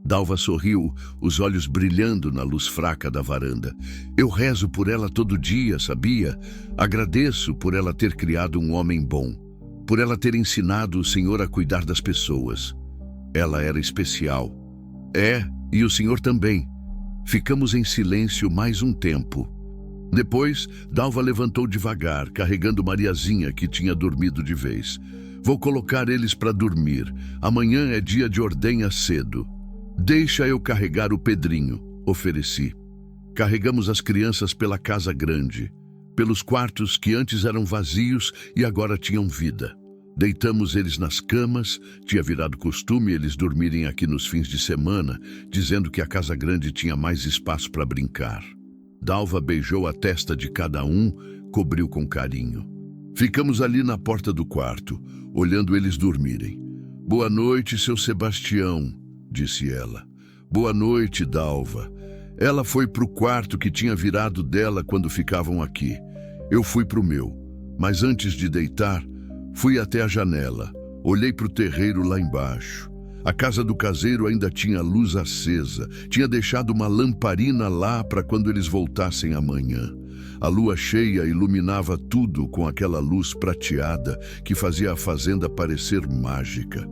Dalva sorriu, os olhos brilhando na luz fraca da varanda. Eu rezo por ela todo dia, sabia? Agradeço por ela ter criado um homem bom, por ela ter ensinado o Senhor a cuidar das pessoas. Ela era especial. E o Senhor também. Ficamos em silêncio mais um tempo. Depois, Dalva levantou devagar, carregando Mariazinha, que tinha dormido de vez. Vou colocar eles para dormir. Amanhã é dia de ordenha cedo. Deixa eu carregar o Pedrinho, ofereci. Carregamos as crianças pela casa grande, pelos quartos que antes eram vazios e agora tinham vida. Deitamos eles nas camas, tinha virado costume eles dormirem aqui nos fins de semana, dizendo que a casa grande tinha mais espaço para brincar. Dalva beijou a testa de cada um, cobriu com carinho. Ficamos ali na porta do quarto, olhando eles dormirem. Boa noite, seu Sebastião, disse ela. Boa noite, Dalva. Ela foi pro quarto que tinha virado dela quando ficavam aqui. Eu fui pro meu, mas antes de deitar, fui até a janela. Olhei pro terreiro lá embaixo. A casa do caseiro ainda tinha luz acesa. Tinha deixado uma lamparina lá para quando eles voltassem amanhã. A lua cheia iluminava tudo com aquela luz prateada que fazia a fazenda parecer mágica.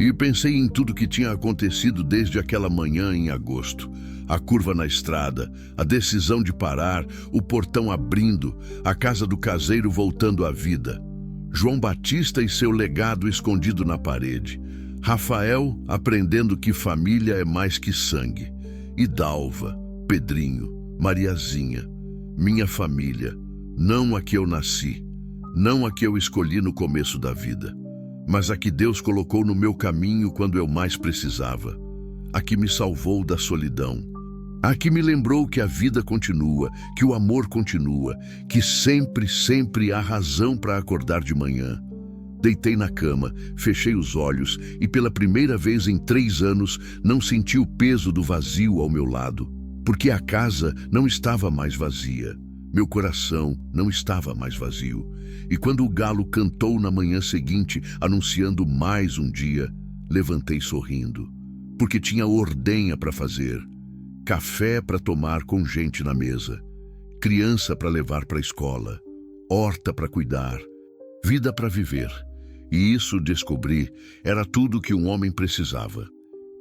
E pensei em tudo que tinha acontecido desde aquela manhã em agosto. A curva na estrada, a decisão de parar, o portão abrindo, a casa do caseiro voltando à vida. João Batista e seu legado escondido na parede. Rafael aprendendo que família é mais que sangue. E Dalva, Pedrinho, Mariazinha. Minha família, não a que eu nasci, não a que eu escolhi no começo da vida, mas a que Deus colocou no meu caminho quando eu mais precisava, a que me salvou da solidão, a que me lembrou que a vida continua, que o amor continua, que sempre, sempre há razão para acordar de manhã. Deitei na cama, fechei os olhos e pela primeira vez em 3 anos não senti o peso do vazio ao meu lado, porque a casa não estava mais vazia. Meu coração não estava mais vazio. E quando o galo cantou na manhã seguinte, anunciando mais um dia, levantei sorrindo, porque tinha ordenha para fazer, café para tomar com gente na mesa, criança para levar para a escola, horta para cuidar, vida para viver. E isso, descobri, era tudo que um homem precisava.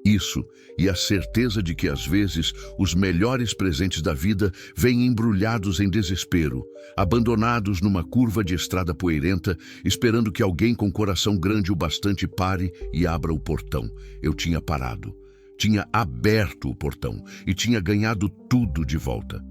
Isso e a certeza de que às vezes os melhores presentes da vida vêm embrulhados em desespero, abandonados numa curva de estrada poeirenta, esperando que alguém com coração grande o bastante pare e abra o portão. Eu tinha parado, tinha aberto o portão e tinha ganhado tudo de volta.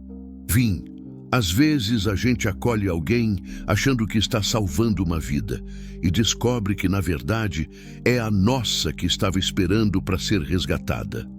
Vim, Às vezes a gente acolhe alguém achando que está salvando uma vida e descobre que, na verdade, é a nossa que estava esperando para ser resgatada.